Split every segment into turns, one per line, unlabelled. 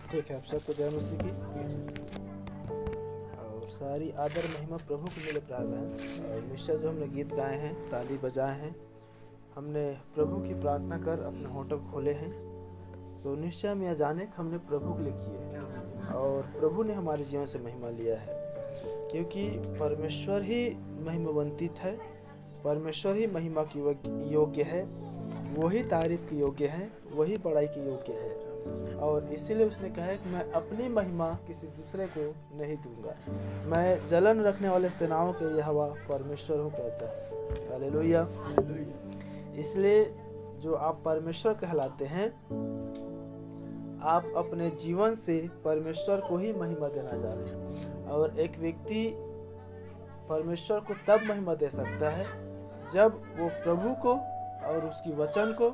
ठीक है, आप सबको जय मसीह की और सारी आदर महिमा प्रभु को मिले प्यार बहन। और निश्चय जो हमने गीत गाए हैं, ताली बजाए हैं, हमने प्रभु की प्रार्थना कर अपने होठों खोले हैं, तो निश्चय हम यह जाने कि हमने प्रभु के लिए किए हैं और प्रभु ने हमारे जीवन से महिमा लिया है, क्योंकि परमेश्वर ही महिमावंतित है, परमेश्वर ही महिमा की योग्य है, वही तारीफ की योग्य है, वही बड़ाई की योग्य है। और इसीलिए उसने कहा है कि मैं अपनी महिमा किसी दूसरे को नहीं दूंगा, मैं जलन रखने वाले सेनाओं के यहोवा परमेश्वर हूँ, कहता है। हालेलुया। इसलिए जो आप परमेश्वर कहलाते हैं, आप अपने जीवन से परमेश्वर को ही महिमा देना जाने। और एक व्यक्ति परमेश्वर को तब महिमा दे सकता है जब वो प्रभु को और उसकी वचन को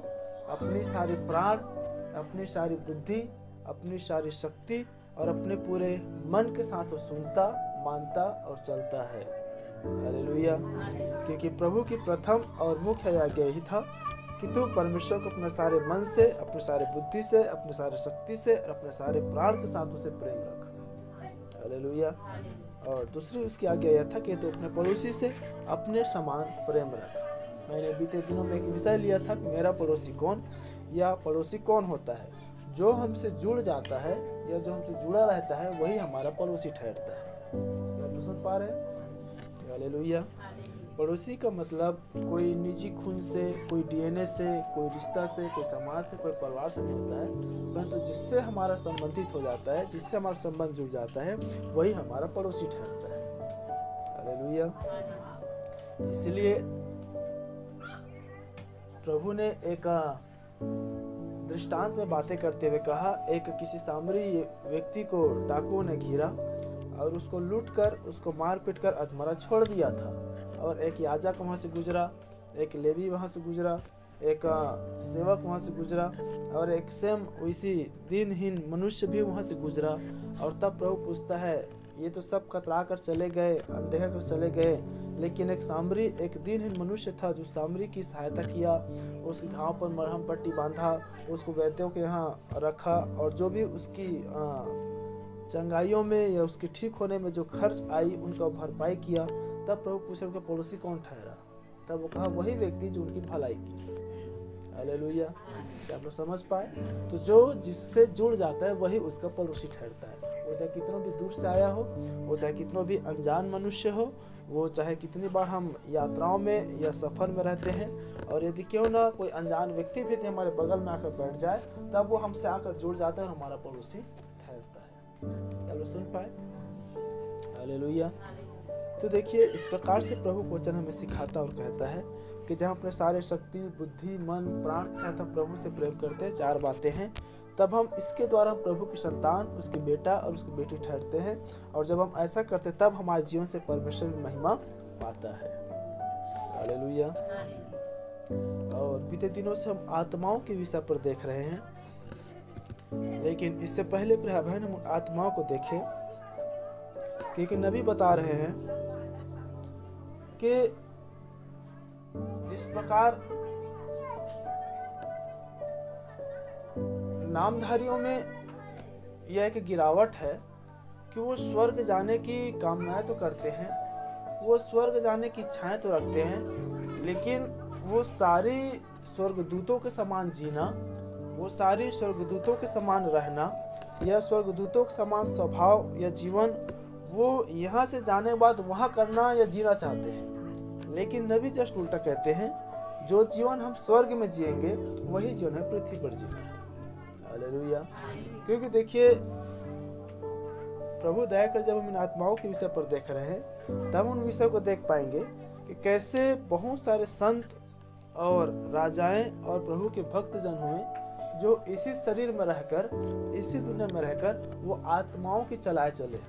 अपनी सारी प्राण, अपनी सारी बुद्धि, अपनी सारी शक्ति और अपने पूरे मन के साथ वो सुनता, मानता और चलता है। हालेलुया। क्योंकि प्रभु की प्रथम और मुख्य आज्ञा यही था कि तू परमेश्वर को अपने सारे मन से, अपने सारे बुद्धि से, अपने सारे शक्ति से और अपने सारे प्राण के साथ उसे प्रेम रख। हालेलुया। और दूसरी उसकी आज्ञा यह था कि तू अपने पड़ोसी से अपने समान प्रेम रख। मैंने बीते दिनों में एक विषय लिया था कि मेरा पड़ोसी कौन या पड़ोसी कौन होता है। जो हमसे जुड़ जाता है या जो हमसे जुड़ा रहता है वही हमारा पड़ोसी ठहरता है। आप सुन पा रहे हैं? हालेलुया। पड़ोसी का मतलब कोई निजी खून से, कोई डीएनए से, कोई रिश्ता से, कोई समाज से, कोई परिवार से नहीं होता है, परंतु जिससे हमारा संबंधित हो जाता है, जिससे हमारा संबंध जुड़ जाता है, वही हमारा पड़ोसी ठहरता है। हालेलुया। इसलिए प्रभु ने एक दृष्टांत में बातें करते हुए कहा, एक किसी सामरी व्यक्ति को डाकुओं ने घेरा और उसको लूटकर, उसको मार पीट कर अधमरा छोड़ दिया था। और एक याजक वहाँ से गुजरा, एक लेवी वहाँ से गुजरा, एक सेवक वहाँ से गुजरा और एक सेम उसी दिनहीन मनुष्य भी वहाँ से गुजरा। और तब प्रभु पूछता है, ये तो सब कतरा कर चले गए, अनदेखा कर चले गए, लेकिन एक सामरी, एक दिनहीन मनुष्य था जो सामरी की सहायता किया, उसके घाव पर मरहम पट्टी बांधा, उसको वैद्यों के यहाँ रखा और जो भी उसकी चंगाइयों में या उसके ठीक होने में जो खर्च आई उनका भरपाई किया। तब प्रभु पूछे उनका पड़ोसी कौन ठहरा? तब वो कहा वही व्यक्ति जो उनकी भलाई की। हालेलुया। क्या आप लोग समझ पाए? तो जो जिससे जुड़ जाता है वही उसका पड़ोसी ठहरता है। वो चाहे कितनों भी दूर से आया हो, वो चाहे कितनों भी अनजान मनुष्य हो, वो चाहे कितनी बार हम यात्राओं में या सफ़र में रहते हैं, और यदि क्यों ना कोई अनजान व्यक्ति भी हमारे बगल में आकर बैठ जाए, तब वो हमसे आकर जुड़ जाता है और हमारा पड़ोसी ठहरता है। क्या लोग सुन पाए? हालेलुया। तो देखिए, इस प्रकार से प्रभु वचन हमें सिखाता और कहता है कि जब हम अपने सारे शक्ति, बुद्धि, मन, प्राण के साथ हम प्रभु से प्रेम करते हैं, चार बातें हैं, तब हम इसके द्वारा प्रभु की संतान, उसके बेटा और उसकी बेटी ठहरते हैं। और जब हम ऐसा करते हैं तब हमारे जीवन से परमेश्वर की महिमा पाता है। हालेलुया। और बीते दिनों से हम आत्माओं के विषय पर देख रहे हैं, लेकिन इससे पहले प्रिय बहन हम आत्माओं को देखें, क्योंकि नबी बता रहे हैं कि जिस प्रकार नामधारियों में यह एक गिरावट है कि वो स्वर्ग जाने की कामनाएं तो करते हैं, वो स्वर्ग जाने की इच्छाएं तो रखते हैं, लेकिन वो सारी स्वर्गदूतों के समान जीना, वो सारी स्वर्गदूतों के समान रहना या स्वर्गदूतों के समान स्वभाव या जीवन वो यहाँ से जाने के बाद वहाँ करना या जीना चाहते हैं। लेकिन नबी जस्ट उल्टा कहते हैं, जो जीवन हम स्वर्ग में जिएंगे वही जीवन है पृथ्वी पर जीना। हालेलुया। क्योंकि देखिए, प्रभु दया कर जब हम इन आत्माओं के विषय पर देख रहे हैं, तब उन विषय को देख पाएंगे कि कैसे बहुत सारे संत और राजाएं और प्रभु के भक्तजन हुए जो इसी शरीर में रहकर, इसी दुनिया में रहकर वो आत्माओं की चलाए चले,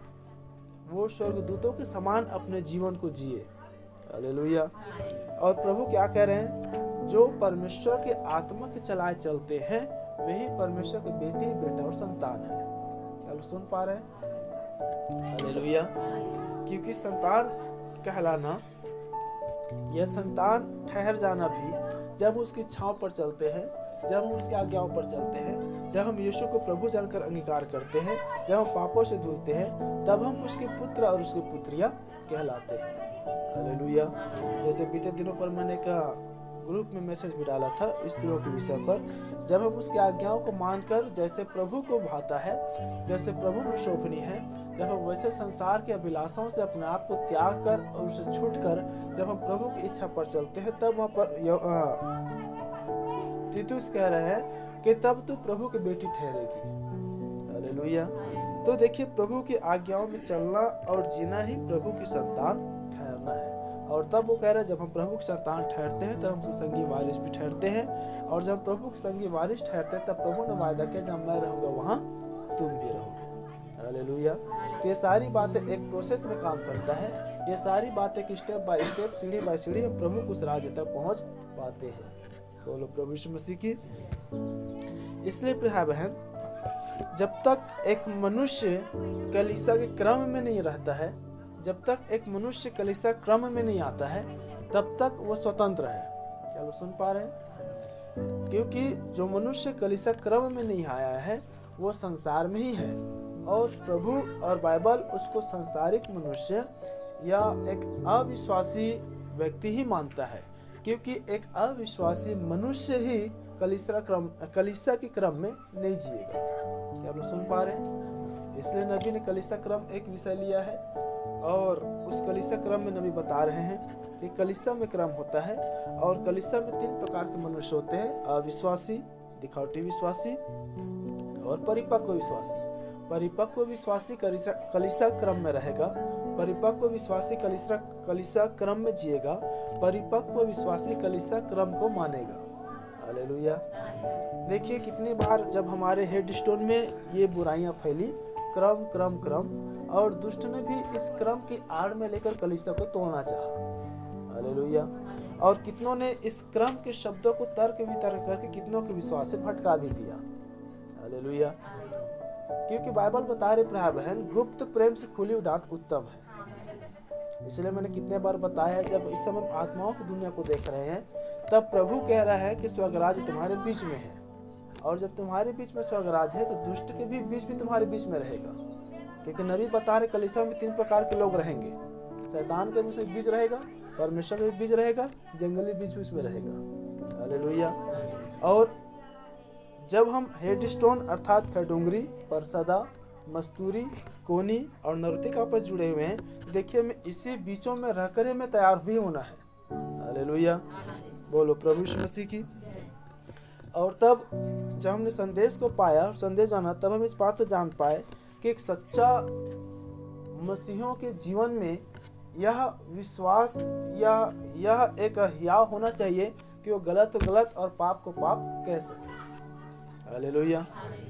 वो स्वर्गदूतों के समान अपने जीवन को जिए। हालेलुया। और प्रभु क्या कह रहे हैं? जो परमेश्वर के आत्मा के चलाए चलते हैं वही परमेश्वर के बेटी, बेटा और संतान है। क्या लोग सुन पा रहे हैं? हालेलुया। क्योंकि संतान कहलाना या संतान ठहर जाना भी जब उसकी छांव पर चलते हैं, जब हम उसकी आज्ञाओं पर चलते हैं, जब हम यीशु को प्रभु जानकर अंगीकार करते हैं, जब हम पापों से धुलते हैं, तब हम उसके पुत्र और उसकी पुत्रियां कहलाते हैं। हालेलुया। जैसे बीते दिनों पर मैंने ग्रुप में मैसेज भी डाला था इस दिनों के विषय पर, जब हम उसकी आज्ञाओं को मानकर जैसे प्रभु को भाता है, जैसे प्रभु में शोभनीय है, जब हम वैसे संसार के अभिलाषाओं से अपने आप को त्याग कर और उसे छूटकर जब हम प्रभु की इच्छा पर चलते हैं, तब वहाँ पर तीतुस कह रहे हैं कि तब तू प्रभु की बेटी ठहरेगी। हालेलुया। तो देखिए, प्रभु की आज्ञाओं में चलना और जीना ही प्रभु की संतान ठहरना है। और तब वो कह रहे हैं, जब हम प्रभु की संतान ठहरते हैं तब हम संगी वारिस भी ठहरते हैं, और जब प्रभु के संगी वारिस ठहरते हैं तब प्रभु ने वायदा किया, जब मैं रहूंगा वहाँ तुम भी रहोगे। हालेलुया। तो ये सारी बातें एक प्रोसेस में काम करता है। ये सारी बातें कि स्टेप बाय स्टेप, सीढ़ी बाय सीढ़ी हम प्रभु को उस राज्य तक पहुँच पाते हैं। बोलो प्रभु यीशु मसीह की। इसलिए प्रिय बहन, जब तक एक मनुष्य कलीसिया के क्रम में नहीं रहता है, जब तक एक मनुष्य कलीसिया क्रम में नहीं आता है, तब तक वो स्वतंत्र है। क्या लोग सुन पा रहे हैं? क्योंकि जो मनुष्य कलीसिया क्रम में नहीं आया है वो संसार में ही है, और प्रभु और बाइबल उसको संसारिक मनुष्य या एक अविश्वासी व्यक्ति ही मानता है, क्योंकि एक अविश्वासी मनुष्य ही कलीसिया के क्रम में नहीं जिएगा। क्या आप लोग सुन पा रहे हैं? इसलिए नबी ने कलीसिया क्रम एक विषय लिया है, और उस कलीसिया क्रम में नबी बता रहे हैं कि कलीसिया में क्रम होता है, और कलीसिया में 3 प्रकार के मनुष्य होते हैं: अविश्वासी, दिखावटी विश्वासी और परिपक्व विश्वासी। परिपक्व विश्वासी कलीसिया क्रम में रहेगा, परिपक्व विश्वासी कलीसिया क्रम में जिएगा, परिपक्व विश्वासी कलीसिया क्रम को मानेगा। हालेलुया। देखिए, कितनी बार जब हमारे हेडस्टोन में ये बुराइयां फैली, क्रम क्रम क्रम, और दुष्ट ने भी इस क्रम की आड़ में लेकर कलीसिया को तोड़ना चाहा। हालेलुया। और कितनों ने इस क्रम के शब्दों को तर्क वितर्क करके कितनों के विश्वास से भटका भी दिया। हालेलुया। क्योंकि बाइबल बता रही प्रिय बहन, गुप्त प्रेम से खुली डांट उत्तम है। इसलिए मैंने कितने बार बताया है, जब इस समय आत्माओं की दुनिया को देख रहे हैं, तब प्रभु कह रहा है कि स्वर्गराज तुम्हारे बीच में है, और जब तुम्हारे बीच में स्वर्गराज है तो दुष्ट के भी बीच में तुम्हारे बीच में रहेगा। क्योंकि नबी बता रहे कलीसिया में 3 प्रकार के लोग रहेंगे। शैतान के बीच रहेगा, परमेश्वर के बीच रहेगा, जंगली बीच में रहेगा। हालेलुया। और जब हम हेडस्टोन अर्थात खरडुंगरी, परसदा, मस्तूरी, कोनी और नर्तिका पर जुड़े हुए हैं, देखिए मैं इसी बीचों में रहकर हमें तैयार भी होना है। हालेलुया। बोलो प्रभु यीशु मसीह की। और तब जब हमने संदेश को पाया, संदेश जाना, तब हम इस बात को जान पाए कि एक सच्चा मसीहों के जीवन में यह विश्वास या यह एक हियाव होना चाहिए कि वो गलत को गलत और पाप को पाप कह सके। हालेलुया।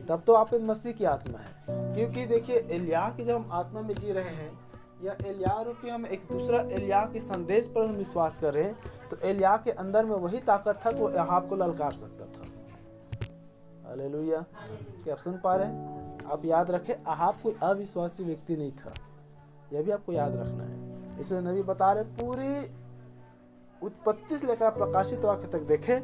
तब तो आप एक मसीह की आत्मा है। क्योंकि देखिए, एलिया की जब हम आत्मा में जी रहे हैं, या एलिया रूपी हम एक दूसरा एलिया के संदेश पर हम विश्वास कर रहे हैं, तो एलिया के अंदर में वही ताकत था कि वो अहाब को ललकार सकता था। हालेलुया। क्या आप सुन पा रहे हैं? आप याद रखें, अहाब कोई अविश्वासी व्यक्ति नहीं था, यह भी आपको याद रखना है। इसलिए नबी बता रहे, पूरी उत्पत्ति से लेकर प्रकाशित वाक्य तक देखें,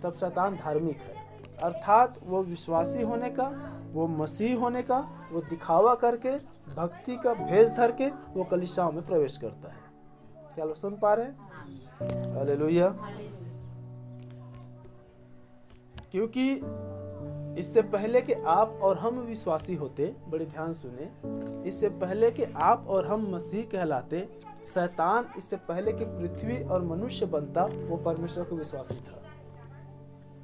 तब शैतान धार्मिक है, अर्थात वो विश्वासी होने का, वो मसीह होने का, वो दिखावा करके, भक्ति का भेष धर के वो कलीसियाओं में प्रवेश करता है। क्या लोग सुन पा रहे हैं? हालेलुया। क्योंकि इससे पहले कि आप और हम विश्वासी होते, बड़े ध्यान सुने, इससे पहले कि आप और हम मसीह कहलाते, शैतान इससे पहले कि पृथ्वी और मनुष्य बनता, वो परमेश्वर को विश्वासी था।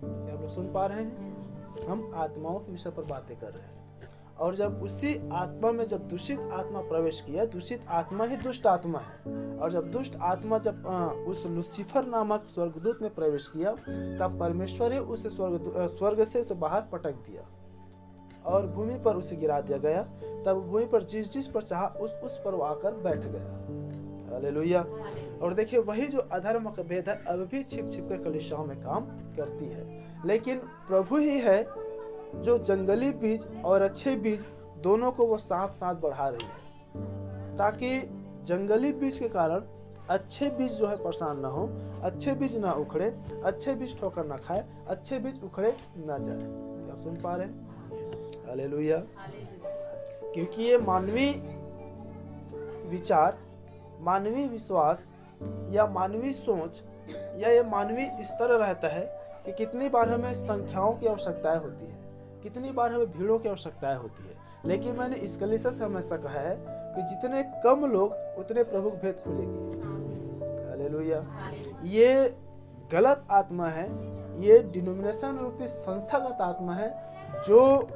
क्या आप लोग सुन पा रहे हैं? हम आत्माओं के विषय पर बातें कर रहे हैं। और जब उसी आत्मा में जब दूषित आत्मा प्रवेश किया, दूषित आत्मा ही दुष्ट आत्मा है, और जब दुष्ट आत्मा जब उस लूसीफर नामक स्वर्गदूत में प्रवेश किया, तब परमेश्वर ही उसे स्वर्ग से उसे बाहर पटक दिया और भूमि पर उसे गिरा दिया गया। तब भूमि पर जिस पर चाहा उस पर वो आकर बैठ गया। हालेलुया। और देखिए, वही जो अधर्म का भेद है अब भी छिप छिप कर कलीसियाओं में काम करती है, लेकिन प्रभु ही है जो जंगली बीज और अच्छे बीज दोनों को वो साथ साथ बढ़ा रही है, ताकि जंगली बीज के कारण अच्छे बीज जो है परेशान ना हो, अच्छे बीज ना उखड़े, अच्छे बीज ठोकर ना खाए, अच्छे बीज उखड़े ना जाए। क्या आप सुन पा रहे हैं? हालेलुया। क्योंकि ये मानवीय विचार, मानवीय विश्वास या मानवीय सोच या ये मानवीय स्तर रहता है कि कितनी बार हमें संख्याओं की आवश्यकताएं होती है, कितनी बार हमें भीड़ों की आवश्यकताएं होती है। लेकिन मैंने इस कलीसिया से हमेशा कहा है कि जितने कम लोग उतने प्रभु की भेंट खुलेगी। हालेलुया। ये गलत आत्मा है, ये डिनोमिनेशन रूपी संस्थागत आत्मा है जो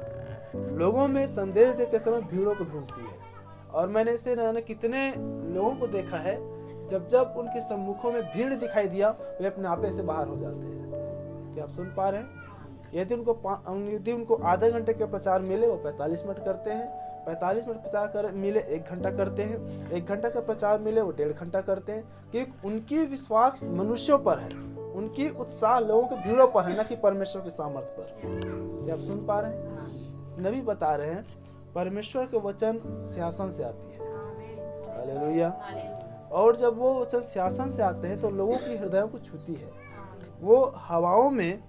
लोगों में संदेश देते समय भीड़ों को ढूंढती है। और मैंने इसे न कितने लोगों को देखा है, जब जब उनके सम्मुखों में भीड़ दिखाई दिया वे अपने आपे से बाहर हो जाते हैं। क्या आप सुन पा रहे हैं? यदि उनको आधे घंटे के प्रचार मिले वो 45 मिनट करते हैं, 45 मिनट प्रचार मिले 1 घंटा करते हैं, 1 घंटा का प्रचार मिले वो 1.5 घंटा करते हैं। क्योंकि उनकी विश्वास मनुष्यों पर है, उनकी उत्साह लोगों के भीड़ों पर है, न कि परमेश्वर के सामर्थ्य पर। क्या आप सुन पा रहे हैं? नबी बता रहे हैं परमेश्वर के वचन सिंहासन से आती है। हालेलुया। और जब वो वचन सिंहासन से आते हैं तो लोगों की हृदयों को छूती है। वो हवाओं में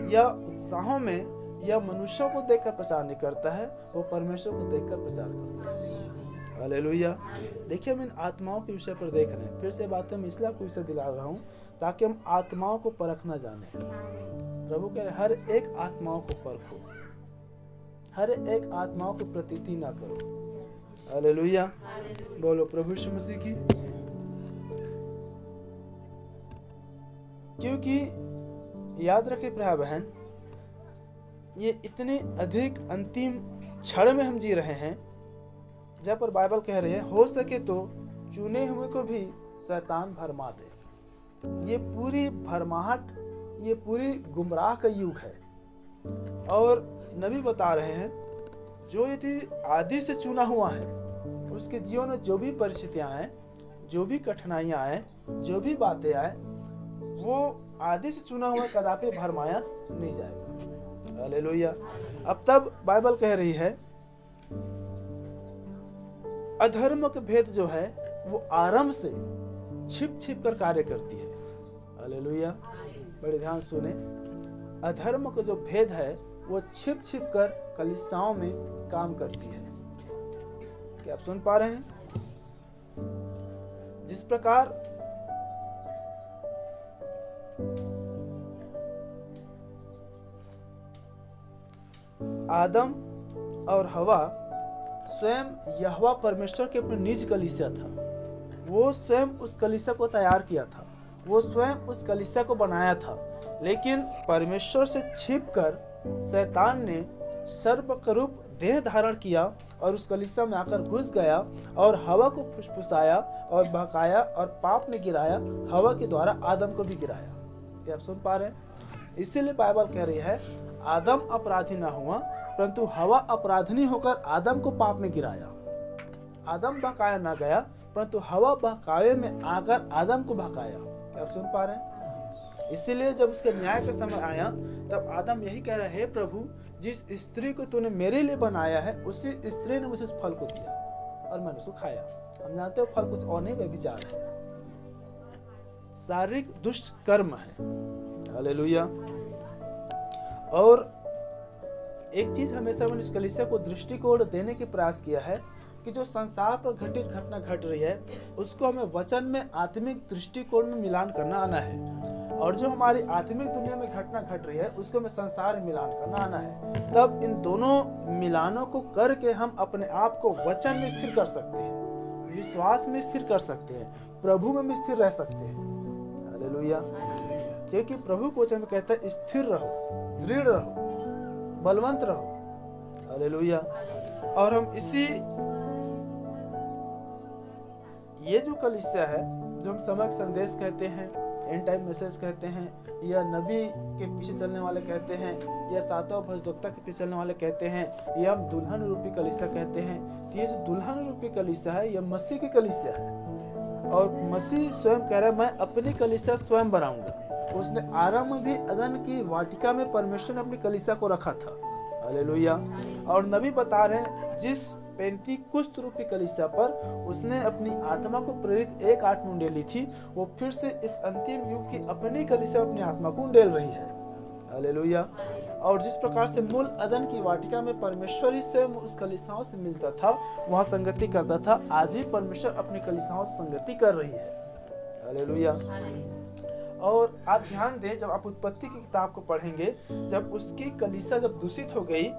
या उत्साहों में या मनुष्यों को देखकर प्रचार नहीं करता है, वो परमेश्वर को देखकर प्रचार करता है। हालेलुया। देखिए हम इन आत्माओं के विषय पर देख रहे हैं। फिर से बातें मैं इसलिए आपको विषय दिला रहा हूँ ताकि हम आत्माओं को परखना जाने। प्रभु कह रहे हर एक आत्माओं को परखो, हर एक आत्माओं की प्रतीति ना करो। हालेलुया। बोलो प्रभु यीशु मसीह की। क्योंकि याद रखे भाई बहन, ये इतने अधिक अंतिम क्षण में हम जी रहे हैं जहाँ पर बाइबल कह रही है हो सके तो चुने हुए को भी शैतान भरमा दे। ये पूरी भरमाहट, ये पूरी गुमराह का युग है। और नबी बता रहे हैं जो यदि आदि से चुना हुआ है उसके जीवन में जो भी परिस्थितियां आए, जो भी कठिनाइयां आए, जो भी बातें आए, वो आदि से चुना हुआ कदापि भरमाया नहीं जाएगा। हालेलुया। अब तब बाइबल कह रही है अधर्म के भेद जो है वो आरंभ से छिप छिप कर कार्य करती है। हालेलुया। बड़े ध्यान सुने, अधर्म का जो भेद है वो छिप छिप कर कलीसियाओं में काम करती है। क्या आप सुन पा रहे हैं? जिस प्रकार आदम और हवा स्वयं यहोवा परमेश्वर के अपने निज कलीसिया था, वो स्वयं उस कलीसिया को तैयार किया था, वो स्वयं उस कलीसिया को बनाया था। लेकिन परमेश्वर से छिपकर शैतान ने सर्वकरूप देह धारण किया और उस कलीसिया में आकर घुस गया और हवा को फुसफुसाया और बहकाया और पाप में गिराया, हवा के द्वारा आदम को भी गिराया। क्या आप सुन पा रहे हैं? इसीलिए बाइबल कह रही है आदम अपराधी ना हुआ परंतु हवा अपराधनी होकर आदम को पाप में गिराया। आदम बहकाया ना गया परंतु हवा बहकावे में आकर आदम को बहकाया। क्या आप सुन पा रहे हैं? इसीलिए जब उसके न्याय का समय आया तब आदम यही कह रहा है, हे प्रभु, जिस स्त्री को तूने मेरे लिए बनाया है उसी स्त्री ने मुझे उस फल को दिया और मैंने उसको खाया। हम जानते हो फल कुछ और नहीं, व्यभिचार है, शारीरिक दुष्ट कर्म है। हालेलुया। और एक चीज हमेशा मैंने इस कलीसिया को दृष्टिकोण देने की प्रयास किया है कि जो संसार पर घटित घटना घट रही है उसको हमें वचन में आत्मिक दृष्टिकोण में मिलान करना आना है, और जो हमारी आत्मिक दुनिया में घटना घट रही है उसको हमें संसार में मिलान करना आना है। तब इन दोनों मिलानों को करके हम अपने आप को वचन में स्थिर कर सकते हैं, विश्वास में स्थिर कर सकते हैं, प्रभु में भी स्थिर रह सकते हैं। हालेलुया। क्योंकि प्रभु को वचन में कहता है स्थिर रहो, दृढ़ रहो, बलवंत रहो। हालेलुया। और हम इसी ये जो कलीसिया है, जो हम समय संदेश कहते हैं, एंड टाइम मैसेज कहते हैं, या नबी के पीछे चलने वाले कहते हैं, या सातवां भविष्यद्वक्ता के पीछे चलने वाले कहते हैं, या हम दुल्हन रूपी कलीसिया कहते हैं। तो ये जो दुल्हन रूपी कलीसिया है यह मसीह की कलीसिया है, और मसीह स्वयं कह रहा है मैं अपनी कलीसिया स्वयं बनाऊंगा। उसने आरंभ में भी अदन की वाटिका में परमेश्वर ने अपनी कलीसिया को रखा था। हालेलुया। और नबी बता रहे हैं जिस पेंतीकुस्त रूपी कलीसिया पर उसने अपनी आत्मा को प्रेरित 1-8 में उंडेली थी, वो फिर से इस अंतिम युग की अपनी कलीसिया अपनी आत्मा को उंडेल रही है। हालेलुया। और जिस प्रकार से मूल अदन की वाटिका में परमेश्वर ही स्वयं उस कलीसियाओं से मिलता था, वहाँ संगति करता था, आज भी परमेश्वर अपनी कलीसियाओं से संगति कर रही है। हालेलुया। और आप ध्यान दें, जब आप उत्पत्ति की किताब को पढ़ेंगे, जब उसकी कलीसिया जब दूषित हो गई,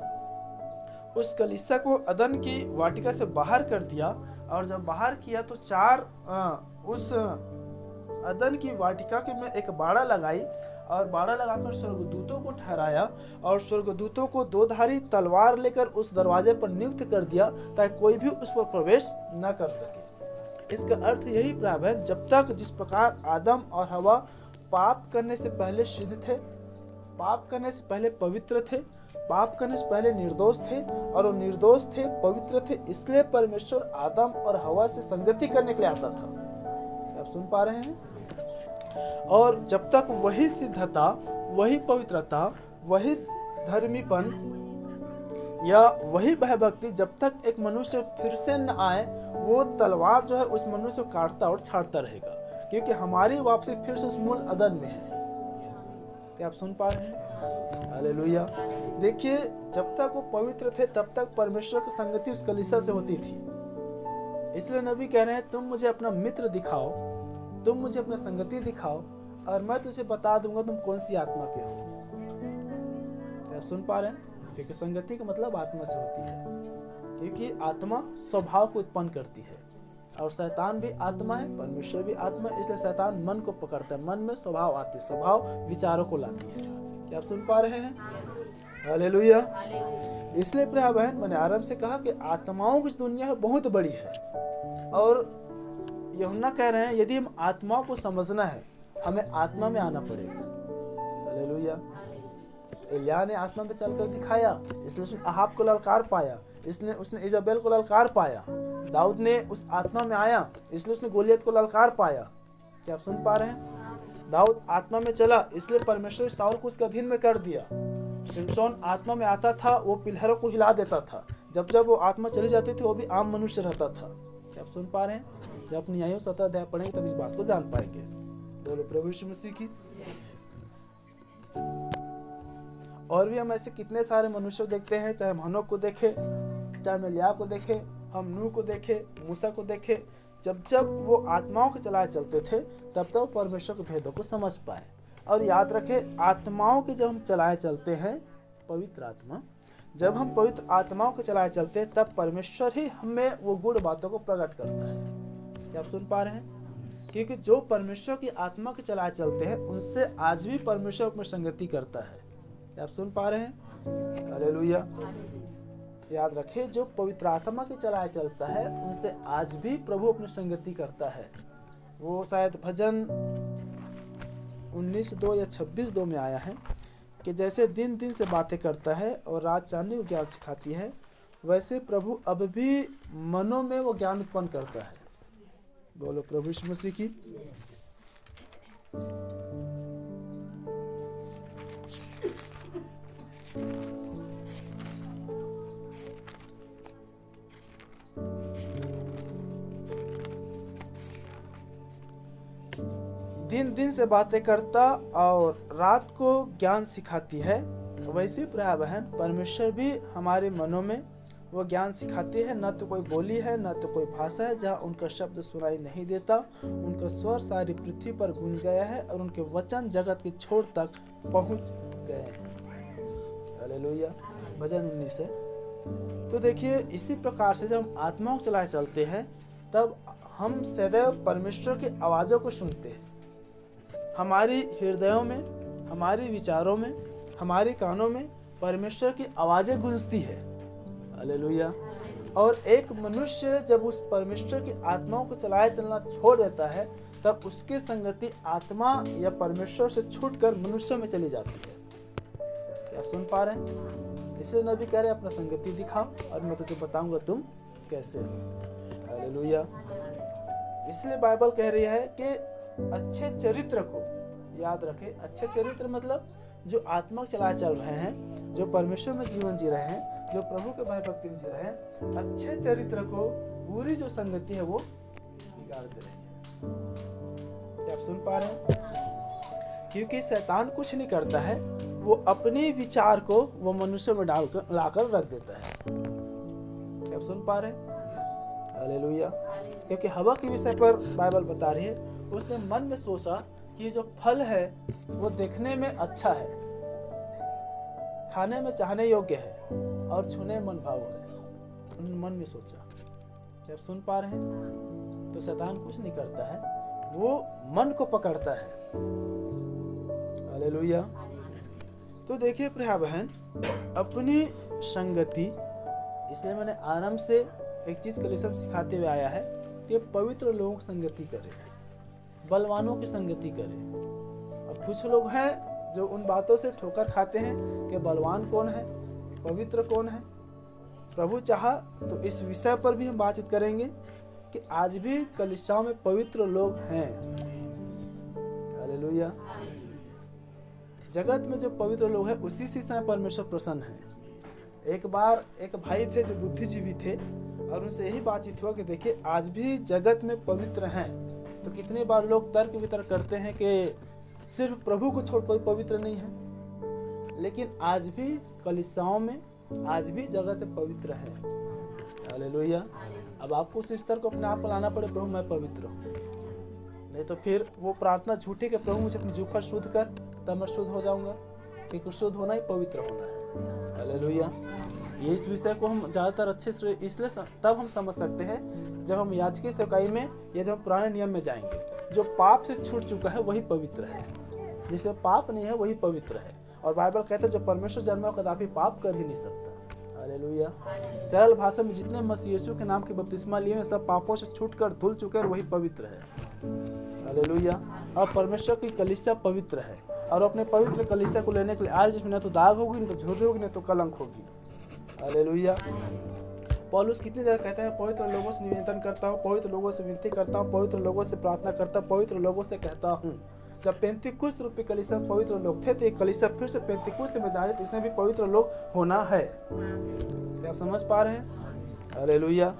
उस कलीसिया को अदन की वाटिका से बाहर कर दिया, और जब बाहर किया तो उस अदन की वाटिका के में एक बाड़ा लगाई, और बाड़ा लगाकर स्वर्गदूतों को ठहराया, और स्वर्गदूतों को 2-धारी तलवार लेकर उस दरवाजे पर नियुक्त कर दिया, ताकि कोई भी उस पर प्रवेश न कर सके। इसका अर्थ यही प्राप्त है, जब तक जिस प्रकार आदम और हवा पाप करने से पहले शुद्ध थे, पाप करने से पहले पवित्र थे, पाप करने से पहले निर्दोष थे, और वो निर्दोष थे, पवित्र थे, इसलिए परमेश्वर आदम और हवा से संगति करने के लिए आता था। आप सुन पा रहे हैं? और जब तक वही सिद्धता, वही पवित्रता, वही धर्मीपन या वही भयभक्ति, जब तक एक मनुष्य फिर से न आए, वो तलवार जो है उस मनुष्य को काटता और छाड़ता रहेगा, क्योंकि हमारी वापसी फिर से उस मूल अदन में है। क्या आप सुन पा रहे हैं? हालेलुया। देखिए, जब तक वो पवित्र थे तब तक परमेश्वर की संगति उस कलीसिया से होती थी। इसलिए नबी कह रहे हैं, तुम मुझे अपना मित्र दिखाओ, तुम मुझे अपना संगति दिखाओ, और मैं तुझे बता दूंगा तुम कौन सी आत्मा के हो। क्या आप सुन पा रहे हैं? क्योंकि संगति का मतलब आत्मा से होती है, क्योंकि आत्मा स्वभाव को उत्पन्न करती है, और शैतान भी आत्मा है, परमेश्वर भी आत्मा है, इसलिए शैतान मन को पकड़ता है, मन में स्वभाव आती है, स्वभाव विचारों को लाती है। क्या आप सुन पा रहे हैं? हालेलुया। इसलिए प्रिय बहन, मैंने आरंभ से कहा कि आत्माओं की दुनिया बहुत बड़ी है, और यूहन्ना कह रहे हैं, यदि हम आत्माओं को समझना है, हमें आत्मा में आना पड़ेगा। हालेलुया। एलिया ने आत्मा में चलकर दिखाया, इसलिए उसने अहाब को ललकार पाया, इसलिए उसने इजाबेल को ललकार पाया। दाऊद ने उस आत्मा में आया, इसलिए उसने गोलियत को ललकार पाया। क्या आप सुन पा रहे हैं? दाऊद आत्मा में चला, इसलिए परमेश्वर साउल को उसके अधीन में कर दिया। शिमशोन आत्मा में आता था, वो पिलहरों को हिला देता था, जब जब वो आत्मा चली जाती थी वो भी आम मनुष्य रहता था। क्या आप सुन पा रहे हैं? जब अपनी आयु 17 अध्याय पढ़ेंगे तब इस बात को जान पाएंगे। बोलो प्रभु यीशु मसीह की। और भी हम ऐसे कितने सारे मनुष्य देखते हैं, चाहे हम हनोक को देखे, चाहे हम एलिया को देखे, हम नूह को देखे, मूसा को देखे, जब जब वो आत्माओं के चलाए चलते थे तब तक परमेश्वर के भेदों को समझ पाए। और याद रखें, आत्माओं के जब हम चलाए चलते हैं, पवित्र आत्मा, जब हम पवित्र आत्माओं के चलाए चलते हैं, तब परमेश्वर ही हमें वो गुण बातों को प्रकट करता है। क्या आप सुन पा रहे हैं? क्योंकि जो परमेश्वर की आत्मा के चलाए चलते हैं, उनसे आज भी परमेश्वर अपनी संगति करता है। क्या आप सुन पा रहे हैं? हालेलुया। याद रखें, जो पवित्र आत्मा के चलाए चलता है, उनसे आज भी प्रभु अपनी संगति करता है। वो शायद भजन 19:2 या 26:2 में आया है कि जैसे दिन दिन से बातें करता है और रात चांदनी को ज्ञान सिखाती है, वैसे प्रभु अब भी मनों में वो ज्ञान उत्पन्न करता है। बोलो प्रभु यीशु मसीह की। दिन दिन से बातें करता और रात को ज्ञान सिखाती है, वैसे प्रिय बहन, परमेश्वर भी हमारे मनों में वो ज्ञान सिखाती है। न तो कोई बोली है, न तो कोई भाषा है जहाँ उनका शब्द सुनाई नहीं देता। उनका स्वर सारी पृथ्वी पर गूंज गया है और उनके वचन जगत के छोर तक पहुँच गए हैं। हालेलुया। भजन 19 है। तो देखिए, इसी प्रकार से जब हम आत्माओं को चलाए चलते हैं, तब हम सदैव परमेश्वर की आवाज़ों को सुनते हैं। हमारी हृदयों में, हमारी विचारों में, हमारे कानों में परमेश्वर की आवाज़ें गूंजती है। हालेलुया। और एक मनुष्य जब उस परमेश्वर की आत्माओं को चलाए चलना छोड़ देता है, तब उसकी संगति आत्मा या परमेश्वर से छूटकर मनुष्य में चली जाती है। क्या आप सुन पा रहे हैं? इसलिए नबी कह रहे हैं, अपना संगति दिखाओ और मैं तुझे बताऊंगा तुम कैसे हो। हालेलुया। इसलिए बाइबल कह रही है कि अच्छे चरित्र को याद रखें। अच्छे चरित्र मतलब जो आत्मा चलाए चल रहे हैं, जो परमेश्वर में जीवन जी रहे हैं, जो प्रभु के भय भक्ति में जी रहे हैं, अच्छे चरित्र को बुरी जो संगति है वो बिगाड़ते रहे हैं। क्या आप सुन पा रहे हैं? क्योंकि शैतान कुछ नहीं करता है, वो अपने विचार को वो मनुष्य में डालकर लाकर रख देता है। क्या आप सुन पा रहे हैं? हालेलुया। क्योंकि हवा के विषय पर बाइबल बता रही है, उसने मन में सोचा कि जो फल है वो देखने में अच्छा है, खाने में चाहने योग्य है और छूने मन भाव है। उन्होंने मन में सोचा। जब सुन पा रहे हैं? तो शैतान कुछ नहीं करता है, वो मन को पकड़ता है। हालेलुया। तो देखिए प्रिय बहन, अपनी संगति, इसलिए मैंने आरंभ से एक चीज कलीसिया में सिखाते हुए आया है कि पवित्र लोगों की संगति करें, बलवानों की संगति करें। अब कुछ लोग हैं जो उन बातों से ठोकर खाते हैं कि बलवान कौन है, पवित्र कौन है। प्रभु चाहा तो इस विषय पर भी हम बातचीत करेंगे कि आज भी कलीसियाओं में पवित्र लोग हैं। हालेलुया। जगत में जो पवित्र लोग हैं उसी से परमेश्वर प्रसन्न है। एक बार एक भाई थे जो बुद्धिजीवी थे और उनसे यही बातचीत हुआ कि देखिए आज भी जगत में पवित्र हैं। तो कितनी बार लोग तर्क वितर्क करते हैं कि सिर्फ प्रभु को छोड़ कोई पवित्र नहीं है, लेकिन आज भी कलीसियाओं में आज भी जगत पवित्र है। हालेलुया। अब आपको उस स्तर को अपने आप को लाना पड़े, प्रभु मैं पवित्र हूँ, नहीं तो फिर वो प्रार्थना झूठी के प्रभु मुझे अपनी जीभ शुद्ध कर, तब मैं शुद्ध हो जाऊंगा। क्योंकि शुद्ध होना ही पवित्र होना है। हालेलुया। ये इस विषय को हम ज़्यादातर अच्छे से इसलिए तब हम समझ सकते हैं जब हम याजकीय सेवकाई में या जब हम पुराने नियम में जाएंगे। जो पाप से छूट चुका है वही पवित्र है, जिसे पाप नहीं है वही पवित्र है। और बाइबल कहता है जो परमेश्वर जन्मा कदापि पाप कर ही नहीं सकता। हालेलुया। सरल भाषा में जितने मसीह यीशु के नाम के बपतिस्मा लिए हैं सब पापों से छूटकर धुल चुके और वही पवित्र है। हालेलुया। और परमेश्वर की कलीसिया पवित्र है और अपने पवित्र कलीसिया को लेने के लिए आज जिसमें न तो दाग होगी, न तो झुर्री होगी, न तो कलंक होगी। हालेलुया। पौलुस कितनी जगह कहते हैं पवित्र लोगों से निवेदन करता हूँ, पवित्र लोगों से विनती करता हूँ, पवित्र लोगों से प्रार्थना करता हूँ, पवित्र लोगों से कहता हूँ। जब पेंतीकुस्त रूपी कलीसिया में पवित्र लोग थे तो एक कलीसिया फिर से पेंतीकुस्त में जा रहे, तो इसमें भी पवित्र लोग होना है। क्या समझ पा रहे हैं? हालेलुया।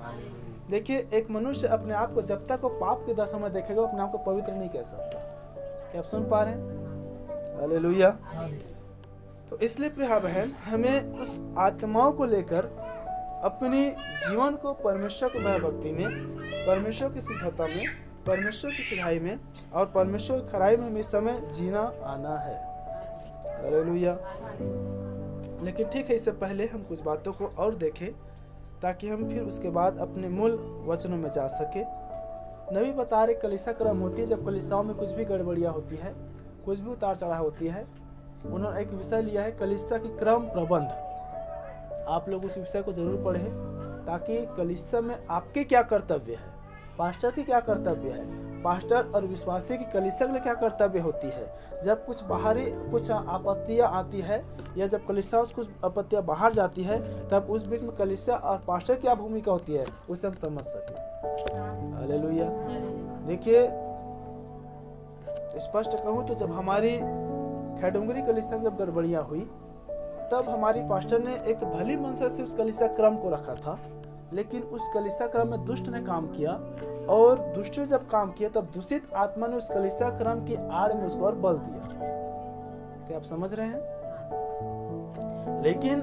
देखिए एक मनुष्य अपने आप को जब तक वो पाप की दशा में देखेगा अपने आप को पवित्र नहीं कह सकता। क्या आप सुन पा रहे हैं? हालेलुया। तो इसलिए प्रिय बहन हमें उस आत्माओं को लेकर अपने जीवन को परमेश्वर की भय भक्ति में, परमेश्वर की शुद्धता में, परमेश्वर की सिधाई में और परमेश्वर की खराई में हमें समय जीना आना है। हालेलुया। लेकिन ठीक है, इससे पहले हम कुछ बातों को और देखें ताकि हम फिर उसके बाद अपने मूल वचनों में जा सके। नबी बता रहे कलीसिया क्रम होती है, जब कलीसियाओं में कुछ भी गड़बड़ियाँ होती है, कुछ भी उतार चढ़ाव होती है। उन्होंने एक विषय लिया है कलीसिया की क्रम प्रबंध। आप लोग उस विषय को जरूर पढ़ें ताकि कलीसिया में आपके क्या कर्तव्य है, पास्टर की क्या कर्तव्य है, पास्टर और विश्वासी की कलीसिया के लिए क्या कर्तव्य होती है। जब कुछ बाहरी कुछ आपत्तियां आती है या जब कलीसिया से कुछ आपत्तियां बाहर जाती है तब उस बीच में कलीसिया और पास्टर की क्या भूमिका होती है उसे हम समझ सकें। हालेलुया। देखिए स्पष्ट कहूँ तो जब हमारी खैडुंगरी कलीसिया जब गड़बड़ियाँ हुई तब हमारी पास्टर ने एक भली मंशा से उस कलीसिया क्रम को रखा था, लेकिन उस कलीसिया क्रम में दुष्ट ने काम किया और दुष्ट ने जब काम किया तब दूषित आत्मा ने उस कलीसिया क्रम की आड़ में उसको और बल दिया। क्या आप समझ रहे हैं? लेकिन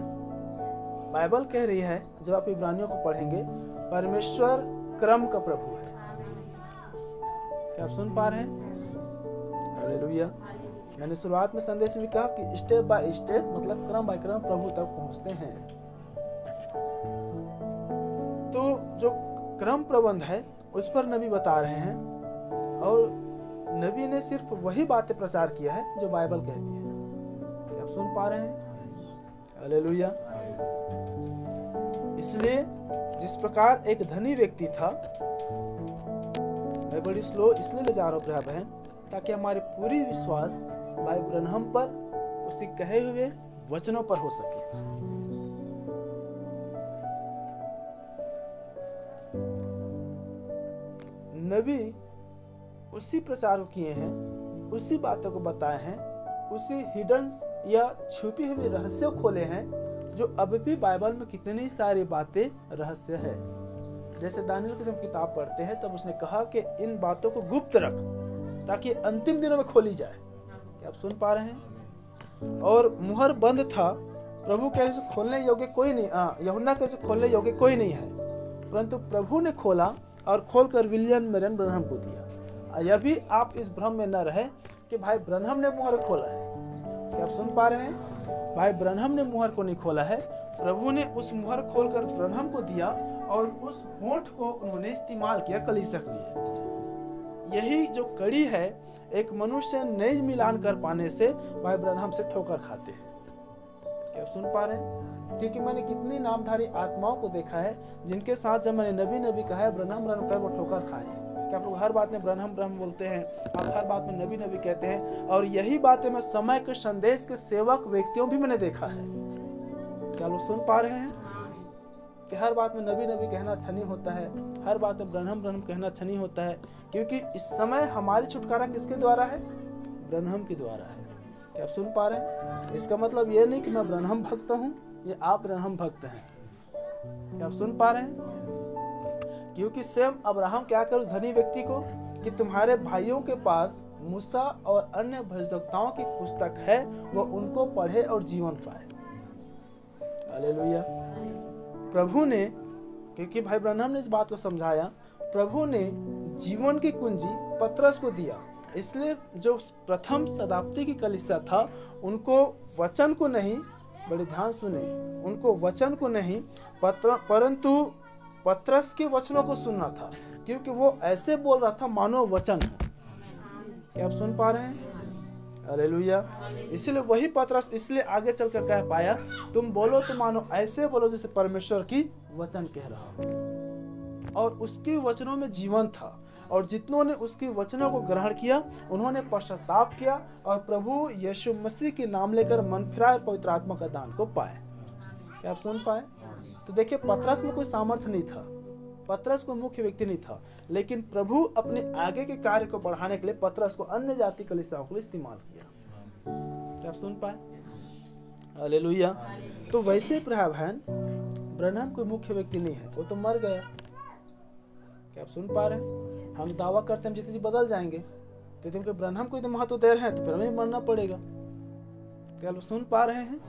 बाइबल कह रही है जब आप इब्रानियों को पढ़ेंगे परमेश्वर क्रम का प्रभु है। क्या आप सुन पा रहे हैं? हालेलुया। यानी शुरुआत में संदेश में कहा कि स्टेप बाय स्टेप मतलब क्रम बाय क्रम प्रभु तक पहुंचते हैं। तो जो क्रम प्रबंध है उस पर नबी बता रहे हैं और नबी ने सिर्फ वही बातें प्रचार किया है जो बाइबल कहती है। क्या आप सुन पा रहे हैं? हालेलुया। इसलिए जिस प्रकार एक धनी व्यक्ति था, मैं बड़ी स्लो इसलिए ले जा रहा हूँ प्रिय बहन ताकि हमारे पूरी विश्वास भाई ब्रनहम पर उसी कहे हुए वचनों पर हो सके। नबी उसी प्रचार को किए हैं, उसी बातों को बताए हैं, उसी हिडन या छुपी हुई रहस्य खोले हैं जो अब भी बाइबल में कितनी सारी बातें रहस्य है। जैसे दानियल की जब किताब पढ़ते हैं तब उसने कहा कि इन बातों को गुप्त रख ताकि अंतिम दिनों में खोली जाए। क्या आप सुन पा रहे हैं? और मुहर बंद था, प्रभु के से खोलने योग्य कोई नहीं, यूहन्ना के से खोलने योग्य कोई नहीं है, परंतु प्रभु ने खोला और खोलकर विलियम मैरियन ब्रनहम को दिया। यह भी आप इस भ्रम में न रहे कि भाई ब्रनहम ने मुहर खोला है। क्या आप सुन पा रहे हैं? भाई ब्रनहम ने मुहर को नहीं खोला है, प्रभु ने उस मुहर खोलकर ब्रनहम को दिया और उस होंठ को उन्होंने इस्तेमाल किया कलीसिया के लिए। यही जो कड़ी है, एक मनुष्य नई मिलान कर पाने से भाई ब्रनहम से ठोकर खाते हैं। क्या सुन पा रहे हैं? क्योंकि मैंने कितनी नामधारी आत्माओं को देखा है जिनके साथ जब मैंने नबी कहा है ब्रनहम कर वो ठोकर खाए। क्या आप लोग हर बात में ब्रनहम बोलते हैं, आप हर बात में नबी कहते हैं, और यही बातें मैं समय के संदेश के सेवक व्यक्तियों भी मैंने देखा है। क्या लोग सुन पा रहे हैं कि हर बात में नबी कहना अच्छा नहीं होता है, हर बात में ब्रनहम कहना अच्छा नहीं होता है, क्योंकि इस समय हमारी छुटकारा किसके द्वारा है? ब्रनहम के द्वारा है। क्या आप सुन पा रहे हैं? इसका मतलब ये नहीं कि मैं ब्रनहम भक्त हूँ, ये आप ब्रनहम भक्त हैं। क्या आप सुन पा रहे हैं? क्योंकि स्वयं अब्राहम क्या कर उस धनी व्यक्ति को कि तुम्हारे भाइयों के पास मूसा और अन्य भविष्यवक्ताओं की पुस्तक है, वो उनको पढ़े और जीवन पाए। हालेलुया। प्रभु ने, क्योंकि भाई ब्रनहम ने इस बात को समझाया, प्रभु ने जीवन की कुंजी पतरस को दिया। इसलिए जो प्रथम शताब्दी की कलीसिया था उनको वचन को नहीं, बड़े ध्यान सुने, उनको वचन को नहीं परंतु पतरस के वचनों को सुनना था, क्योंकि वो ऐसे बोल रहा था मानो वचन है। क्या आप सुन पा रहे हैं? हालेलुया। इसलिए वही पतरस इसलिए आगे चलकर कह पाया, तुम बोलो तो मानो ऐसे बोलो जैसे परमेश्वर की वचन कह रहा हो। और उसके वचनों में जीवन था, और जितनों ने उसके वचनों को ग्रहण किया उन्होंने पश्चाताप किया और प्रभु यीशु मसीह के नाम लेकर मन फिराए पवित्र आत्मा का दान को पाए। क्या आप सुन पाए? तो देखिए, पतरस में कोई सामर्थ्य नहीं था, पतरस को मुख्य व्यक्ति नहीं था, लेकिन प्रभु अपने आगे के कार्य को बढ़ाने के लिए पतरस को अन्य जाति कलीसियाओं को इस्तेमाल किया। क्या आप सुन पाए? हालेलुया। तो वैसे भाई बहन, ब्रनहम कोई मुख्य व्यक्ति नहीं है, वो तो मर गया। क्या आप सुन पा रहे हैं? हम दावा करते हैं जितनी बदल जाएंगे, तो तुम के ब्रनहम को इतना महत्व दे रहे हैं तो फिर हमें मरना पड़ेगा। क्या आप सुन पा रहे हैं?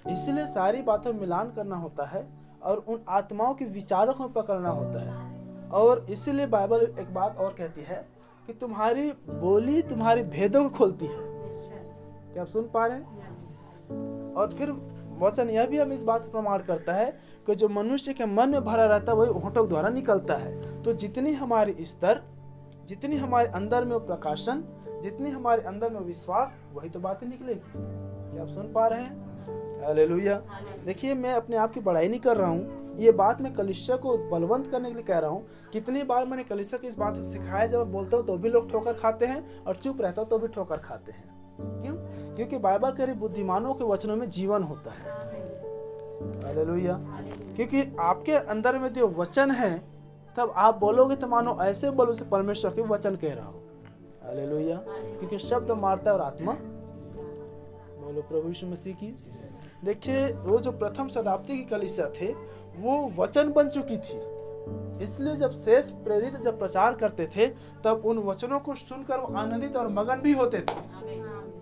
इसलिए सारी बातों में मिलान करना होता है और उन आत्माओं के विचारों को पकड़ना होता है। और इसीलिए बाइबल एक बात और कहती है कि तुम्हारी बोली तुम्हारे भेदों को खोलती है। क्या आप सुन पा रहे हैं? और फिर वचन यह भी हम इस बात प्रमाण करता है कि जो मनुष्य के मन में भरा रहता है वही होठों द्वारा निकलता है। तो जितनी हमारी स्तर, जितनी हमारे अंदर में वो प्रकाशन, जितनी हमारे अंदर में विश्वास, वही तो बातें निकलेगी। क्या आप सुन पा रहे हैं? हालेलुया। देखिए, मैं अपने आप की बड़ाई नहीं कर रहा हूँ, ये बात मैं कलीसिया को बलवंत करने के लिए कह रहा हूँ। कितनी बार मैंने कलीसिया को इस बात को सिखाया, जब मैं बोलता हूँ तो भी लोग ठोकर खाते हैं और चुप रहता हूँ तो भी ठोकर खाते हैं। क्यों? क्योंकि बाइबल कह रही बुद्धिमानों के वचनों में जीवन होता है। हालेलुया। क्योंकि आपके अंदर में जो वचन है, तब आप बोलोगे तो मानो ऐसे बोलो जैसे परमेश्वर के वचन कह रहा हो। हालेलुया। क्योंकि शब्द मारता है और आत्मा, बोलो प्रभु यीशु मसीह की। देखिए, वो जो प्रथम शताब्दी की कलीसिया थे वो वचन बन चुकी थी, इसलिए जब शेष प्रेरित जब प्रचार करते थे तब उन वचनों को सुनकर वो आनंदित और मगन भी होते थे।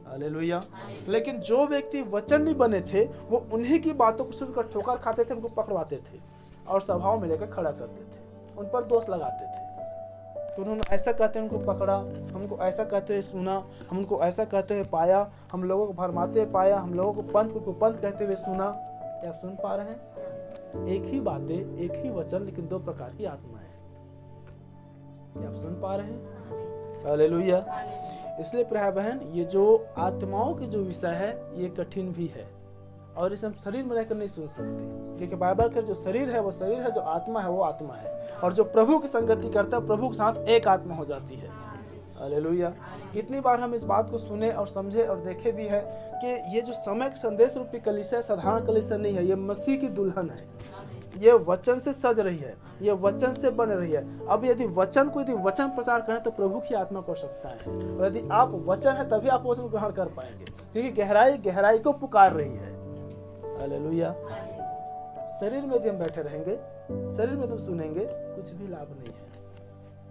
हालेलुया। लेकिन जो व्यक्ति वचन नहीं बने थे वो उन्हीं की बातों को सुनकर ठोकर खाते थे, उनको पकड़वाते थे और सभाओं में लेकर खड़ा करते थे, उन पर दोष लगाते थे। तो उन्होंने ऐसा कहते हैं उनको पकड़ा, हमको ऐसा कहते हुए सुना, हम उनको ऐसा कहते हुए पाया, हम लोगों को भरमाते हुए पाया, हम लोगों को पंथ कहते हुए सुना। क्या आप सुन पा रहे हैं? एक ही बातें, एक ही वचन, लेकिन दो प्रकार की आत्माएं। क्या आप सुन पा रहे हैं? हालेलुया। इसलिए प्रिय बहन, ये जो आत्माओं के जो विषय है ये कठिन भी है और इसे हम शरीर में रहकर नहीं सुन सकते, क्योंकि बाइबल का जो शरीर है वो शरीर है, जो आत्मा है वो आत्मा है, और जो प्रभु की संगति करता है प्रभु के साथ एक आत्मा हो जाती है। हालेलुया। कितनी बार हम इस बात को सुने और समझे और देखे भी है कि ये जो समय के संदेश रूपी कलीसिया साधारण कलीसिया नहीं है, ये मसीह की दुल्हन है, ये वचन से सज रही है, ये वचन से बन रही है। अब यदि वचन प्रचार करें तो प्रभु की आत्मा को आवश्यकता है, और यदि आप वचन है तभी आप वचन ग्रहण कर पाएंगे, क्योंकि गहराई को पुकार रही है। हालेलुया। शरीर में यदि हम बैठे रहेंगे, शरीर में तुम सुनेंगे, कुछ भी लाभ नहीं है,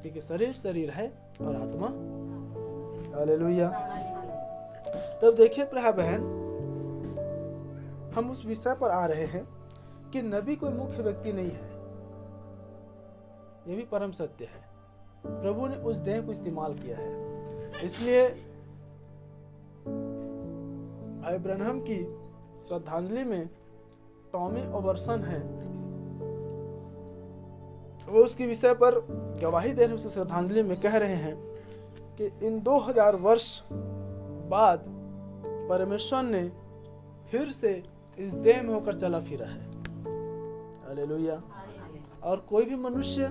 क्योंकि शरीर शरीर है और आत्मा। हालेलुया। तब देखिए प्रिय बहन, हम उस विषय पर आ रहे हैं कि नबी कोई मुख्य व्यक्ति नहीं है, यह भी परम सत्य है। प्रभु ने उस देह को इस्तेमाल किया है। इसलिए भाई ब्रनहम की श्रद्धांजलि में टॉमी ओबरसन है, वो उसके विषय पर गवाही दे रहे, उसे श्रद्धांजलि में कह रहे हैं कि इन 2000 वर्ष बाद परमेश्वर ने फिर से इस देह में होकर चला फिरा है। हालेलुया। और कोई भी मनुष्य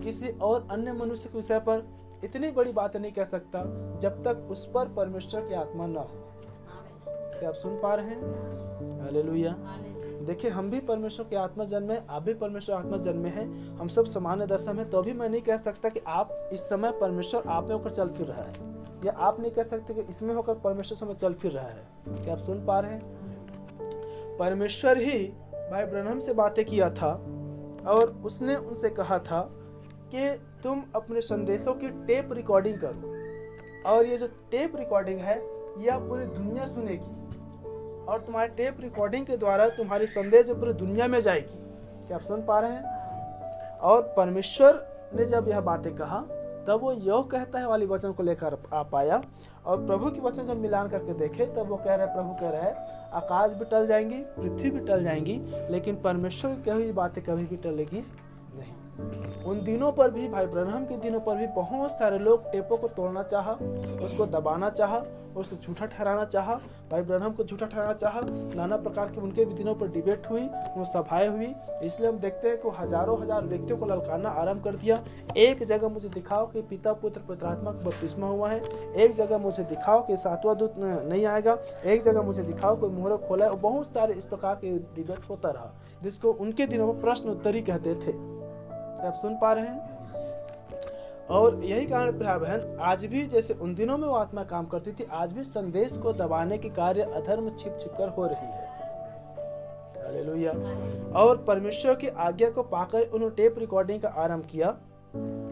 किसी और अन्य मनुष्य के विषय पर इतनी बड़ी बात नहीं कह सकता जब तक उस पर परमेश्वर की आत्मा न हो। क्या आप सुन पा रहे हैं? हालेलुया। देखिए, हम भी परमेश्वर की आत्मा जन्मे, आप भी परमेश्वर आत्मा जन्मे हैं, हम सब समान दशा में। तो भी मैं नहीं कह सकता कि आप इस समय परमेश्वर आप में होकर चल फिर रहा है, या आप नहीं कह सकते कि इसमें होकर परमेश्वर समय चल फिर रहा है। क्या आप सुन पा रहे हैं? परमेश्वर ही भाई ब्रनहम से बातें किया था और उसने उनसे कहा था कि तुम अपने संदेशों की टेप रिकॉर्डिंग करो, और ये जो टेप रिकॉर्डिंग है यह पूरी दुनिया सुनेगी, और तुम्हारे टेप रिकॉर्डिंग के द्वारा तुम्हारी संदेश पूरी दुनिया में जाएगी। क्या आप सुन पा रहे हैं? और परमेश्वर ने जब यह बातें कहा तब वो यह कहता है वाली वचन को लेकर आ पाया, और प्रभु की वचन जब मिलान करके देखे तब वो कह रहे, प्रभु कह रहे हैं आकाश भी टल जाएंगी, पृथ्वी भी टल जाएंगी, लेकिन परमेश्वर की कही हुई बातें कभी भी टलेगी नहीं। उन दिनों पर भी, भाई ब्रनहम के दिनों पर भी बहुत सारे लोग टेपों को तोड़ना चाहा, उसको दबाना चाहा, उसको झूठा ठहराना चाहा, भाई ब्रनहम को झूठा ठहराना चाहा। नाना प्रकार के उनके भी दिनों पर डिबेट हुई, वो सभाएं हुई। इसलिए हम देखते हैं कि हजारों हजार व्यक्तियों को ललकारना आरंभ कर दिया। एक जगह मुझे दिखाओ कि पिता पुत्र पवित्रात्मा का बपतिस्मा हुआ है, एक जगह मुझे दिखाओ कि सातवां दूत नहीं आएगा, एक जगह मुझे दिखाओ कोई मुहर खोला है, और बहुत सारे इस प्रकार के डिबेट होता रहा, जिसको उनके दिनों में प्रश्न उत्तरी कहते थे। आप सुन पा रहे हैं? और यही कारण प्रिय बहन, आज भी जैसे उन दिनों में वो आत्मा काम करती थी, आज भी संदेश को दबाने की कार्य अधर्म छिप छिप कर हो रही है। हालेलुया। और परमेश्वर की आज्ञा को पाकर उन्होंने टेप रिकॉर्डिंग का आरंभ किया,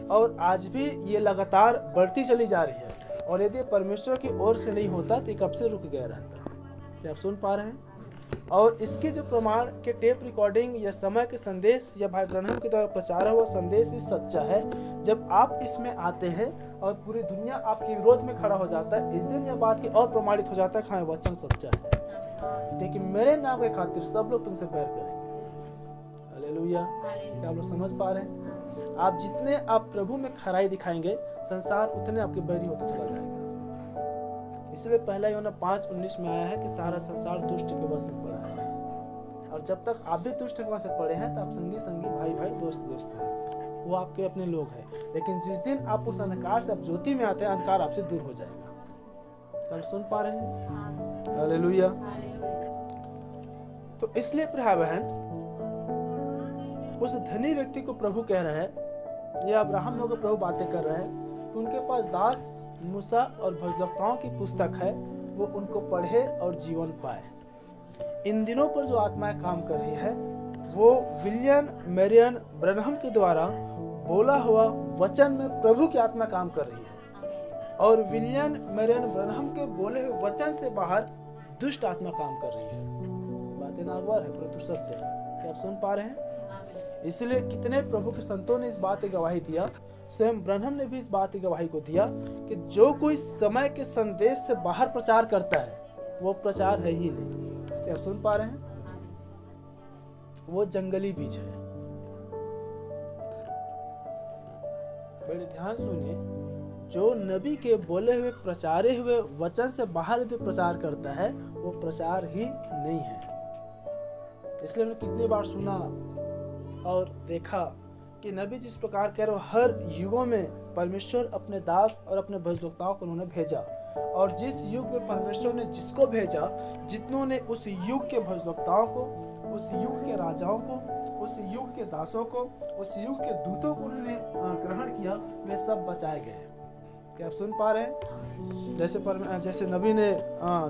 और आज भी ये लगातार बढ़ती चली जा रही है। और यदि परमेश्वर की ओर से नहीं होता तो कब से रुक गया रहता। क्या आप सुन पा रहे हैं? और इसके जो प्रमाण के टेप रिकॉर्डिंग या समय के संदेश या भाई ब्रनहम के द्वारा प्रचार हुआ संदेश ही सच्चा है। जब आप इसमें आते हैं और पूरी दुनिया आपके विरोध में खड़ा हो जाता है, इस दिन यह बात की और प्रमाणित हो जाता है कि हाँ, वचन सच्चा है, लेकिन मेरे नाम के खातिर सब लोग तुमसे बैर करेंगे। हालेलुया। क्या आप लोग समझ पा रहे हैं? आप जितने आप प्रभु में खराई दिखाएंगे, संसार उतने आपके बैरी होता चला जाएगा। इसलिए पहला यूहन्ना 5:19 में आया है कि सारा संसार दुष्ट के वश में पड़ा है, और जब तक आप भी दुष्ट के वश में पड़े हैं तो आप संगी संगी, भाई भाई, दोस्त दोस्त हैं, वो आपके अपने लोग हैं। लेकिन जिस दिन आप उस अंधकार से आप ज्योति में आते हैं, अंधकार आपसे दूर हो जाएगा। आप सुन पा रहे हैं? हालेलुया। तो इसलिए प्रिय बहन, उस धनी व्यक्ति को प्रभु कह रहा है, या अब्राहम लोग प्रभु बातें कर रहे हैं कि उनके पास दास मूसा और भविष्यवक्ताओं की पुस्तक है, वो उनको पढ़े और जीवन पाए। इन दिनों पर जो आत्माएं काम कर रही है वो विलियम मैरियन ब्रनहम के द्वारा बोला हुआ वचन में प्रभु की आत्मा काम कर रही है, और विलियम मैरियन ब्रनहम के बोले हुए वचन से बाहर दुष्ट आत्मा काम कर रही है। बातें नागवार है परंतु सत्य है। क्या आप सुन पा रहे हैं? इसलिए कितने प्रभु के संतों ने इस बात की गवाही दिया, स्वयं ब्रनहम ने भी इस बात की गवाही को दिया कि जो कोई समय के संदेश से बाहर प्रचार करता है वो प्रचार है ही नहीं। क्या सुन पा रहे हैं? वो जंगली बीज है। बड़े ध्यान सुनिए, जो नबी के बोले हुए प्रचारे हुए वचन से बाहर यदि प्रचार करता है वो प्रचार ही नहीं है। इसलिए हमने कितनी बार सुना और देखा कि नबी जिस प्रकार कह रहे, हर युगों में परमेश्वर अपने दास और अपने भविष्यवक्ताओं को उन्होंने भेजा, और जिस युग में परमेश्वर ने जिसको भेजा, जितनों ने उस युग के भविष्यवक्ताओं को, उस युग के राजाओं को, उस युग के दासों को, उस युग के दूतों को उन्होंने ग्रहण किया, वे सब बचाए गए। क्या आप सुन पा रहे हैं? जैसे नबी ने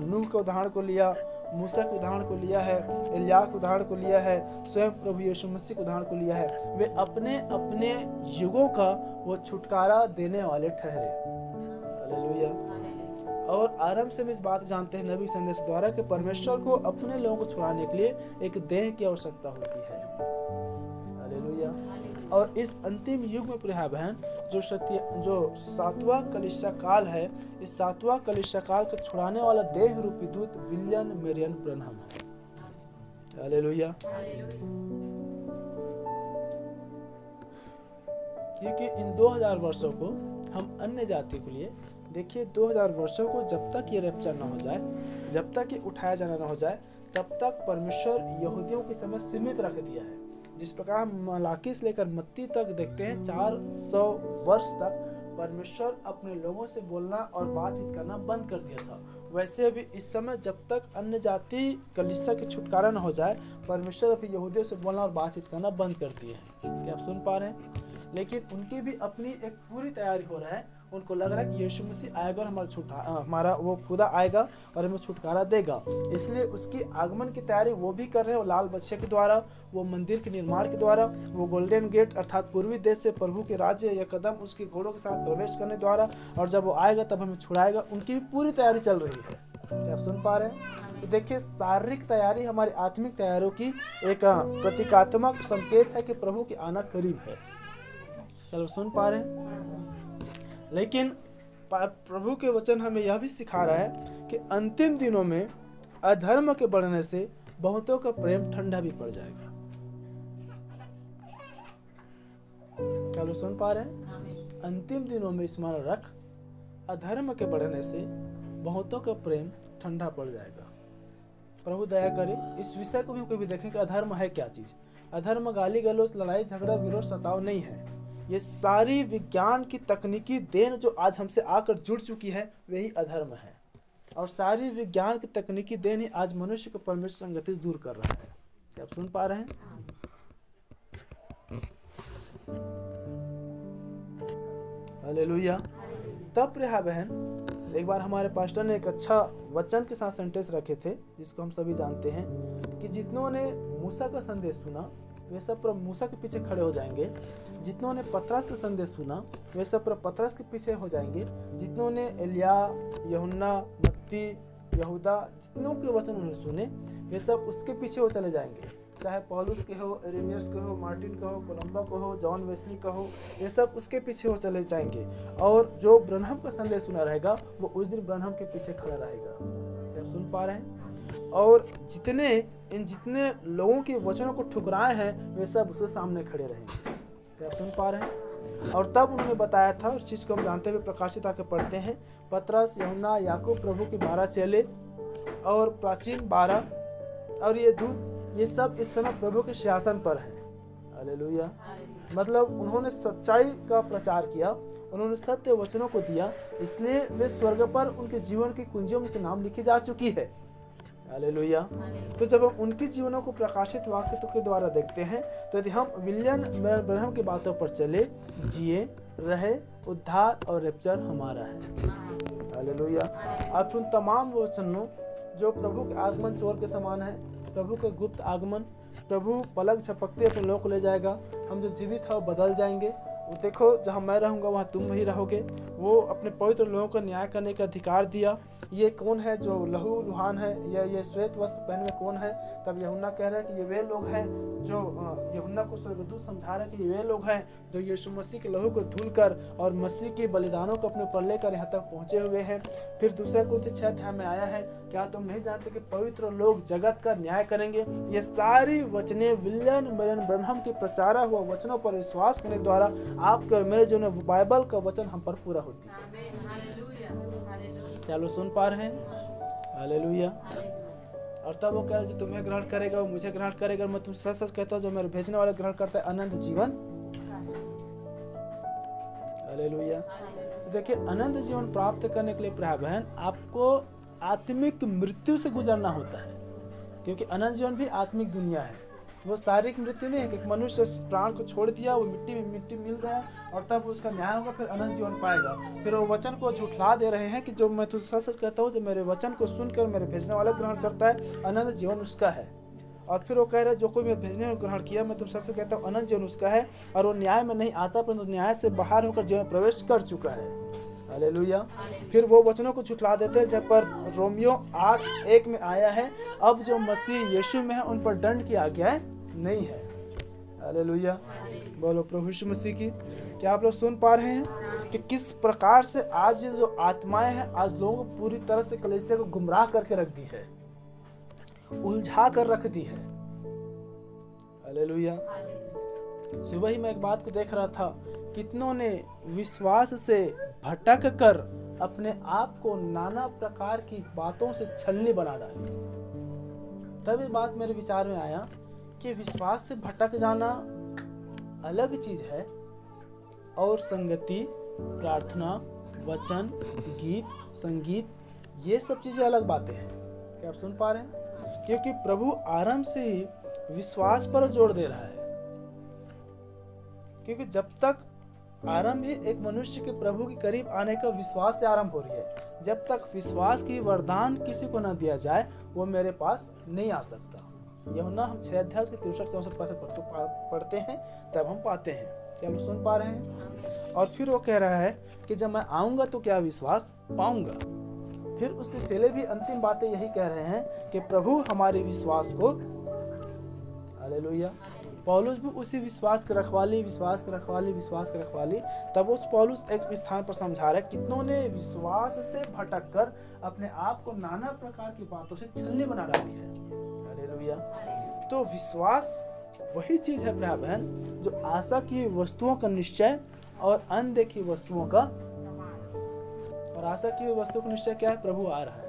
नूह के उदाहरण को लिया मूसा के उदाहरण को लिया है, एलिय्याह के उदाहरण को लिया है, स्वयं प्रभु यीशु मसीह के उदाहरण को लिया है। वे अपने अपने युगों का वो छुटकारा देने वाले ठहरे। हालेलुया। और आरंभ से हम इस बात जानते हैं नबी संदेश द्वारा कि परमेश्वर को अपने लोगों को छुड़ाने के लिए एक देह की आवश्यकता होती है। हालेलुया। और इस अंतिम युग में प्रिय बहन जो सातवां कलीसिया काल है, इस सातवां कलीसिया काल को छुड़ाने वाला देह रूपी दूत विलियम मैरियन ब्रनहम है। हालेलुया। क्योंकि इन 2000 वर्षों को हम अन्य जाति के लिए देखिए, 2000 वर्षों को जब तक ये रैप्चर न हो जाए, जब तक ये उठाया जाना न हो जाए, तब तक परमेश्वर यहूदियों की समय सीमित रख दिया है। जिस प्रकार मलाकी से लेकर मत्ती तक देखते हैं 400 वर्ष तक परमेश्वर अपने लोगों से बोलना और बातचीत करना बंद कर दिया था, वैसे अभी इस समय जब तक अन्य जाति कलीसिया की छुटकारा न हो जाए, परमेश्वर अभी यहूदियों से बोलना और बातचीत करना बंद कर दिए हैं। क्या आप सुन पा रहे हैं? लेकिन उनकी भी अपनी एक पूरी तैयारी हो रहा है। उनको लग रहा है कि यीशु मसीह आएगा और हमारा वो खुदा आएगा और हमें छुटकारा देगा, इसलिए उसकी आगमन की तैयारी वो भी कर रहे हैं। वो लाल बच्चे के द्वारा, वो मंदिर के निर्माण के द्वारा, वो गोल्डन गेट अर्थात पूर्वी देश से प्रभु के राज्य या कदम उसके घोड़ों के साथ प्रवेश करने द्वारा, और जब वो आएगा तब हमें छुड़ाएगा। उनकी भी पूरी तैयारी चल रही है। क्या आप सुन पा रहे हैं? तो देखिए, शारीरिक तैयारी हमारी आत्मिक तैयारियों की एक प्रतीकात्मक संकेत है कि प्रभु के आना करीब है। चलो सुन पा रहे हैं? लेकिन प्रभु के वचन हमें यह भी सिखा रहा है कि अंतिम दिनों में अधर्म के बढ़ने से बहुतों का प्रेम ठंडा भी पड़ जाएगा। चलो सुन पा रहे हैं? अंतिम दिनों में स्मरण रख, अधर्म के बढ़ने से बहुतों का प्रेम ठंडा पड़ जाएगा। प्रभु दया करे इस विषय को भी कभी देखें कि अधर्म है क्या चीज। अधर्म गाली गलौज, लड़ाई झगड़ा, विरोध, सताव नहीं है। ये सारी विज्ञान की तकनीकी देन जो आज हमसे आकर जुड़ चुकी है, वही अधर्म है। और सारी विज्ञान की तकनीकी देन ही आज मनुष्य को परमेश्वर संगति से दूर कर रहा है। क्या आप सुन पा रहे हैं? हालेलुया। तब प्रिय बहन, एक बार हमारे पास्टर ने एक अच्छा वचन के साथ सेंटेंस रखे थे, जिसको हम सभी जानते हैं कि जितनों ने मूसा का संदेश सुना वे सब प्रभु मूसा के पीछे खड़े हो जाएंगे। जितनों ने पतरस का संदेश सुना वे सब प्रभु पतरस के पीछे हो जाएंगे। जितनों ने एलिय्याह, यूहन्ना, मत्ती, यहूदा, जितनों के वचन उन्होंने सुने वे सब उसके पीछे हो चले जाएंगे। चाहे पौलुस के हो, एरेमियस के हो, मार्टिन का हो, कोलंबा को हो, जॉन वेस्ली का हो, ये सब उसके पीछे हो चले जाएंगे। और जो ब्रनहम का संदेश सुना रहेगा वो उस दिन ब्रनहम के पीछे खड़ा रहेगा। क्या आप सुन पा रहे हैं? और जितने लोगों के वचनों को ठुकराए हैं वे सब उसके सामने खड़े रहेंगे। क्या आप सुन पा रहे हैं? और तब उन्होंने बताया था, उस चीज़ को हम जानते हुए प्रकाशित आके पढ़ते हैं, पतरस, यूहन्ना, याकूब, प्रभु के 12 चेले और प्राचीन 12 और ये दूत, ये सब इस समय प्रभु के सिंहासन पर हैं। हालेलुया। मतलब उन्होंने सच्चाई का प्रचार किया, उन्होंने सत्य वचनों को दिया, इसलिए वे स्वर्ग पर उनके जीवन की कुंजियों में उनके नाम लिखी जा चुकी है। हालेलुया। तो जब हम उनके जीवनों को प्रकाशित वाक्य के द्वारा देखते हैं, तो यदि हम विलियम ब्रनहम की बातों पर चले, जिए, रहे, उद्धार और रैप्चर हमारा है। हालेलुया। अब उन तमाम वचनों जो प्रभु के आगमन चोर के समान है, प्रभु का गुप्त आगमन, प्रभु पलक झपकते अपने लोग को ले जाएगा, हम जो जीवित है वो बदल जाएंगे। वो देखो, जहाँ मैं रहूँगा वहाँ तुम वही रहोगे। वो अपने पवित्र लोगों का न्याय करने का अधिकार दिया। ये कौन है जो लहू लुहान है, या ये श्वेत वस्त्र पहने हुए कौन है? तब यूहन्ना कह रहा है कि ये वे लोग हैं जो यूहन्ना को स्वर्गदूत समझा रहा है कि ये वे लोग हैं जो यीशु मसीह के लहू को धुलकर और मसीह के बलिदानों को अपने ऊपर लेकर यहाँ तक पहुँचे हुए हैं। फिर दूसरा कुरिन्थियों 6 अध्याय में आया है, क्या तुम नहीं जानते कि पवित्र लोग जगत का न्याय करेंगे? ये सारी वचनें विलियम मैरियन ब्रनहम के प्रचारा हुआ वचनों पर विश्वास करने द्वारा आपके और मेरे जो बाइबल का वचन हम पर पूरा होती है। क्या लोग सुन पा रहे हैं? हालेलुया। और तब वो कह रहे जो तुम्हें ग्रहण करेगा वो मुझे ग्रहण करेगा। मैं तुमसे सच सच कहता हूँ, जो मेरे भेजने वाला ग्रहण करता है अनंत जीवन। हालेलुया। देखिए, अनंत जीवन प्राप्त करने के लिए प्रिय बहन आपको आत्मिक मृत्यु से गुजरना होता है, क्योंकि अनंत जीवन भी आत्मिक दुनिया है। वो शारीरिक मृत्यु नहीं है कि मनुष्य प्राण को छोड़ दिया, वो मिट्टी में मिट्टी मिल गया और तब उसका न्याय होगा, फिर अनंत जीवन पाएगा। फिर वो वचन को झुठला दे रहे हैं कि जो मैं तुझसे सच कहता हूँ, जो मेरे वचन को सुनकर मेरे भेजने वाला ग्रहण करता है, अनंत जीवन उसका है। और फिर वो कह रहे हैं जो कोई मेरे भेजने को ग्रहण किया, मैं तुमसे सच कहता हूँ, अनंत जीवन उसका है। और वो न्याय में नहीं आता, परंतु न्याय से बाहर होकर जीवन में प्रवेश कर चुका है। हालेलुया। फिर वो वचनों को झुठला देते हैं, जब पर रोमियो 8:1 में आया है, अब जो मसीह यीशु में है उन पर दंड की आज्ञा नहीं है। हालेलुया। बोलो प्रभु यीशु मसीह की। क्या आप लोग सुन पा रहे हैं कि किस प्रकार से आज ये जो आत्माएं हैं, आज लोगों को पूरी तरह से कलीसिया को गुमराह करके रख दी है, उलझा कर रख दी है। हालेलुया। सुबह ही मैं एक बात को देख रहा था, कितनों ने विश्वास से भटक कर अपने आप को नाना प्रकार की बातों से छलनी बना डाली। तब ये बात मेरे विचार में आया कि विश्वास से भटक जाना अलग चीज है और संगति, प्रार्थना, वचन, गीत, संगीत, ये सब चीजें अलग बातें हैं। क्या आप सुन पा रहे हैं? क्योंकि प्रभु आरंभ से ही विश्वास पर जोर दे रहा है। क्योंकि जब तक आरंभ ही एक मनुष्य के प्रभु के करीब आने का विश्वास से आरंभ हो रही है। जब तक विश्वास की वरदान किसी को न दिया जाए, वो मेरे पास नहीं आ सकता। यूहन्ना हम 6 अध्याय उसके 63-64 पढ़ते हैं, तब हम पाते हैं। क्या लोग सुन पा रहे हैं? और फिर वो कह रहा है कि जब मैं आऊंगा तो क्या विश्वास पाऊंगा। फिर उसके चेले भी अंतिम बातें यही कह रहे हैं कि प्रभु हमारे विश्वास को, हालेलुया। पौलुस भी उसी विश्वास की रखवाली, विश्वास की रखवाली, विश्वास की रखवाली। तब उस पौलुस एक स्थान पर समझा रहा है, कितनों ने विश्वास से भटक कर अपने आप को नाना प्रकार की बातों से छलनी बना डाली है। हालेलुया। तो विश्वास वही चीज है भाई बहन, जो आशा की वस्तुओं का निश्चय और अनदेखी वस्तुओं का, और आशा की वस्तुओं का निश्चय क्या है? प्रभु आ रहा है।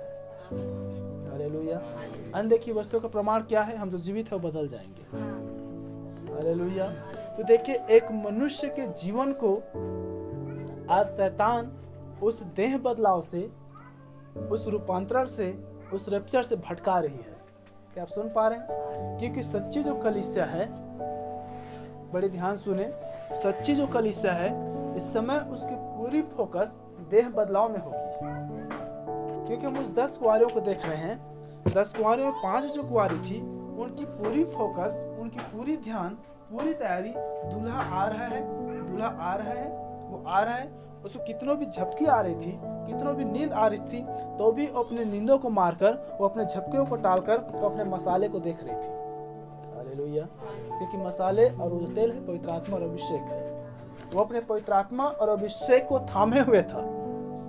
हालेलुया। अनदेखी वस्तुओं का प्रमाण क्या है? हम जो जीवित है वो बदल जाएंगे। हालेलुया। तो देखिए, एक मनुष्य के जीवन को आज शैतान उस देह बदलाव से, उस रूपांतरण से, उस रैप्चर से भटका रही है। क्या आप सुन पा रहे हैं? क्योंकि सच्ची जो कलीसिया है, बड़े ध्यान सुने, सच्ची जो कलीसिया है इस समय उसकी पूरी फोकस देह बदलाव में होगी। क्योंकि हम उस 10 कुंवारियों को देख रहे हैं, 10 कुंवारियों में 5 जो कुंवारी थी, उनकी पूरी फोकस, उनकी पूरी ध्यान, पूरी तैयारी, दूल्हा आ रहा है, दूल्हा आ रहा है, वो आ रहा है। उसको कितनों भी झपकी आ रही थी, कितनों भी नींद आ रही थी, तो भी अपने नींदों को मारकर, वो अपने झपकियों को टालकर तो अपने मसाले को देख रही थी। हालेलुया। क्योंकि मसाले और वो तेल है पवित्र आत्मा और अभिषेक है। वो अपने पवित्र आत्मा और अभिषेक को थामे हुए था।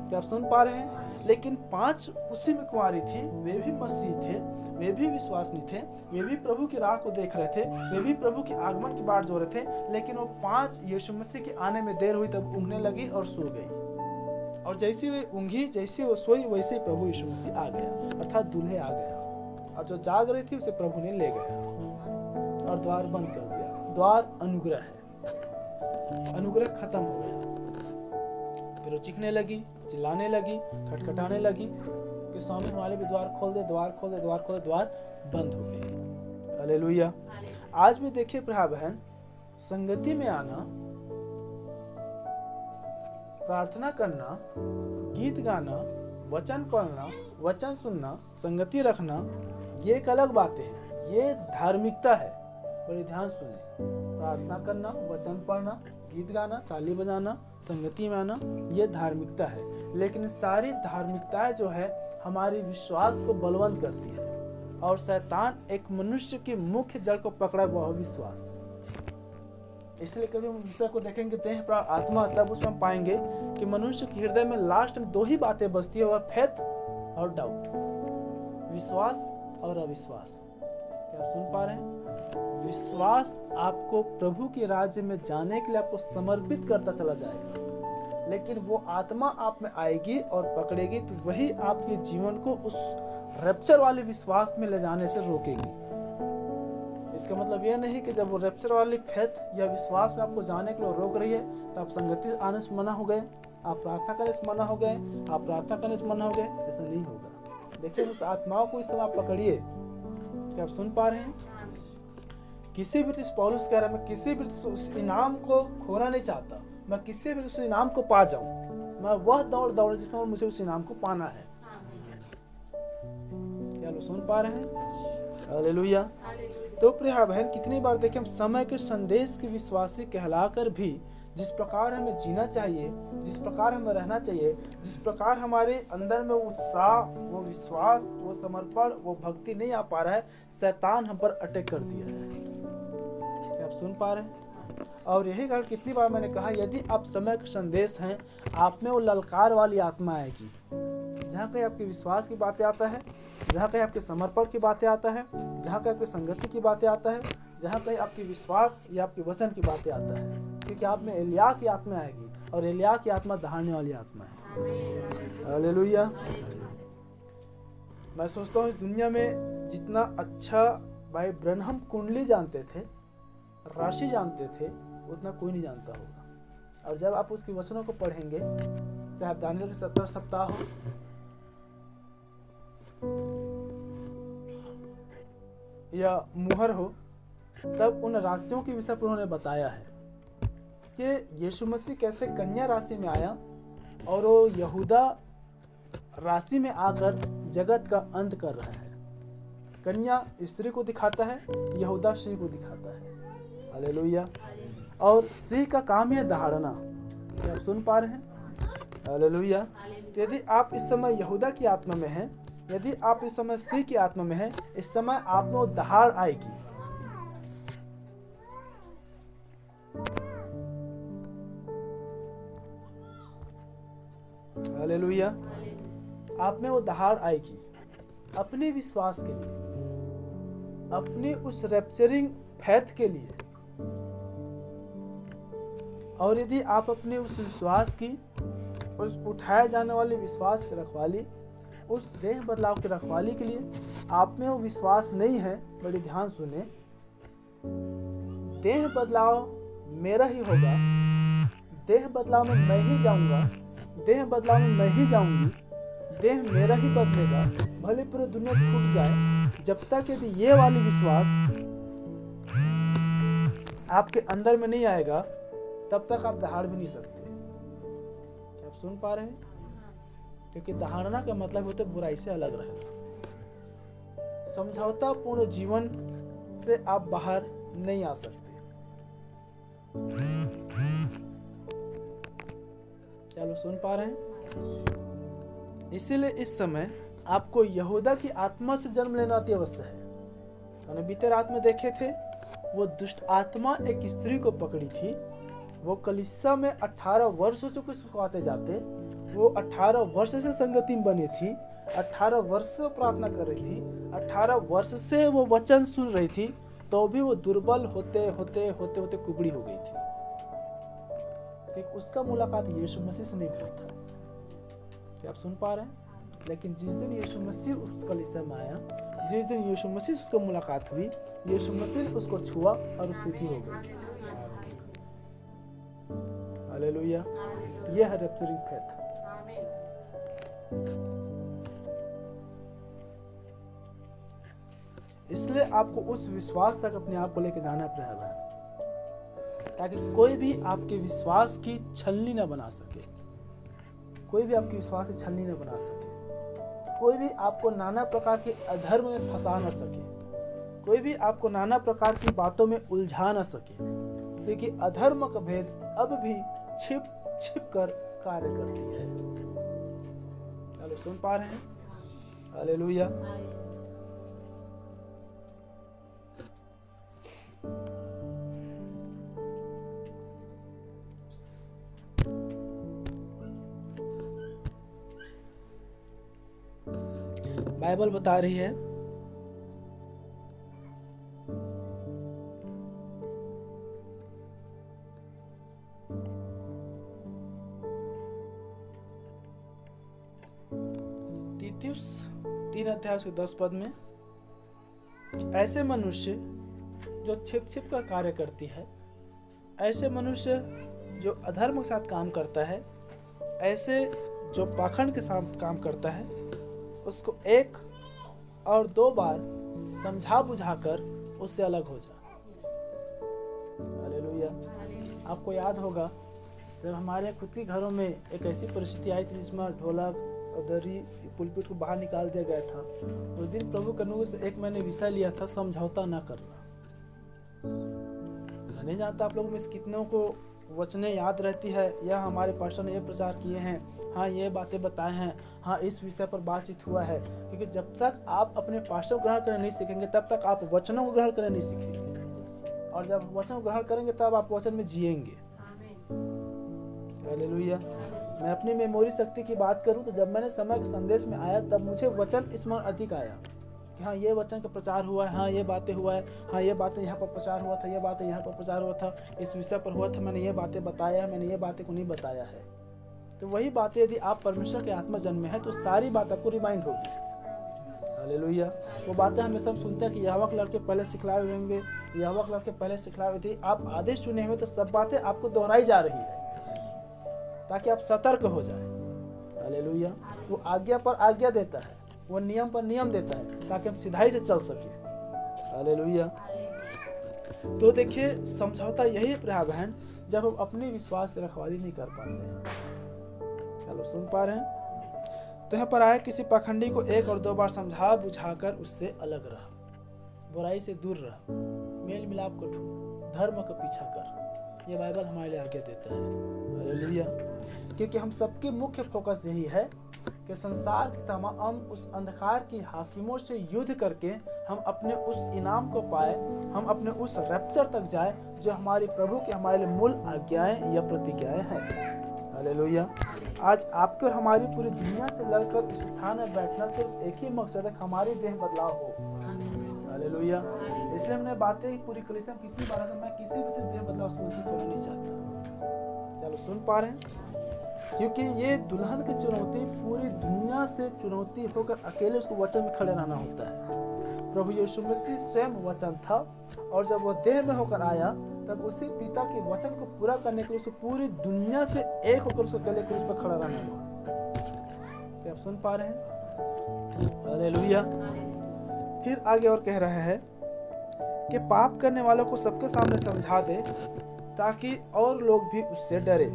क्या आप सुन पा रहे हैं? लेकिन 5 उसी में कुंवारी थी, वे भी मसीह थे, वे भी विश्वासी थे, वे भी प्रभु की राह को देख रहे थे, वे भी प्रभु के आगमन की बाट जो रहे थे। लेकिन वो 5 यीशु मसीह के आने में देर हुई, तब ऊँघने लगी और सो गई। और जैसी वे ऊँघी, जैसी वो सोई, वैसे ही प्रभु यीशु मसीह आ गया, अर्थात दूल्हे आ गया। और जो जाग रही थी उसे प्रभु ने ले गया और द्वार बंद कर दिया। द्वार अनुग्रह है, अनुग्रह खत्म हो गया। फिर वो चीखने लगी, चिल्लाने लगी, खटखटाने लगी कि स्वामी हमारे भी द्वार खोल दे, द्वार खोल दे, द्वार खोल दे। द्वार बंद हो गई। हालेलुया। आज भी देखिए भाई बहन, संगति में आना, प्रार्थना करना, गीत गाना, वचन पढ़ना, वचन सुनना, संगति रखना, ये एक अलग बातें हैं। ये धार्मिकता है। बड़े ध्यान सुने, प्रार्थना करना, वचन पढ़ना, गीत गाना, ताली बजाना, संगति में आना, ये धार्मिकता है। लेकिन सारी धार्मिकताएं जो है हमारी विश्वास को बलवंत करती है। और शैतान एक मनुष्य की मुख्य जड़ को पकड़ा हुआ है, विश्वास। इसलिए कभी हम विषय को देखेंगे देह प्राण आत्मा, तब उसमें हम पाएंगे कि मनुष्य के हृदय में लास्ट में 2 ही बातें बचती है, वह फेथ और डाउट, विश्वास और अविश्वास। क्या आप सुन पा रहे हैं? विश्वास आपको प्रभु के राज्य में जाने के लिए आपको समर्पित करता चला जाएगा, लेकिन वो आत्मा आप में आएगी और पकड़ेगी, तो वही आपके जीवन को उस रैप्चर वाले विश्वास में ले जाने से रोकेगी। इसका मतलब यह नहीं कि जब वो रैप्चर वाली फेथ या विश्वास में आपको जाने के लिए रोक रही है, तो आप संगति आने से मना हो गए, आप प्रार्थना करने से मना हो गए, आप प्रार्थना करने से मना हो गए। ऐसा नहीं होगा। देखिए, उस आत्माओं को इस समय आप पकड़िए। क्या आप सुन पा रहे हैं? किसी भी रीति पौलुस कह रहा है, मैं किसी भी रीति उस इनाम को खोना नहीं चाहता, मैं किसी भी उस इनाम को पा जाऊं, मैं वह दौड़ जिसमें मुझे उस इनाम को पाना है। क्या लोग सुन पा रहे हैं? हालेलुया। तो प्रिय बहन, कितनी बार देखें हम समय के संदेश के विश्वासी कहलाकर भी जिस प्रकार हमें जीना चाहिए, जिस प्रकार हमें रहना चाहिए, जिस प्रकार हमारे अंदर में उत्साह, वो विश्वास, वो समर्पण, वो भक्ति नहीं आ पा रहा है, शैतान हम पर अटैक कर दिया है। क्या आप सुन पा रहे हैं? और यही कारण कितनी बार मैंने कहा, यदि आप समय के संदेश हैं, आप में वो ललकार वाली आत्मा आएगी, जहाँ कहीं आपके विश्वास की बातें आता है, जहाँ कहीं आपके समर्पण की बातें आता है, जहाँ कहीं आपकी संगति की बातें आता है, जहाँ कहीं आपकी विश्वास या आपके वचन की बातें आता है, क्योंकि आप में एलिया की आत्मा आएगी, और एलिया की आत्मा दहाड़ने वाली आत्मा है। हालेलुया। मैं सोचता हूँ इस दुनिया में जितना अच्छा भाई ब्रनहम कुंडली जानते थे, राशि जानते थे, उतना कोई नहीं जानता होगा। और जब आप उसकी वचनों को पढ़ेंगे, चाहे दानियल के 70 सप्ताह हो या मुहर हो, तब उन राशियों के विषय पर उन्होंने बताया है कि यीशु मसीह कैसे कन्या राशि में आया और वो यहूदा राशि में आकर जगत का अंत कर रहा है। कन्या स्त्री को दिखाता है, यहूदा सिंह को दिखाता है। हालेलुया। और सिंह का काम है दहाड़ना। क्या आप सुन पा रहे हैं? हालेलुया। यदि आप इस समय यहूदा की आत्मा में हैं, यदि आप इस समय सिंह की आत्मा में हैं, इस समय आप में वो दहाड़ आएगी। हालेलुया। आप में वो दहाड़ आएगी अपने विश्वास के लिए, अपनी उस रैप्चरिंग फैथ के लिए। और यदि आप अपने उस विश्वास की, उस उठाए जाने वाले विश्वास की रखवाली, उस देह बदलाव की रखवाली के लिए आप में वो विश्वास नहीं है, बड़ी ध्यान सुने, देह बदलाव मेरा ही होगा, देह बदलाव में मैं ही जाऊंगा, देह बदलाव में मैं ही जाऊंगी, देह मेरा ही बदलेगा, भले पूरी दुनिया छूट जाए, जब तक यदि ये वाली विश्वास आपके अंदर में नहीं आएगा, तब तक आप दहाड़ भी नहीं सकते। आप सुन पा रहे हैं? क्योंकि दहाड़ना का मतलब होता है बुराई से अलग रहना। समझौता पूर्ण जीवन से आप बाहर नहीं आ सकते। चलो सुन पा रहे हैं? इसीलिए इस समय आपको यहूदा की आत्मा से जन्म लेना अति आवश्यक है। हमने बीते रात में देखे थे, वो दुष्ट आत्मा एक स्त्री को पकड़ी थी। वो कलीसिया में 18 वर्षों से कुछ आते जाते, वो 18 वर्ष से संगति में बनी थी, 18 वर्ष से प्रार्थना कर रही थी, 18 वर्ष से वो वचन सुन रही थी, तो भी वो दुर्बल होते होते होते होते कुबड़ी हो गई थी। ठीक, उसका मुलाकात यीशु मसीह से नहीं हुआ था। क्या आप सुन पा रहे हैं? लेकिन जिस दिन यीशु मसीह उस कलीसिया में आया, जिस दिन यीशु मसीह से उसको मुलाकात हुई, यीशु मसीह ने उसको छुआ और उससे सीधी हो गई। हालेलुया। ये है रैप्चरिंग फेथ। इसलिए आपको उस विश्वास तक अपने आप को लेकर जाना पड़ेगा, ताकि कोई भी आपके विश्वास की छलनी न बना सके, कोई भी आपके विश्वास की छलनी न बना सके, कोई भी आपको नाना प्रकार के अधर्म में फंसा न सके, कोई भी आपको नाना प्रकार की बातों में उलझा न सके, क्योंकि अधर्म का भेद अब भी छिप छिप कर कार्य करती है। चलो सुन पा रहे हैं? हालेलुया। बाइबल बता रही है तीतुस 3 अध्याय उसके 10 पद में, ऐसे मनुष्य जो छिप छिप कर कार्य करती है, ऐसे मनुष्य जो अधर्म के साथ काम करता है, ऐसे जो पाखंड के साथ काम करता है, उसको 1 और 2 बार समझा बुझाकर उससे अलग हो जा। आपको याद होगा जब हमारे खुद के घरों में एक ऐसी परिस्थिति आई थी जिसमें ढोलक और दरी पुलपिट को बाहर निकाल दिया गया था। उस दिन प्रभु के अनुग्रह से एक मैंने विषय लिया था, समझौता ना करना। नहीं जानता आप लोगों में से कितनों को वचनें याद रहती है, या हमारे पास्टर ने ये प्रचार किए हैं, हाँ ये बातें बताए हैं, हाँ इस विषय पर बातचीत हुआ है। क्योंकि जब तक आप अपने पास्टर को ग्रहण करना नहीं सीखेंगे तब तक आप वचनों को ग्रहण करना नहीं सीखेंगे, और जब वचन को ग्रहण करेंगे तब आप वचन में जिएंगे। हालेलुया। मैं अपनी मेमोरी शक्ति की बात करूं तो जब मैंने समय के संदेश में आया तब मुझे वचन स्मरण अधिक आया कि हाँ ये वचन का प्रचार हुआ है, हाँ ये बातें हुआ है, हाँ ये बातें यहाँ पर प्रचार हुआ था, ये बातें यहाँ पर प्रचार हुआ था, इस विषय पर हुआ था, मैंने ये बातें बताया है, मैंने ये बातें को नहीं बताया है। तो वही बातें यदि आप परमेश्वर के आत्मा जन्म में है तो सारी बात आपको रिमाइंड होगी। हालेलुया। वो बातें हमें सब सुनते हैं कि यहोवा के लड़के पहले सिखलाए हुए होंगे, यहोवा के लड़के पहले सिखलाए हुए थे। आप आदेश सुने हुए तो सब बातें आपको दोहराई जा रही है ताकि आप सतर्क हो जाए। हालेलुया। वो आज्ञा पर आज्ञा देता है, वो नियम पर नियम देता है ताकि हम सिधाई से चल सके। हालेलुया। तो देखिए समझौता यही है बहन, जब हम अपने विश्वास की रखवाली नहीं कर पाते हैं। चलो सुन पा रहे हैं? तो यहाँ पर आया किसी पाखंडी को 1 और 2 बार समझा बुझाकर उससे अलग रह, बुराई से दूर रह, मेल मिलाप को ढूंढ, धर्म का पीछा कर। ये बाइबल हमारे लिए आज्ञा देता है। हालेलुया। क्योंकि हम सबके मुख्य फोकस यही है कि संसार के तमाम उस अंधकार की हाकिमों से युद्ध करके हम अपने उस इनाम को पाए, हम अपने उस रैप्चर तक जाए जो हमारे प्रभु के हमारे लिए मूल आज्ञाएं या प्रतिज्ञाएं हैं। हालेलुया। आज आपके और हमारी पूरी दुनिया से लड़कर इस स्थान में बैठना सिर्फ एक ही मकसद है, हमारी देह बदलाव हो। हालेलुया। इसलिए हमने बातें पूरी कलीसिया में कितनी बार मैं किसी भी देह बदलाव से वंचित होना नहीं चाहता। चलो सुन पा रहे हैं? क्योंकि ये दुल्हन की चुनौती पूरी दुनिया से चुनौती होकर अकेले उसको वचन में खड़े रहना होता है। प्रभु यीशु मसीह स्वयं वचन था, और जब वह देह में होकर आया तब उसी पिता के वचन को पूरा करने के लिए उसको पूरी दुनिया से एक होकर उसको अकेले क्रूस पर खड़ा रहना हुआ। क्या आप सुन पा रहे हैं? हालेलुया। फिर आगे और कह रहा है कि पाप करने वालों को सबके सामने समझा दे ताकि और लोग भी उससे डरे।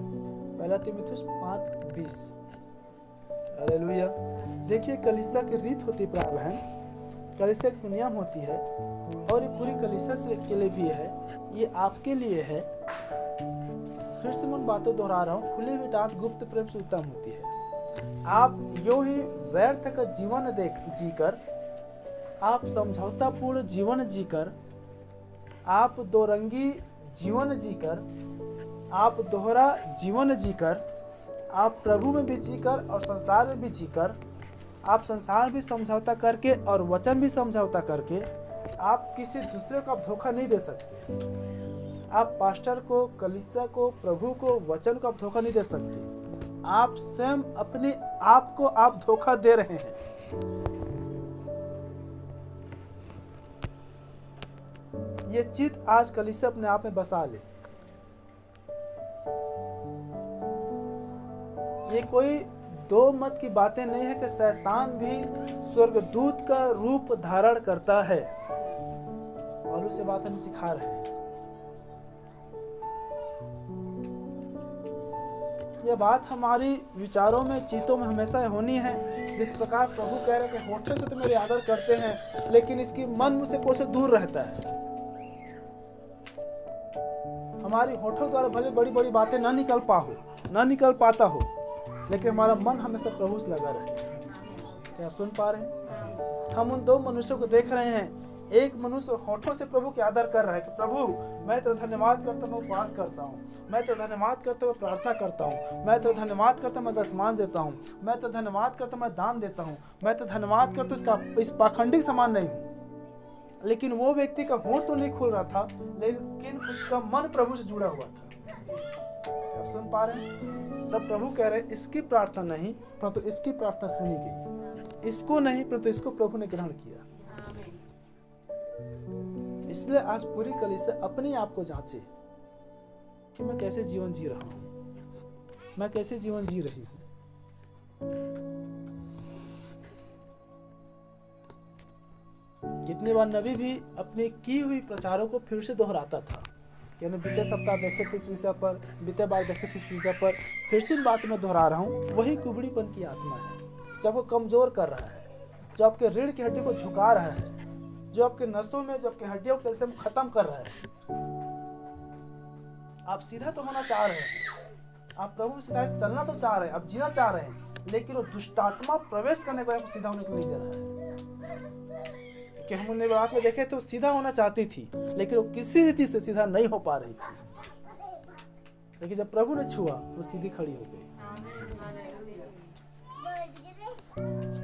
1 तीमुथियुस 5:20। हालेलुया। देखिए कलीसिया की रीत होती है बहन, कलीसिया की नियम होती है, और ये पूरी कलीसिया के लिए भी है, ये आपके लिए है। फिर से मैं उन बातों दोहरा रहा हूँ, खुली हुई डांट गुप्त प्रेम से उत्तम होती है। आप यो ही व्यर्थ का जीवन जीकर, आप समझौतापूर्ण जीवन जीकर, आप दोरंगी जीवन जीकर, आप दोहरा जीवन जीकर, आप प्रभु में भी जीकर और संसार में भी जीकर, आप संसार भी समझौता करके और वचन भी समझौता करके आप किसी दूसरे को आप धोखा नहीं दे सकते। आप पास्टर को, कलीसिया को, प्रभु को, वचन को आप धोखा नहीं दे सकते। आप स्वयं अपने आप को आप धोखा दे रहे हैं। ये चित आज कलीसिया अपने आप में बसा ले। ये कोई दो मत की बातें नहीं है कि शैतान भी स्वर्गदूत का रूप धारण करता है, और उसे बात हम सिखा रहे हैं। यह बात हमारी विचारों में, चीतों में हमेशा होनी है। जिस प्रकार प्रभु कह रहे हैं कि होठों से तो मेरे आदर करते हैं लेकिन इसकी मन मुझसे कोसों दूर रहता है। हमारी होठों द्वारा भले बड़ी बड़ी बातें ना निकल पाता हो, लेकिन हमारा मन हमेशा प्रभु से लगा रहे। क्या सुन पा रहे हैं? हम उन दो मनुष्यों को देख रहे हैं। एक मनुष्य होठों से प्रभु के आदर कर रहा है कि प्रभु मैं तेरा धन्यवाद करता हूँ, उपवास करता हूँ, मैं तेरा धन्यवाद करता हूँ, प्रार्थना करता हूँ, मैं तेरा धन्यवाद करता हूँ, मैं दशमान देता हूँ, मैं तेरा धन्यवाद करता हूँ, मैं दान देता हूँ, मैं तेरा धन्यवाद करता हूँ, इस पाखंडी समान नहीं हूँ। लेकिन वो व्यक्ति का होंठ तो नहीं खुल रहा था, लेकिन उसका मन प्रभु से जुड़ा हुआ था। आप सुन पा रहे हैं? तब प्रभु कह रहे इसकी प्रार्थना नहीं परंतु इसकी प्रार्थना सुनी गई, इसको नहीं परंतु इसको प्रभु ने ग्रहण किया। इसलिए आज पूरी कलीसिया अपने आप को जांचे कि मैं कैसे जीवन जी रहा हूं, मैं कैसे जीवन जी रही हूं। कितनी बार नबी भी अपनी की हुई प्रचारों को फिर से दोहराता था, कि हमने बीते सप्ताह देखे थे इस विषय पर, बीते बार देखे थे इस विषय पर, फिर से इन बात में दोहरा रहा हूँ। वही कुबड़ीपन की आत्मा है जो आपको कमजोर कर रहा है, जो आपके रीढ़ की हड्डी को झुका रहा है, जो आपके नसों में, जो आपके हड्डियों को कैल्शियम खत्म कर रहा है। आप सीधा तो होना चाह रहे हैं, आप प्रभु सीधा चलना तो चाह रहे हैं, आप जीना चाह रहे हैं, लेकिन वो दुष्टात्मा प्रवेश करने पर आपको सीधा होने को नहीं दे रहा है। कि हम उन्हें बात में देखे तो सीधा होना चाहती थी, लेकिन वो किसी रीति से सीधा नहीं हो पा रही थी। लेकिन जब प्रभु ने छुआ वो सीधी खड़ी हो गई।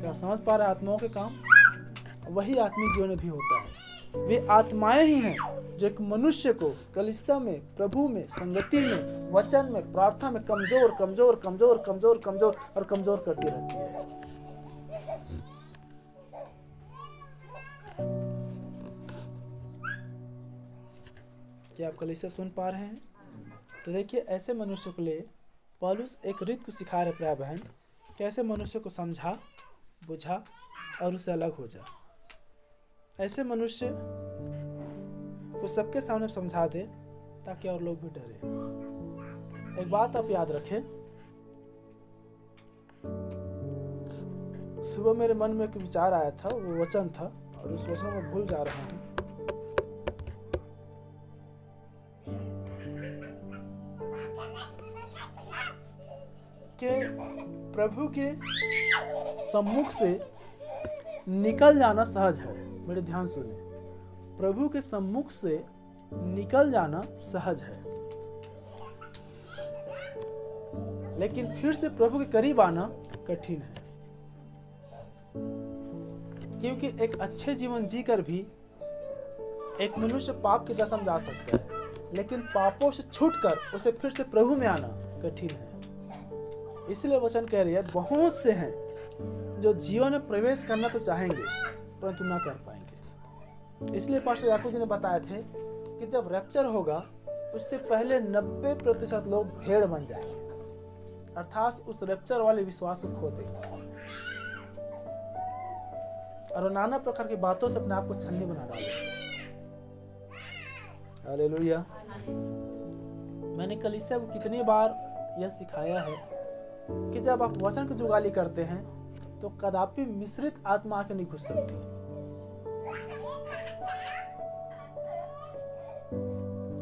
आप समझ पा रहे आत्माओं के काम? वही आत्मिक जीवन में भी होता है। वे आत्माएं ही हैं जो एक मनुष्य को कलीसिया में, प्रभु में, संगति में, वचन में, प्रार्थना में कमजोर कमजोर कमजोर कमजोर कमजोर और कमजोर करती रहती है। क्या आप कलीसिया सुन पा रहे हैं? तो देखिए, ऐसे मनुष्य के लिए पौलुस एक रीत को सिखा रहे प्रिय बहन, कैसे मनुष्य को समझा, बुझा और उससे अलग हो जा। ऐसे मनुष्य को सबके सामने समझा दे ताकि और लोग भी डरे। एक बात आप याद रखें, सुबह मेरे मन में एक विचार आया था, वो वचन था और उस वचन को भूल जा रहा हूँ। कि प्रभु के सम्मुख से निकल जाना सहज है। मेरे ध्यान सुने, प्रभु के सम्मुख से निकल जाना सहज है, लेकिन फिर से प्रभु के करीब आना कठिन है। क्योंकि एक अच्छे जीवन जीकर भी एक मनुष्य पाप की दशा में जा सकता है, लेकिन पापों से छूटकर उसे फिर से प्रभु में आना कठिन है। इसलिए वचन कह रही है, बहुत से हैं जो जीवन में प्रवेश करना तो चाहेंगे परंतु ना कर पाएंगे। इसलिए पास्टर याकूब जी ने बताए थे कि जब रैप्चर होगा उससे पहले 90% लोग भेड़ बन जाएंगे, अर्थात उस रैप्चर वाले विश्वास को खो देंगे और नाना प्रकार की बातों से अपने आप को छलनी बना डालेंगे। हालेलुया। मैंने कलीसिया को कितनी बार यह सिखाया है कि जब आप वचन की जुगाली करते हैं तो कदापि मिश्रित आत्मा आके नहीं घुस सकती।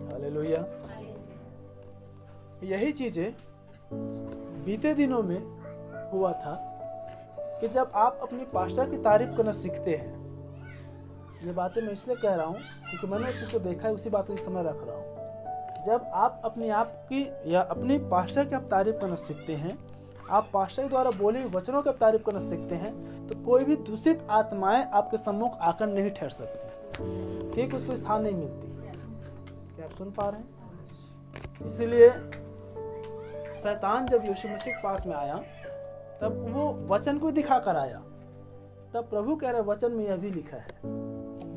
हालेलुया। यही चीजें बीते दिनों में हुआ था कि जब आप अपनी पास्टर की तारीफ करना सीखते हैं। ये बातें मैं इसलिए कह रहा हूँ क्योंकि मैंने उस चीज को देखा है, उसी बात को इस समय रख रहा हूँ। जब आप अपने आप की या अपनी पास्टर की आप तारीफ करना सीखते हैं, आप पास्टर के द्वारा बोले वचनों की तारीफ करना सीखते हैं, तो कोई भी दूषित आत्माएं आपके सम्मुख आकर नहीं ठहर सकती, ठीक उसको स्थान नहीं मिलती। क्या आप सुन पा रहे हैं? इसीलिए शैतान जब यीशु मसीह के पास में आया तब वो वचन को दिखा कर आया। तब प्रभु कह रहे वचन में यह भी लिखा है,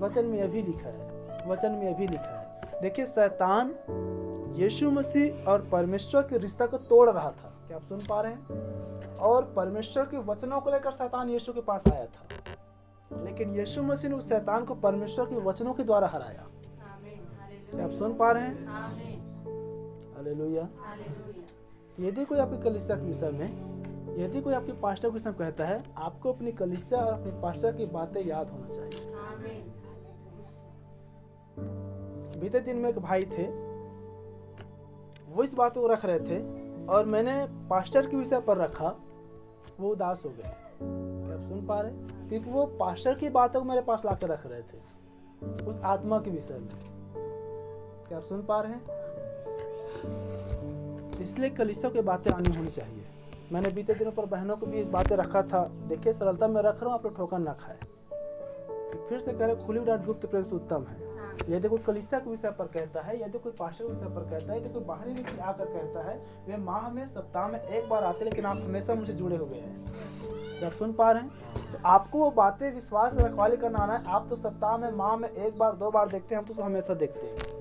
वचन में यह भी लिखा है, वचन में यह भी लिखा है। देखिए, शैतान यीशु मसीह और परमेश्वर के रिश्ता को तोड़ रहा था। क्या आप सुन पा रहे हैं? और परमेश्वर के वचनों को लेकर शैतान यीशु के पास आया था, लेकिन यीशु मसीह ने उस शैतान को परमेश्वर के वचनों के द्वारा हराया। क्या आप सुन पा रहे हैं? हालेलुया। यदि कोई आपकी कलीसिया के विषय में, यदि कोई आपके पास्टर के विषय में कहता है, आपको अपनी कलीसिया और अपने पास्टर की बातें याद होना चाहिए। बीते दिन में एक भाई थे, वो इस बात को रख रहे थे और मैंने पास्टर के विषय पर रखा, वो उदास हो गए। क्या आप सुन पा रहे हैं? क्योंकि वो पास्टर की बातों को मेरे पास लाकर रख रहे थे उस आत्मा के विषय में। क्या आप सुन पा रहे हैं? इसलिए कलीसिया की बातें आनी होनी चाहिए। मैंने बीते दिनों पर बहनों को भी इस बातें रखा था। देखिए, सरलता में रख रहा हूँ, आप लोग ठोकर ना खाए। तो फिर से कह रहे, खुली डांट गुप्त प्रेम से उत्तम है। यदि कोई कलीसिया के विषय पर कहता है, यदि कोई पास्टर के विषय पर कहता है, यदि कोई बाहरी व्यक्ति आकर कहता है, वे माह में, सप्ताह में एक बार आते, लेकिन आप हमेशा मुझसे जुड़े हो गए हैं। जब सुन पा रहे हैं, तो आपको वो बातें विश्वास रखवाली करना आना है। आप तो सप्ताह में, माह में एक बार, 2 बार देखते हैं, हम तो हमेशा देखते हैं।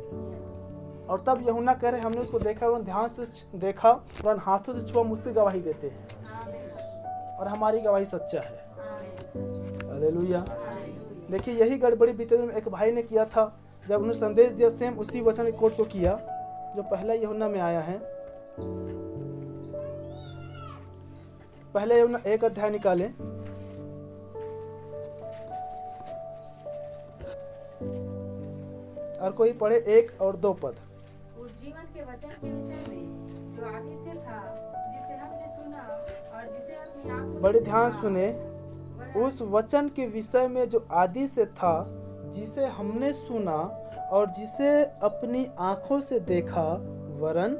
और तब यूहन्ना कह रहे, हमने उसको देखा, उन्होंने ध्यान से देखा, उन्होंने हाथों से छुआ, मुझसे गवाही देते हैं और हमारी गवाही सच्चा है। हालेलुया। देखिए यही गड़बड़ी बीते दिन एक भाई ने किया था, जब उन्होंने संदेश दिया सेम उसी वचन के कोट को किया जो पहला यूहन्ना में आया है। पहले यूहन्ना 1 अध्याय निकालें, और कोई पढ़े 1 और 2 पद।
उस जीवन के वचन के विषय में जो आदि से था, जिसे हमने सुना और जिसे अपनी आंखों से
बड़े ध्यान
देखा,
सुने,
वह
उस वचन के विषय में जो आदि से था, जिसे हमने सुना और जिसे अपनी आंखों से देखा, वरन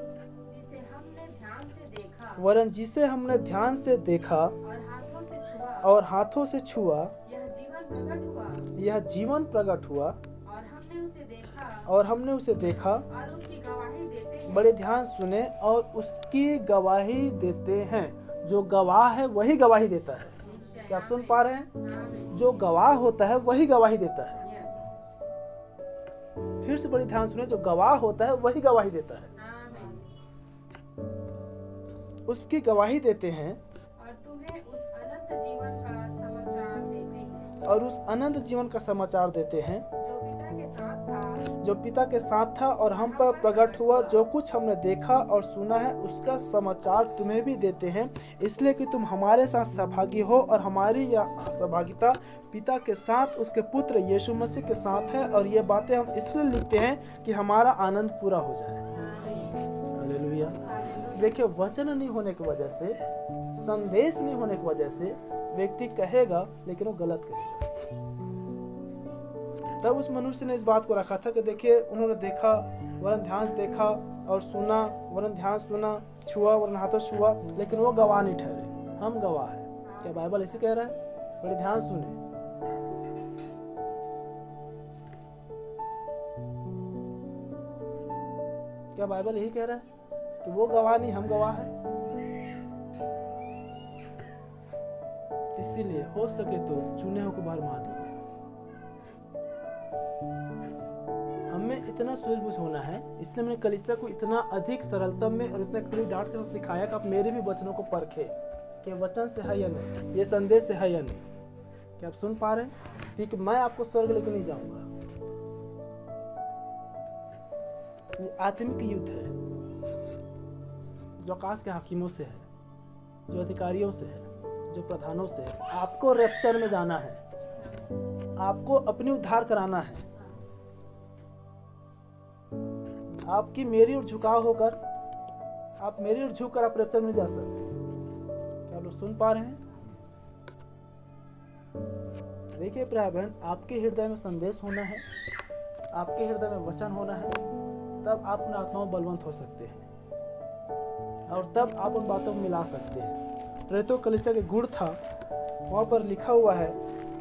जिसे हमने ध्यान से देखा और हाथों से छुआ, यह जीवन प्रकट हुआ और हमने उसे देखा
और उसकी गवाही देते हैं।
बड़े ध्यान सुने, और उसकी गवाही देते हैं। जो गवाह है वही गवाही देता है। क्या आप सुन पा रहे हैं? जो गवाह होता है वही गवाही देता है। फिर से बड़ी ध्यान सुने, जो गवाह होता है वही गवाही देता है। उसकी गवाही देते हैं
और तुम्हें उस अनंत जीवन का समाचार देते हैं,
और उस अनंत जीवन का समाचार देते हैं
जो पिता के साथ था
और हम पर प्रकट हुआ। जो कुछ हमने देखा और सुना है उसका समाचार तुम्हें भी देते हैं, इसलिए कि तुम हमारे साथ सहभागी हो, और हमारी यह सहभागिता पिता के साथ उसके पुत्र यीशु मसीह के साथ है। और ये बातें हम इसलिए लिखते हैं कि हमारा आनंद पूरा हो जाए। हालेलुया। देखिए, वचन नहीं होने की वजह से, संदेश नहीं होने की वजह से व्यक्ति कहेगा लेकिन वो गलत कहेगा। तब उस मनुष्य ने इस बात को रखा था कि देखिए, उन्होंने देखा वरन ध्यान से देखा, और सुना वरन ध्यान सुना, छुआ वरन हाथों छुआ, लेकिन वो गवाह नहीं ठहरे। हम गवाह हैं। क्या बाइबल इसी कह रहा है? बड़े ध्यान सुने। क्या बाइबल यही कह रहा है कि वो गवाह नहीं, हम गवाह हैं? इसीलिए हो सके तो चुने हो को बाहर मार दो। हमें इतना सूझबूझ होना है, इसलिए मैंने कलीसिया को इतना अधिक सरलता में और इतना खुली डांट के साथ सिखाया कि आप मेरे भी वचनों को परखें कि वचन से है या नहीं, ये संदेश से है या नहीं। क्या आप सुन पा रहे हैं? ठीक, मैं आपको स्वर्ग लेकर नहीं जाऊंगा। ये आत्मिक युद्ध है जो आकाश के हाकिमों से है, जो अधिकारियों से है, जो प्रधानों से है। आपको रैप्चर में जाना है, आपको अपनी उद्धार कराना है। आपकी मेरी ओर झुकाव होकर, आप मेरी ओर झुककर आप रैप्चर में जा सकते। क्या लोग सुन पा रहे हैं? देखिए प्राय बहन, आपके हृदय में संदेश होना है, आपके हृदय में वचन होना है, तब आप उन आत्माओं बलवंत हो सकते हैं, और तब आप उन बातों को मिला सकते हैं। प्रेरितों कलीसिया के गुण था, वहाँ पर लिखा हुआ है,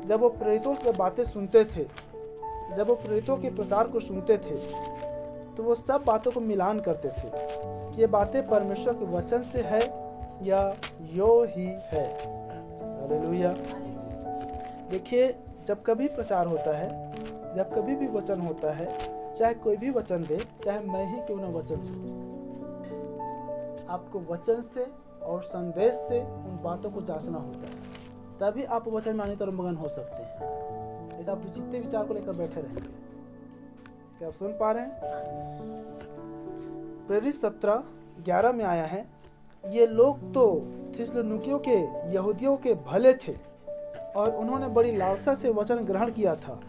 जब वो प्रेरितों से बातें सुनते थे, जब वो प्रेरितों के प्रचार को सुनते थे, तो वो सब बातों को मिलान करते थे कि ये बातें परमेश्वर के वचन से है या यो ही है। हालेलुया। देखिए, जब कभी प्रचार होता है, जब कभी भी वचन होता है, चाहे कोई भी वचन दे, चाहे मैं ही क्यों ना वचन दूं, आपको वचन से और संदेश से उन बातों को जांचना होता है, तभी आप वचन में आने तरफ मगन हो सकते हैं। नहीं आप विचित्र विचार को लेकर बैठे रहेंगे। क्या आप सुन पा रहे हैं? प्रेरित 17:11 में आया है, ये लोग तो थिस्सलुनीकियों के यहूदियों के भले थे, और उन्होंने बड़ी लालसा से वचन ग्रहण किया था,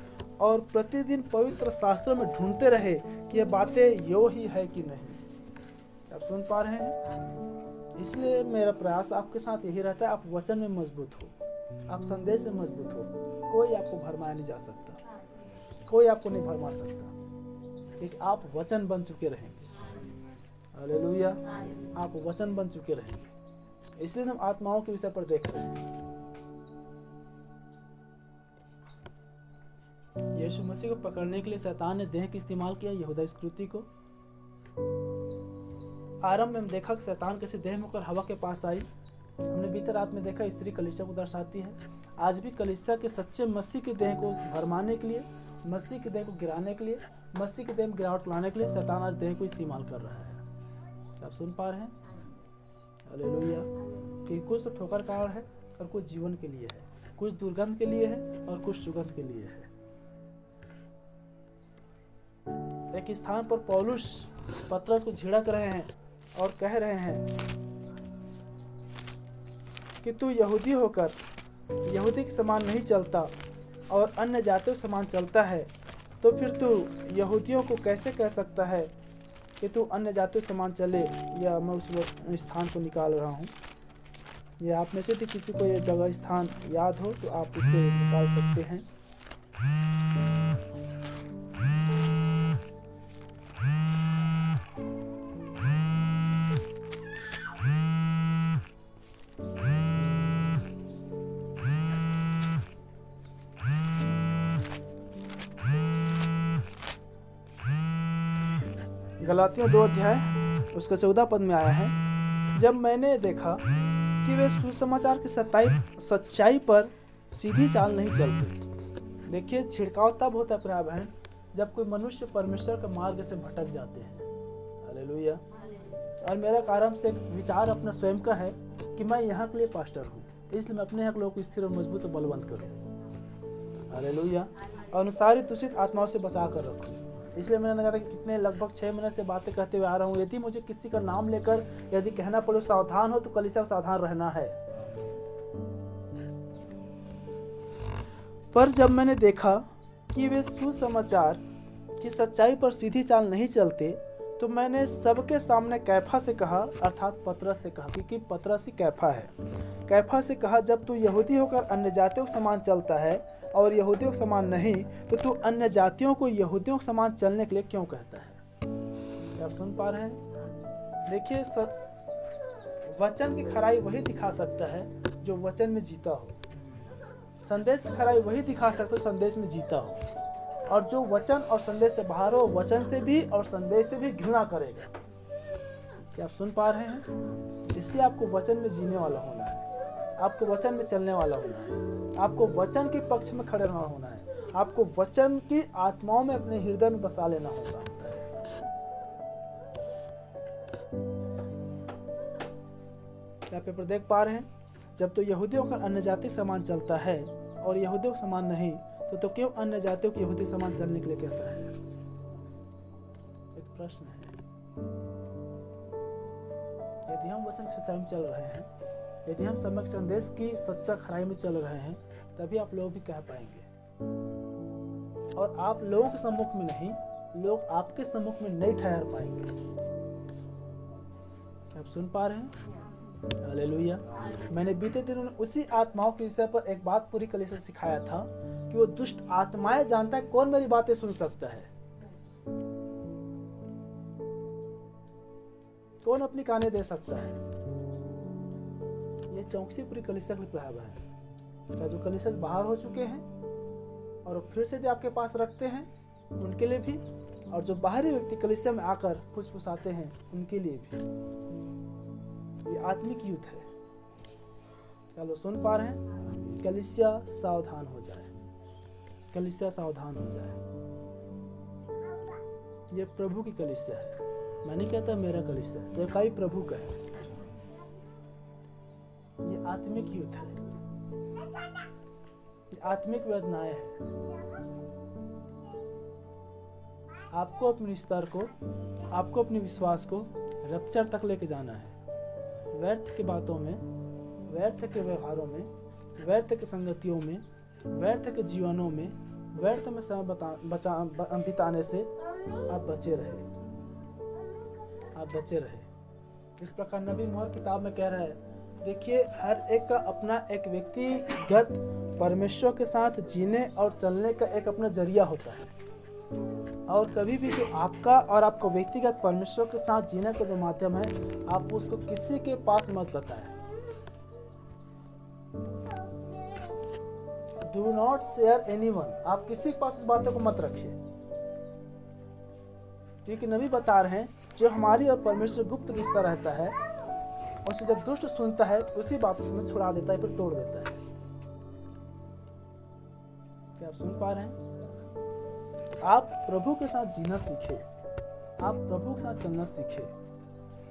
और प्रतिदिन पवित्र शास्त्रों में ढूंढते रहे कि ये बातें यो ही है कि नहीं। आप सुन पा रहे हैं? इसलिए मेरा प्रयास आपके साथ यही रहता है, आप वचन में मजबूत हो, आप संदेश में मजबूत हो। कोई आपको भरमाया नहीं जा सकता, कोई आपको नहीं भरमा सकता, क्योंकि आप वचन बन चुके रहेंगे। हालेलुया। आप वचन बन चुके रहेंगे। इसलिए हम आत्माओं के विषय पर देख रहे हैं। यीशु मसीह को पकड़ने के लिए शैतान ने देह का इस्तेमाल किया, यहूदा इस्करियोती को। आरंभ में हम देखा कि शैतान कैसे देह में होकर हवा के पास आई। हमने बीते रात में देखा स्त्री कलीसिया को दर्शाती है। आज भी कलीसिया के सच्चे मसीह के देह को भरमाने के लिए, मसीह के देह को गिराने के लिए, मसीह के देह में गिरावट लाने के लिए शैतान आज देह को इस्तेमाल कर रहा है। आप सुन पा रहे हैं? हालेलुया। कि कुछ तो ठोकर का है और कुछ जीवन के लिए है, कुछ दुर्गंध के लिए है और कुछ सुगंध के लिए है। एक स्थान पर पौलुस पतरस को झिड़क रहे हैं और कह रहे हैं कि तू यहूदी होकर यहूदी के समान नहीं चलता और अन्य जातियों के समान चलता है, तो फिर तू यहूदियों को कैसे कह सकता है कि तू अन्य जातियों के समान चले। या मैं उस स्थान को निकाल रहा हूँ, या आप में से भी किसी को यह जगह स्थान याद हो तो आप इसे निकाल सकते हैं। गलातियों 2 अध्याय उसका 14 पद में आया है, जब मैंने देखा कि वे सुसमाचार की सच्चाई पर सीधी चाल नहीं चलते। देखिए, छिड़काव तब होता है प्रिय बहन जब कोई मनुष्य परमेश्वर के मार्ग से भटक जाते हैं। हालेलुया। और मेरा कारण से विचार अपना स्वयं का है कि मैं यहाँ के लिए पास्टर हूँ, इसलिए मैं अपने यहाँ लोगों को स्थिर और मजबूत और बलवंत करूँ। हालेलुया। और सारी दूषित आत्माओं से बचा कर रखूँ। इसलिए मैंने कहा कि कितने लगभग 6 महीने से बातें कहते हुए आ रहा हूँ, यदि मुझे किसी का नाम लेकर यदि कहना पड़े सावधान हो तो कलीसिया को सावधान रहना है। पर जब मैंने देखा कि वे सुसमाचार की सच्चाई पर सीधी चाल नहीं चलते, तो मैंने सबके सामने कैफा से कहा, अर्थात पतरस से कहा, क्योंकि पतरस ही कैफा है। कैफा से कहा, जब तू यहूदी होकर अन्य जातियों के समान चलता है और यहूदियों के समान नहीं, तो तू अन्य जातियों को यहूदियों के समान चलने के लिए क्यों कहता है? क्या आप सुन पा रहे हैं? देखिए, वचन की खराई वही दिखा सकता है जो वचन में जीता हो। संदेश की खराई वही दिखा सकता है संदेश में जीता हो। और जो वचन और संदेश से बाहर हो, वचन से भी और संदेश से भी घृणा करेगा। क्या आप सुन पा रहे हैं? इसलिए आपको वचन में जीने वाला होना है, आपको वचन में चलने वाला होना है, आपको वचन के पक्ष में खड़े होना है, आपको वचन की आत्माओं में अपने हृदय में बसा लेना होगा। क्या पेपर देख पा रहे हैं? जब तो यहूदियों का अन्य जाति समान चलता है और यहूदियों का समान नहीं, तो क्यों अन्य जातियों की यहूदी समान चलने के लिए कहता है? एक प्रश्न है। यदि हम वचन की सच्चाई में चल रहे हैं, यदि हम सम्यक संदेश की सच्चा खराई में चल रहे हैं, तभी आप लोग भी कह पाएंगे। और आप लोगों के सम्मुख में नहीं, लोग आपके सम्मुख में नहीं ठहर पाएंगे। क्या आप सुन पा रहे हैं? हालेलुया। मैंने बीते दिनों में उसी आत्माओं के विषय पर एक बात पूरी कलीसिया से सिखाया था कि वो दुष्ट आत्माएं जानता है कौन मेरी बातें सुन सकता है, कौन अपनी काने दे सकता है। ये चौकसी पूरी कलीसिया के प्रभाव है। क्या जो कलीसिया बाहर हो चुके हैं और फिर से जो आपके पास रखते हैं उनके लिए भी, और जो बाहरी व्यक्ति कलीसिया में आकर फुसफुसाते हैं उनके लिए भी। ये आत्मिक युद्ध है। चलो सुन पा रहे हैं? कलीसिया सावधान हो जाए, कलीसिया सावधान हो जाए। ये प्रभु की कलीसिया है। मैं नहीं कहता मेरा कलीसिया, सेवकाई प्रभु का है। ये आत्मिक युद्ध है, ये आत्मिक वेदनाएं है। आपको अपने स्तर को, आपको अपने विश्वास को रप्चर तक लेके जाना है। व्यर्थ की बातों में, व्यर्थ के व्यवहारों में, व्यर्थ के संगतियों में, व्यर्थ के जीवनों में, व्यर्थ में समय बिताने से आप बचे रहे, आप बचे रहे। इस प्रकार नबी मोहर किताब में कह रहा है, देखिए, हर एक का अपना एक व्यक्तिगत परमेश्वर के साथ जीने और चलने का एक अपना जरिया होता है। और कभी भी जो आपका और आपको व्यक्तिगत परमेश्वर के साथ जीने का जो माध्यम है, आप उसको किसी के पास मत बताएं। Do not share anyone, आप किसी के पास उस बातों को मत रखिए, क्योंकि नबी बता रहे हैं जो हमारी और परमेश्वर गुप्त रिश्ता रहता है, उसे जब दुष्ट सुनता है तो उसी बातों से छुड़ा देता है, फिर तोड़ देता है। क्या आप सुन पा रहे हैं? आप प्रभु के साथ जीना सीखे, आप प्रभु के साथ चलना सीखे।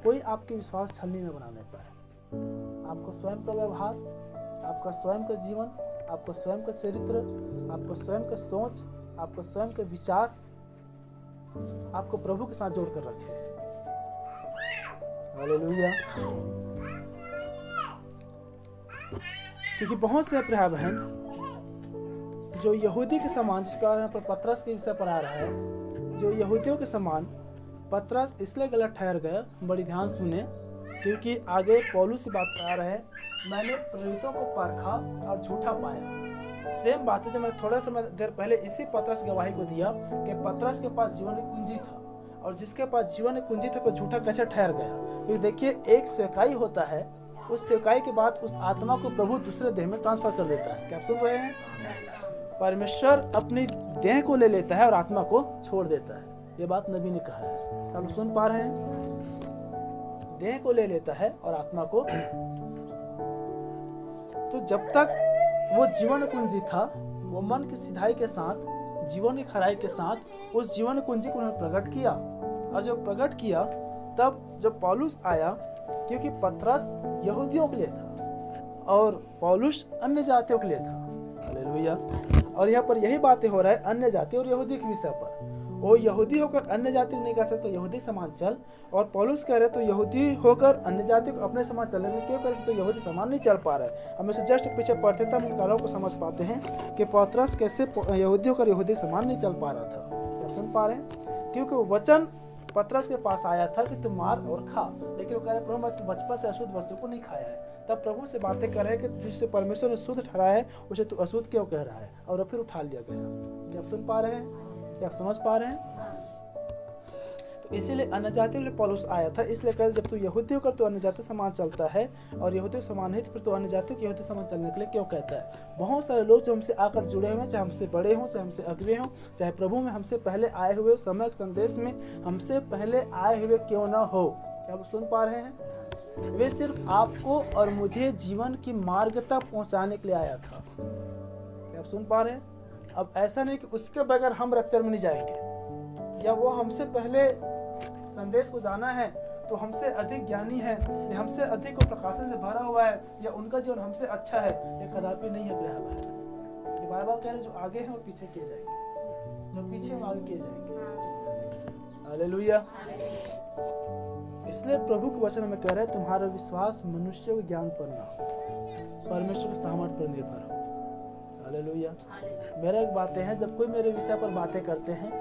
कोई आपके विश्वास छलनी न बनाने पाए। आपको स्वयं का व्यवहार, आपका स्वयं का जीवन, आपका स्वयं का चरित्र, आपका स्वयं का सोच, आपका स्वयं का विचार आपको प्रभु के साथ जोड़कर रखे। हालेलुया। क्योंकि बहुत से भाई बहन जो यहूदी के समान, जिस पर यहाँ पर पतरस के विषय पर आ रहा है, जो यहूदियों के समान पतरस इसलिए गलत ठहर गया, बड़ी ध्यान सुने, क्योंकि आगे पौलुस से बात करा रहे हैं, मैंने प्रेरितों को परखा और झूठा पाया। सेम बात है जो मैंने थोड़ा समय देर पहले इसी पतरस गवाही को दिया कि पतरस के पास जीवन की कुंजी था, और जिसके पास जीवन की कुंजी था वो झूठा कैसे ठहर गया। क्योंकि देखिए, एक सेवकाई होता है, उस सेवकाई के बाद उस आत्मा को प्रभु दूसरे देह में ट्रांसफर कर देता है। क्या आप सुन रहे हैं? परमेश्वर अपनी देह को ले लेता है और आत्मा को छोड़ देता है। ये बात नबी ने कहा है। क्या आप सुन पा रहे हैं? देह को ले लेता है और आत्मा को। तो जब तक वो जीवन कुंजी था, वो मन की सिधाई के साथ, जीवन की खराई के साथ उस जीवन कुंजी को उन्होंने प्रकट किया। और जब प्रकट किया, तब जब पौलुस आया, क्योंकि पतरस यहूदियों के लिए था और पौलुस अन्य जातियों के लिए था। हालेलुया। और यहाँ पर यही बातें हो रहा है अन्य जाति और यहूदी के विषय पर। वो यहूदी होकर अन्य जाति को नहीं कर सकते, तो यहूदी समान चल, और पौलुस कह रहे तो यहूदी होकर अन्य जाति को अपने समान चलने में क्यों करे, तो यहूदी समान नहीं चल पा रहा है। हम इसे जस्ट पीछे पढ़ते तब हम कारों को समझ पाते हैं कि पतरस कैसे यहूदी होकर यहूदी समान नहीं चल पा रहा था। क्या सुन पा रहे हैं? क्योंकि वचन पतरस के पास आया था कि तुम मार और खा, लेकिन वो कह रहे प्रभु मैं तो बचपन से अशुद्ध वस्तु को नहीं खाया है। तब प्रभु से बातें कर रहे हैं कि जिससे परमेश्वर ने शुद्ध ठहराया है उसे तू अशुद्ध क्यों कह रहा है, और फिर उठा लिया गया। क्या सुन पा रहे हैं? क्या समझ पा रहे हैं? तो इसीलिए अन्य जातियों के लिए पौलुस आया था। इसलिए कह जब तू यहूदी होकर तो अन्य जाति समान चलता है, और यहूदी समान नहीं तो फिर तो अन्य जातियों के यहूदी समान चलने के लिए क्यों कहता है। बहुत सारे लोग जो हमसे आकर जुड़े हुए हैं, चाहे हमसे बड़े हों, चाहे हमसे अगले हों, चाहे प्रभु में हमसे पहले आए हुए, समय संदेश में हमसे पहले आए हुए क्यों ना हो। क्या आप सुन पा रहे हैं? वे सिर्फ आपको और मुझे जीवन की मार्ग तक पहुंचाने के लिए आया था। क्या आप सुन पा रहे हैं? अब ऐसा नहीं कि उसके बगैर हम रैप्चर में नहीं जाएंगे, या वो हमसे पहले संदेश को जाना है तो हमसे अधिक ज्ञानी है, या हमसे अधिक प्रकाशन से भरा हुआ है, या उनका जीवन हमसे अच्छा है। ये कदापि नहीं है प्रिय। बाइबल कह रहे जो आगे हैं वो पीछे किए जाएंगे, जो पीछे वो आगे किए जाएंगे। हालेलुया। इसलिए प्रभु के वचन में कह रहे हैं तुम्हारा विश्वास मनुष्य के ज्ञान पर ना हो, परमेश्वर के सामर्थ्य पर निर्भर हो। हालेलुया। मेरा एक बातें हैं, जब कोई मेरे विषय पर बातें करते हैं,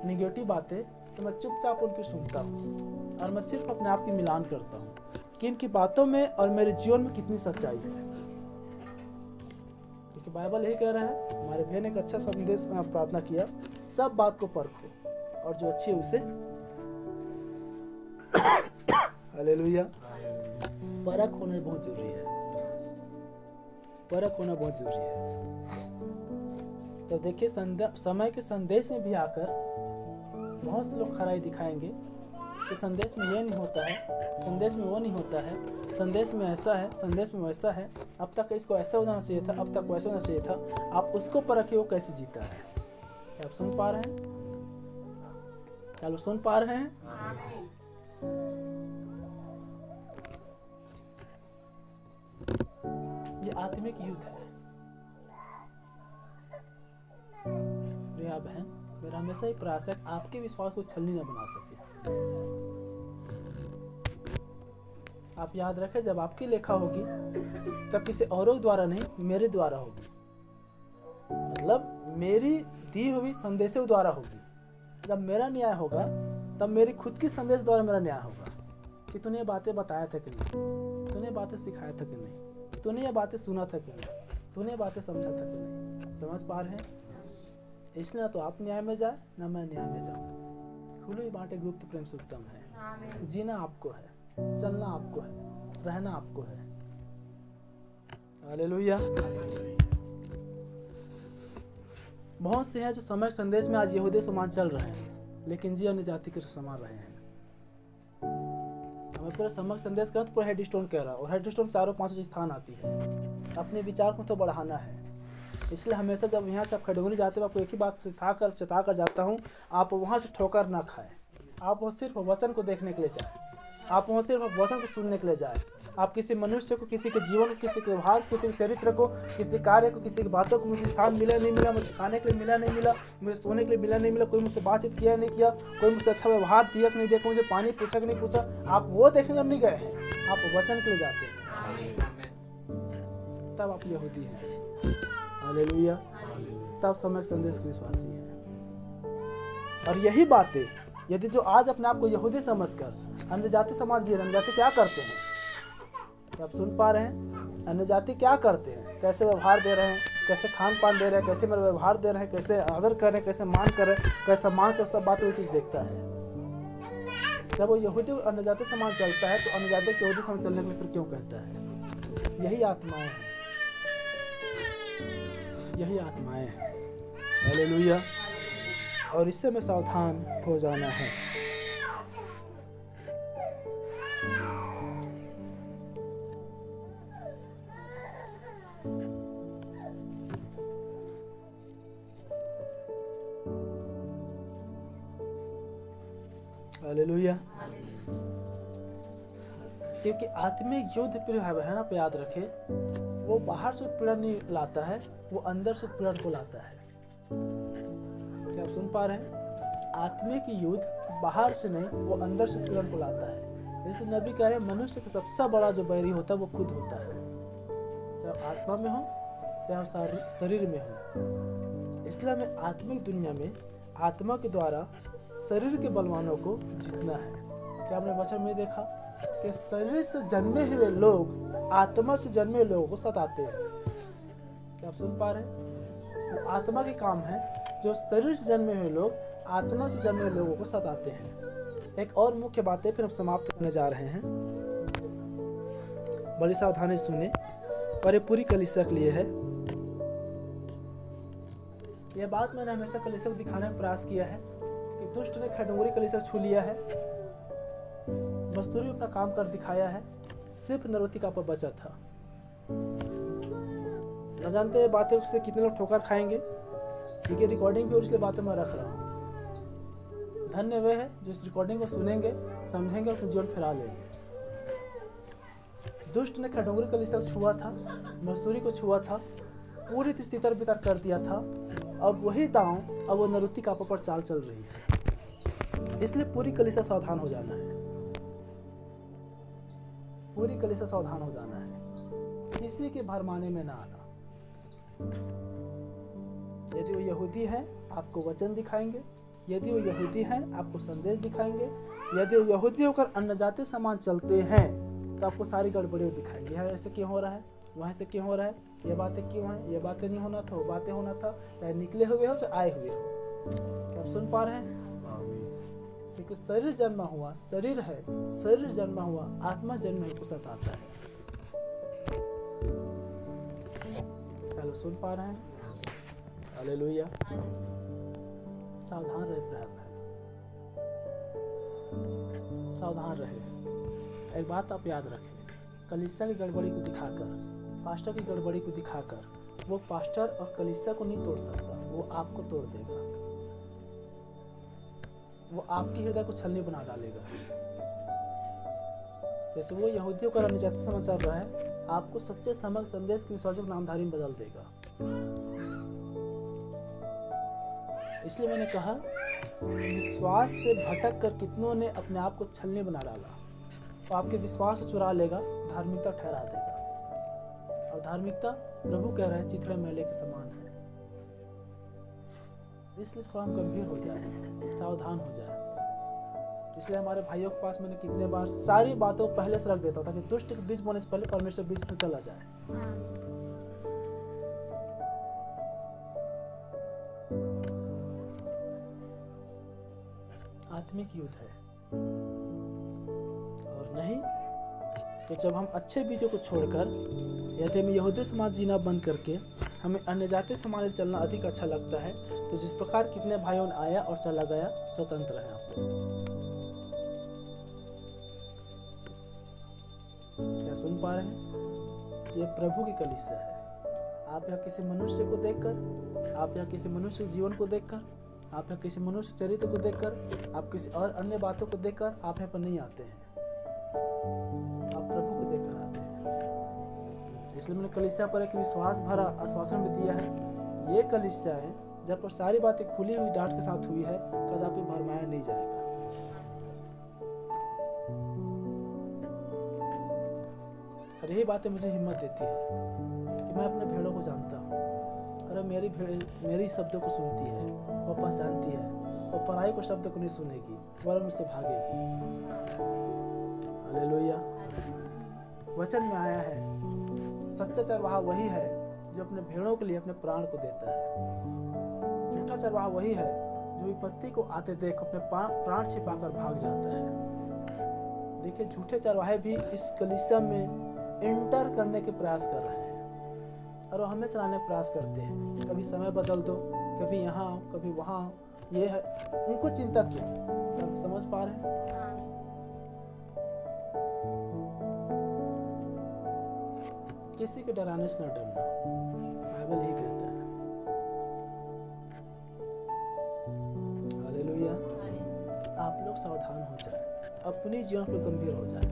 निगेटिव बातें, तो मैं चुपचाप उनकी सुनता हूँ और मैं सिर्फ अपने आप की मिलान करता हूँ कि इनकी बातों में और मेरे जीवन में कितनी सच्चाई है। क्योंकि बाइबल यही कह रहा है, हमारे भैया ने एक अच्छा संदेश में प्रार्थना किया, सब बात को परखो और जो अच्छी है उसे। हालेलुया। परख होना बहुत जरूरी है, परख होना बहुत जरूरी है। तो देखिए, समय के संदेश में भी आकर बहुत से लोग खराई दिखाएंगे कि संदेश में ये नहीं होता है, संदेश में वो नहीं होता है, संदेश में ऐसा है, संदेश में वैसा है, अब तक इसको ऐसा होना चाहिए था, अब तक वैसा होना चाहिए था। आप उसको परखिए वो कैसे जीता है। क्या आप सुन पा रहे हैं? क्या लोग सुन पा रहे हैं? ये आत्मिक युद्ध है प्रिया बहन। मेरा हमेशा ही प्रयास है आपके विश्वास को छलनी न बना सके। आप याद रखें, जब आपकी लेखा होगी तब किसी औरों द्वारा नहीं, मेरे द्वारा होगी। मतलब मेरी दी हुई संदेशों द्वारा होगी। जब मेरा न्याय होगा तब मेरी खुद की संदेश द्वारा मेरा न्याय होगा कि तूने ये बातें बताया था कि नहीं, तूने बातें सिखाया था कि नहीं, तूने ये बातें सुना था कि नहीं, तूने ये बातें समझा था कि नहीं। समझ पा रहे हैं? इसलिए ना तो आप न्याय में जाए ना मैं न्याय में जाऊँ। खुली बातें गुप्त प्रेम से उत्तम है। जीना आपको है, चलना आपको है, रहना आपको है। हालेलुया। बहुत से हैं जो समय संदेश में आज यहूदी समान चल रहे हैं, लेकिन जी अन्य जाति के समान रहे हैं। हमें पूरा समग्र संदेश का तो पूरा हेडस्टोन कह रहा है, और हेडस्टोन 4-5 स्थान आती है। अपने विचार को तो बढ़ाना है। इसलिए हमेशा जब यहाँ से आप खड़गोली जाते हो, आपको एक ही बात चता कर जाता हूँ, आप वहाँ से ठोकर ना खाएं। आप वो सिर्फ वचन को देखने के लिए जाएं। आप वहाँ सिर्फ वचन को सुनने के लिए जाए। आप किसी मनुष्य को, किसी के जीवन को, किसी के व्यवहार, किसी के चरित्र को, किसी कार्य को, किसी की बातों को, मुझे स्थान मिला नहीं मिला, मुझे खाने के लिए मिला नहीं मिला, मुझे सोने के लिए मिला नहीं मिला, कोई मुझसे बातचीत किया नहीं किया, कोई मुझसे अच्छा व्यवहार दिया कि नहीं दिया, मुझे पानी पूछा कि नहीं पूछा, आप वो देखने नहीं गए हैं, आप वचन के लिए जाते हैं, तब आप यहूदी हैं। हालेलुया। तब समय संदेश के विश्वासी हैं। और यही बातें यदि जो आज अपने आप को यहूदी समझकर अन्य जाति समाज जी, अन्य जाति क्या करते हैं, आप सुन पा रहे हैं? अन्य जाति क्या करते हैं, कैसे व्यवहार दे रहे हैं, कैसे खान पान दे रहे हैं, कैसे मेरा व्यवहार दे रहे हैं, कैसे आदर कर रहे हैं, कैसे मान कर रहे हैं, कैसे मान कर सब बात वो चीज़ देखता है। जब वो यहूदी अन्य जाति समाज चलता है तो अन्य जाति के यहूदी समाज चलने के लिए फिर क्यों कहता है? यही आत्माएं हैं, यही आत्माएं हैं। हालेलुया। और इससे में सावधान हो जाना है। हालेलुया। क्योंकि आत्मिक युद्ध फिर है ना, पे याद रखे, वो बाहर से उत्पीड़न नहीं लाता है, वो अंदर से उत्पीड़न को लाता है। क्या आप सुन पा रहे हैं? आत्मिक युद्ध बाहर से नहीं, वो अंदर से उत्पीड़न को लाता है। जैसे नबी कह रहे हैं, मनुष्य का सबसे बड़ा जो बैरी होता है वो खुद होता है, चाहे आत्मा में हो चाहे शरीर में हो। इसलिए हमें आत्मिक दुनिया में आत्मा के द्वारा शरीर के बलवानों को जीतना है। क्या आपने वचन में देखा कि शरीर से जन्मे हुए लोग आत्मा से जन्मे लोगों को सताते हैं? क्या आप सुन पा रहे हैं? वो आत्मा के काम है, जो शरीर से जन्मे हुए लोग आत्मा से जन्मे लोगों को सताते हैं। एक और मुख्य बात है, फिर हम समाप्त करने जा रहे हैं, बड़ी सावधानी सुने और ये पूरी कलीसिया के लिए है। यह बात मैंने हमेशा कलीसिया को दिखाने का प्रयास किया है कि दुष्ट ने खडंगुरी कलीसिया छू लिया है, मजदूरी अपना काम कर दिखाया है, सिर्फ नरोती का पर बचा था। न जानते हैं बातें से कितने लोग ठोकर खाएंगे, क्योंकि रिकॉर्डिंग भी और इसलिए बातें मैं रख रहा हूँ। धन्य वे है जो इस रिकॉर्डिंग को सुनेंगे, समझेंगे और अपने जीवन फैला लेंगे। दुष्ट ने खडंगुरी कलीसिया को छुआ था, मजदूरी को छुआ था, पूरी तितर बितर कर दिया था, और वही दांव अब वो नरुति कापा पर चाल चल रही है। इसलिए पूरी कलीसिया सावधान हो जाना है, पूरी कलीसिया सावधान हो जाना है, किसी के भरमाने में ना आना। यदि वो यहूदी है आपको वचन दिखाएंगे, यदि वो यहूदी हैं आपको संदेश दिखाएंगे, यदि वो यहूदी होकर अन्य जाति समान चलते हैं तो आपको सारी गड़बड़ियाँ दिखाएंगे। यहाँ ऐसे क्यों हो रहा है, वहाँ से क्यों हो रहा है, ये बातें क्यों हैं, ये बातें नहीं होना था, वो बातें होना था, चाहे निकले हुए हो चाहे आए हुए हो। क्या आप सुन पा रहे हैं? क्योंकि शरीर जन्मा हुआ शरीर है, शरीर जन्मा हुआ आत्मा जन्म को सताता है। हेलो, सुन पा रहे हैं? हालेलुया। सावधान रहे ब्रदर, सावधान रहे। एक बात आप याद रखें, कलीसिया की गड़बड़ी को दिखाकर, पास्टर की गड़बड़ी को दिखाकर वो पास्टर और कलीसिया को नहीं तोड़ सकता, वो आपको तोड़ देगा, वो आपके हृदय को छलनी बना डालेगा। जैसे वो यहूदियों का अन्य जाति समाज चल रहा है, आपको सच्चे समग्र संदेश के विश्वासियों को नामधारी में बदल देगा। इसलिए मैंने कहा, विश्वास से भटक कर कितनों ने अपने आप को छलनी बना डाला, तो आपके विश्वास से चुरा लेगा, धार्मिकता ठहरा देगा। और धार्मिकता प्रभु कह रहे हैं चिथड़े मेले के समान है। इसलिए थोड़ा हम गंभीर हो जाए, सावधान हो जाए। इसलिए हमारे भाइयों के पास मैंने कितने बार सारी बातों को पहले से रख देता था कि दुष्ट के बीज बोने से पहले परमेश्वर बीज में चला जाए। आत्मिक युद्ध है, और नहीं तो जब हम अच्छे बीजों को छोड़कर, यदि हमें यहूदी समाज जीना बंद करके हमें अन्य जाति समाज चलना अधिक अच्छा लगता है, तो जिस प्रकार कितने भाइयों ने आया और चला गया, स्वतंत्र है आप लोग। क्या सुन पा रहे हैं? ये प्रभु की कलीसिया है। आप यहाँ किसी मनुष्य को देखकर, आप यहाँ किसी मनुष्य के जीवन को देखकर, आप यहाँ किसी मनुष्य चरित्र को देखकर, आप किसी और अन्य बातों को देखकर आप यहाँ पर नहीं आते हैं। आप प्रभु को देखकर आते हैं। इसलिए मैंने कलीसिया पर एक विश्वास भरा आश्वासन भी दिया है। ये कलीसिया है जब पर सारी बातें खुली हुई डांट के साथ हुई है, कदापि भरमाया नहीं जाएगा। और यही बातें मुझे हिम्मत देती है कि मैं अपने भेड़ों को जानता हूँ और मेरी भेड़ मेरी शब्दों को सुनती है, वो पहचानती है, वो पराई को शब्द को नहीं सुनेगी वरन मुझसे भागेगी। हालेलुया। वचन में आया है सच्चा चरवाहा वही है जो अपने भेड़ों के लिए अपने प्राण को देता है। झूठा चरवाहा वही है जो विपत्ति को आते देख अपने प्राण छिपाकर भाग जाता है। देखिए, झूठे चरवाहे भी इस कलीसिया में इंटर करने के प्रयास कर रहे हैं और वो हमें चलाने का प्रयास करते हैं। कभी समय बदल दो, कभी यहाँ कभी वहाँ, ये है उनको चिंता क्यों? आप समझ पा रहे हैं? किसी के डराने से न डरना, बाइबल ही कहता है। हालेलुया। आप लोग सावधान हो जाएं, अपनी जीवन पर गंभीर हो जाएं,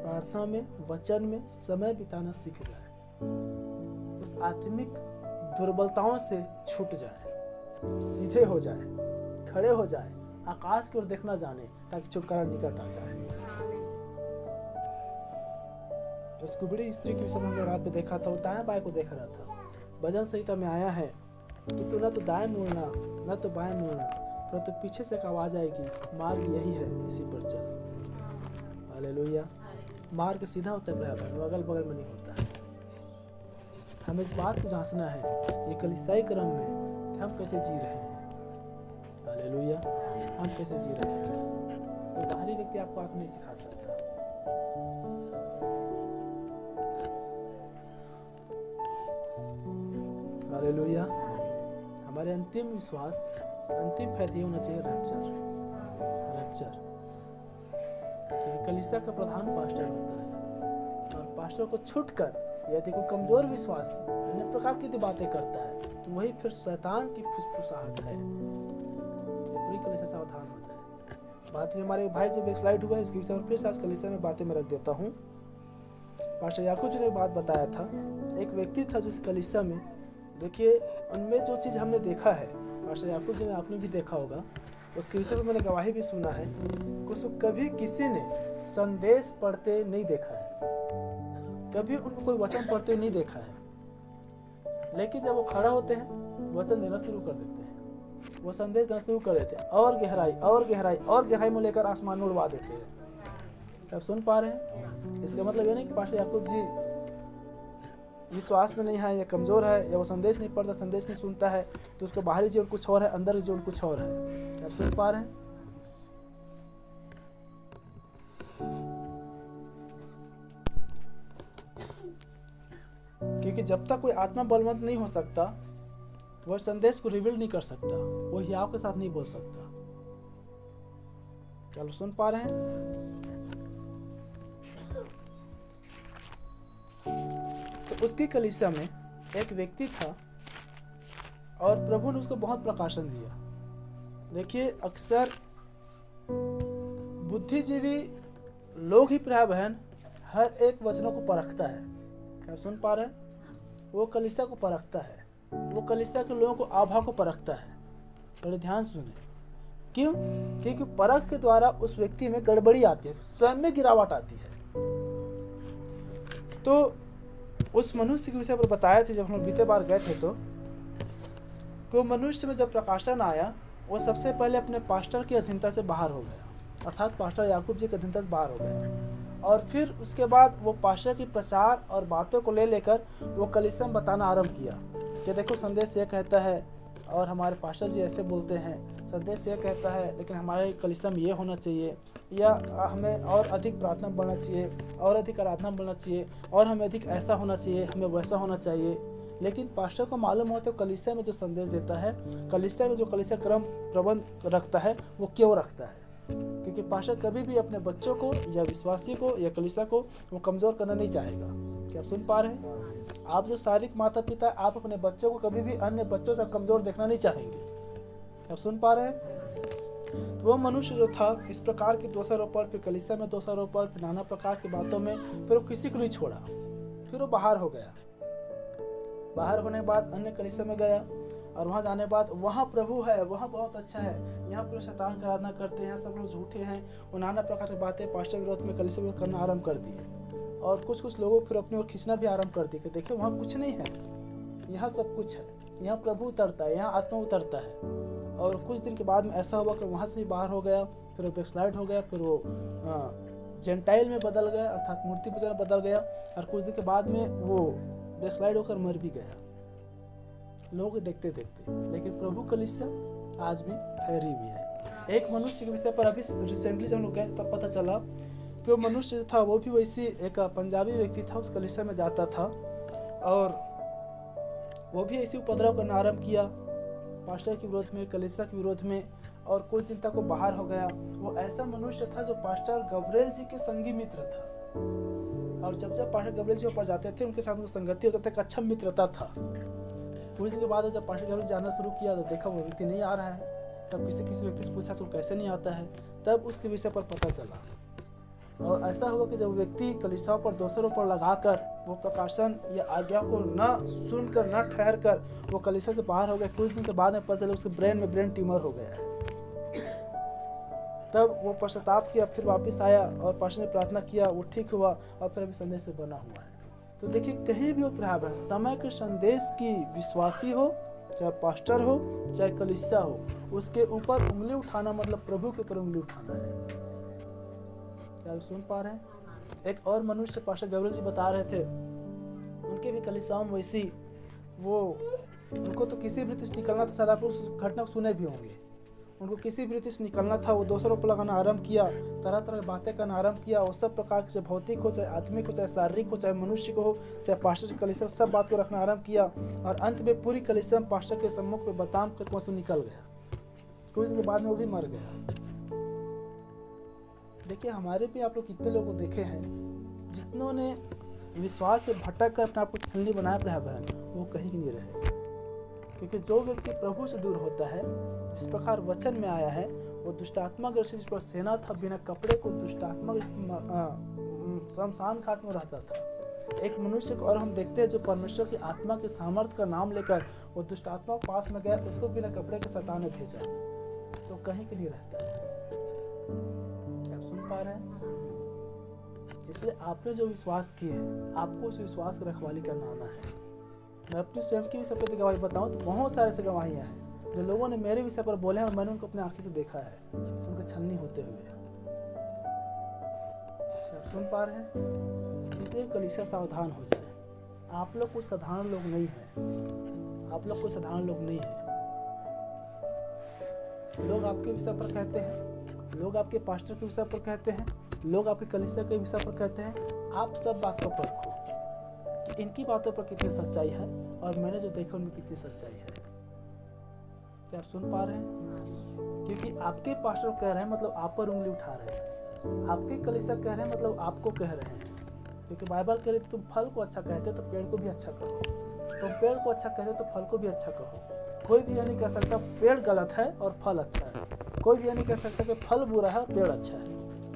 प्रार्थना में, वचन में समय बिताना सीख जाएं, उस आत्मिक दुर्बलताओं से छूट जाएं, सीधे हो जाएं, खड़े हो जाएं, आकाश की ओर देखना जाने ताकि छुटकारा निकट आ जाए। उस कुबड़ी स्त्री की विषय में रात में देखा था, वो दाएं बाएं को देख रहा था। भजन संहिता में आया है कि तू न तो दाएं मुड़ना न तो बाएं मुड़ना, परंतु पीछे से एक आवाज आएगी, मार्ग यही है, इसी पर चल। हालेलुया। मार्ग सीधा होता है बराबर, अगल बगल में नहीं होता है। हमें इस बात को जांचना है ये कलीसियाई क्रम में कि हम कैसे जी रहे हैं। हालेलुया। हम कैसे जी रहे हैं, तो बाहरी व्यक्ति आपको आंख नहीं सिखा सकता। हालेलुया। हमारे अंतिम विश्वास, अंतिम फैसला होना चाहिए रैप्चर। क्योंकि कलीसिया का प्रधान पास्टर होता है और पास्टर को छूटकर यदि कोई कमजोर विश्वास अन्य प्रकार की बातें करता है तो वही फिर शैतान की फुसफुसाहट है। पूरी कलीसिया सावधान हो जाए। बात में हमारे भाई जो बैकस्लाइड हुआ है, इसके विषय में फिर से आज कलीसिया में बातें मैं रख देता हूँ। पास्टर याकूब जी ने एक बात बताया था, एक व्यक्ति था जो कलीसिया में, देखिए उनमें जो चीज़ हमने देखा है, पास्टर याकूब जी ने आपने भी देखा होगा, उसके विषय में मैंने गवाही भी सुना है, उसको कभी किसी ने संदेश पढ़ते नहीं देखा है, कभी उनको कोई वचन पढ़ते नहीं देखा है, लेकिन जब वो खड़ा होते हैं वचन देना शुरू कर देते हैं, वो संदेश देना शुरू कर देते हैं और गहराई और गहराई और गहराई में लेकर आसमान में उड़वा देते हैं। आप सुन पा रहे हैं? इसका मतलब ये नहीं कि पास्टर याकूब जी विश्वास में नहीं है या कमजोर है या वो संदेश नहीं पढ़ता, संदेश नहीं सुनता है, तो उसका बाहरी जीवन कुछ और है, अंदर का जीवन कुछ और है। आप सुन पा रहे हैं? क्योंकि जब तक कोई आत्मा बलवंत नहीं हो सकता, वह संदेश को रिवील नहीं कर सकता, वो हियाव के साथ नहीं बोल सकता। क्या लोग सुन पा रहे हैं? तो उसकी कलीसिया में एक व्यक्ति था और प्रभु ने उसको बहुत प्रकाशन दिया। देखिए, अक्सर बुद्धिजीवी लोग ही प्राय बहन हर एक वचनों को परखता है। क्या सुन पा रहे हैं? वो कलीसिया को परखता है, वो कलीसिया के लोगों को आभा को परखता है। थोड़े ध्यान सुने। क्यों? क्योंकि परख के द्वारा उस व्यक्ति में गड़बड़ी आती है, स्वयं में गिरावट आती है। तो उस मनुष्य के विषय पर बताया था, जब हम बीते बार गए थे, तो मनुष्य में जब प्रकाशन आया, वो सबसे पहले अपने पास्टर की अधीनता से बाहर हो गया, अर्थात पास्टर याकूब जी की अधीनता से बाहर हो गया। और फिर उसके बाद वो पास्टर की प्रचार और बातों को लेकर वो कलीसिया में बताना आरंभ किया कि देखो, संदेश ये कहता है और हमारे पास्टर जी ऐसे बोलते हैं, संदेश ये कहता है लेकिन हमारे कलीसिया में ये होना चाहिए, या हमें और अधिक प्रार्थना बढ़ना चाहिए, और अधिक आराधना बढ़ना चाहिए, और हमें अधिक ऐसा होना चाहिए, हमें वैसा होना चाहिए। लेकिन पास्टर को मालूम होता है कलीसिया में जो संदेश देता है, कलीसिया में जो कलीसिया क्रम प्रबंध रखता है, वो क्यों रखता है। क्योंकि पास्टर कभी भी अपने बच्चों को या विश्वासी को या कलीसिया को वो कमज़ोर करना नहीं चाहेगा। क्या आप सुन पा रहे हैं? आप जो शारीरिक माता पिता, आप अपने बच्चों को कभी भी अन्य बच्चों से कमज़ोर देखना नहीं चाहेंगे। आप सुन पा रहे हैं? तो वह मनुष्य जो था इस प्रकार के दोषारोपण, फिर कलीसिया में दोषारोपण, फिर नाना प्रकार की बातों में, फिर वो किसी को नहीं छोड़ा, फिर वो बाहर हो गया। बाहर होने के बाद अन्य कलीसिया में गया और वहाँ जाने के बाद वहाँ प्रभु है, वहाँ बहुत अच्छा है, यहाँ पूरे शैतान का आराधना करते हैं, सब लोग झूठे हैं, वो नाना प्रकार की बातें पास्टर विरोध में, कलीसिया विरोध करना आरंभ कर दिए। और कुछ लोगों फिर अपनी ओर खींचना भी आरंभ कर दिए कि देखिए वहाँ कुछ नहीं है, यहाँ सब कुछ है, यहाँ प्रभु उतरता है, यहाँ आत्मा उतरता है। और कुछ दिन के बाद में ऐसा हुआ कि वहाँ से भी बाहर हो गया, फिर वो बैकस्लाइड हो गया, फिर वो जेंटाइल में बदल गया, अर्थात मूर्ति पूजा में बदल गया, और कुछ दिन के बाद में वो बैकस्लाइड होकर मर भी गया लोग देखते देखते। लेकिन प्रभु कलीसिया आज भी ठहरी हुई है। एक मनुष्य के विषय पर अभी रिसेंटली जब हम लोग गए तब पता चला कि वो मनुष्य था वो भी वैसी एक पंजाबी व्यक्ति था, उस कलीसिया में जाता था और वो भी ऐसी उपद्रव करना आरंभ किया पास्टर के विरोध में, कलीसिया के विरोध में, और कुछ दिन तक वो बाहर हो गया। वो ऐसा मनुष्य था जो पास्टर गब्रिएल जी के संगी मित्र था, और जब पास्टर गब्रिएल जी ऊपर जाते थे उनके साथ उनकी संगति होता था, एक अच्छा मित्रता था। कुछ दिन के बाद जब पास्टर गब्रिएल जाना शुरू किया तो देखा वो व्यक्ति नहीं आ रहा है। तब किसी व्यक्ति से पूछा तो कैसे नहीं आता है, तब उसके विषय पर पता चला। और ऐसा हुआ कि जब व्यक्ति कलीसिया पर दोषारों पर लगाकर वो प्रकाशन या आज्ञा को न सुनकर न ठहर कर वो कलीसिया से बाहर हो गया, कुछ दिन के बाद में पता चला उसके ब्रेन ट्यूमर हो गया है। तब वो पश्चाताप किया, फिर वापस आया और पास्टर ने प्रार्थना किया, वो ठीक हुआ और फिर अभी संदेश से बना हुआ है। तो देखिए कहीं भी वो प्रभाव है, समय के संदेश की विश्वासी हो, चाहे पास्टर हो, चाहे कलीसिया हो, उसके ऊपर उंगली उठाना मतलब प्रभु के ऊपर उंगली उठाना है। क्या सुन पा रहे हैं? एक और मनुष्य पास्टर गब्रिएल जी बता रहे थे, उनके भी कलीसिया में वैसी वो उनको तो किसी भी रीति से निकलना था, शायद आप उस घटना को सुने भी होंगे। उनको किसी भी रीति से निकलना था, वो दोषारों पर लगाना आरंभ किया, तरह तरह की बातें करना आरंभ किया, और सब प्रकार के, चाहे भौतिक हो, चाहे आत्मिक हो, चाहे शारीरिक हो, चाहे मनुष्य को हो, चाहे पास्टर की कलीसिया, सब बात को रखना आरंभ किया। और अंत में पूरी कलीसिया में पास्टर के सम्मुख में बताम कर वहाँ से निकल गया। कुछ दिन के बाद में वो भी मर गया। देखिए हमारे भी आप लोग कितने लोगों को देखे हैं जितनों ने विश्वास से भटक कर अपने आप को छलनी बनाया अपने बहन, वो कहीं नहीं रहे। क्योंकि जो व्यक्ति प्रभु से दूर होता है, जिस प्रकार वचन में आया है, वो दुष्टात्मा ग्रसित जिस पर सेना था, बिना कपड़े को दुष्टात्मा शमशान घाट में रहता था। एक मनुष्य को और हम देखते हैं जो परमेश्वर की आत्मा के सामर्थ्य का नाम लेकर वो दुष्टात्मा पास में गया, उसको बिना कपड़े के शैतान ने भेजा, तो कहीं के लिए रहता है। आप सुन पा रहे हैं? इसलिए आपने जो विश्वास किए हैं, आपको उस विश्वास की रखवाली करना आना है। मैं अपनी स्वयं की भी सफेद गवाही बताऊं तो बहुत सारे से गवाहियां हैं जो लोगों ने मेरे विषय पर बोले हैं और मैंने उनको अपनी आंखों से देखा है, उनके छलनी होते हुए। आप सुन पा रहे हैं? इसलिए कलीसिया सावधान हो जाए। आप लोग कोई साधारण लोग नहीं हैं, आप लोग कोई साधारण लोग नहीं हैं। लोग आपके विषय पर कहते हैं, लोग आपके पास्टर के विषय पर कहते हैं, लोग आपके कलीसिया के विषय पर कहते हैं। आप सब बात को परखो कि इनकी बातों पर कितनी सच्चाई है और मैंने जो देखा उनमें कितनी सच्चाई है। क्या आप सुन पा रहे हैं? क्योंकि आपके पास्टर कह रहे हैं मतलब आप पर उंगली उठा रहे हैं, आपके कलीसिया कह रहे हैं मतलब आपको कह रहे हैं। क्योंकि बाइबल कह रही थी तुम फल को अच्छा कहते तो पेड़ को भी अच्छा कहो, तुम पेड़ को अच्छा कहते तो फल को भी अच्छा कहो। कोई भी यह नहीं कह सकता पेड़ गलत है और फल अच्छा है, कोई भी यह नहीं कह सकता कि फल बुरा है और पेड़ अच्छा है।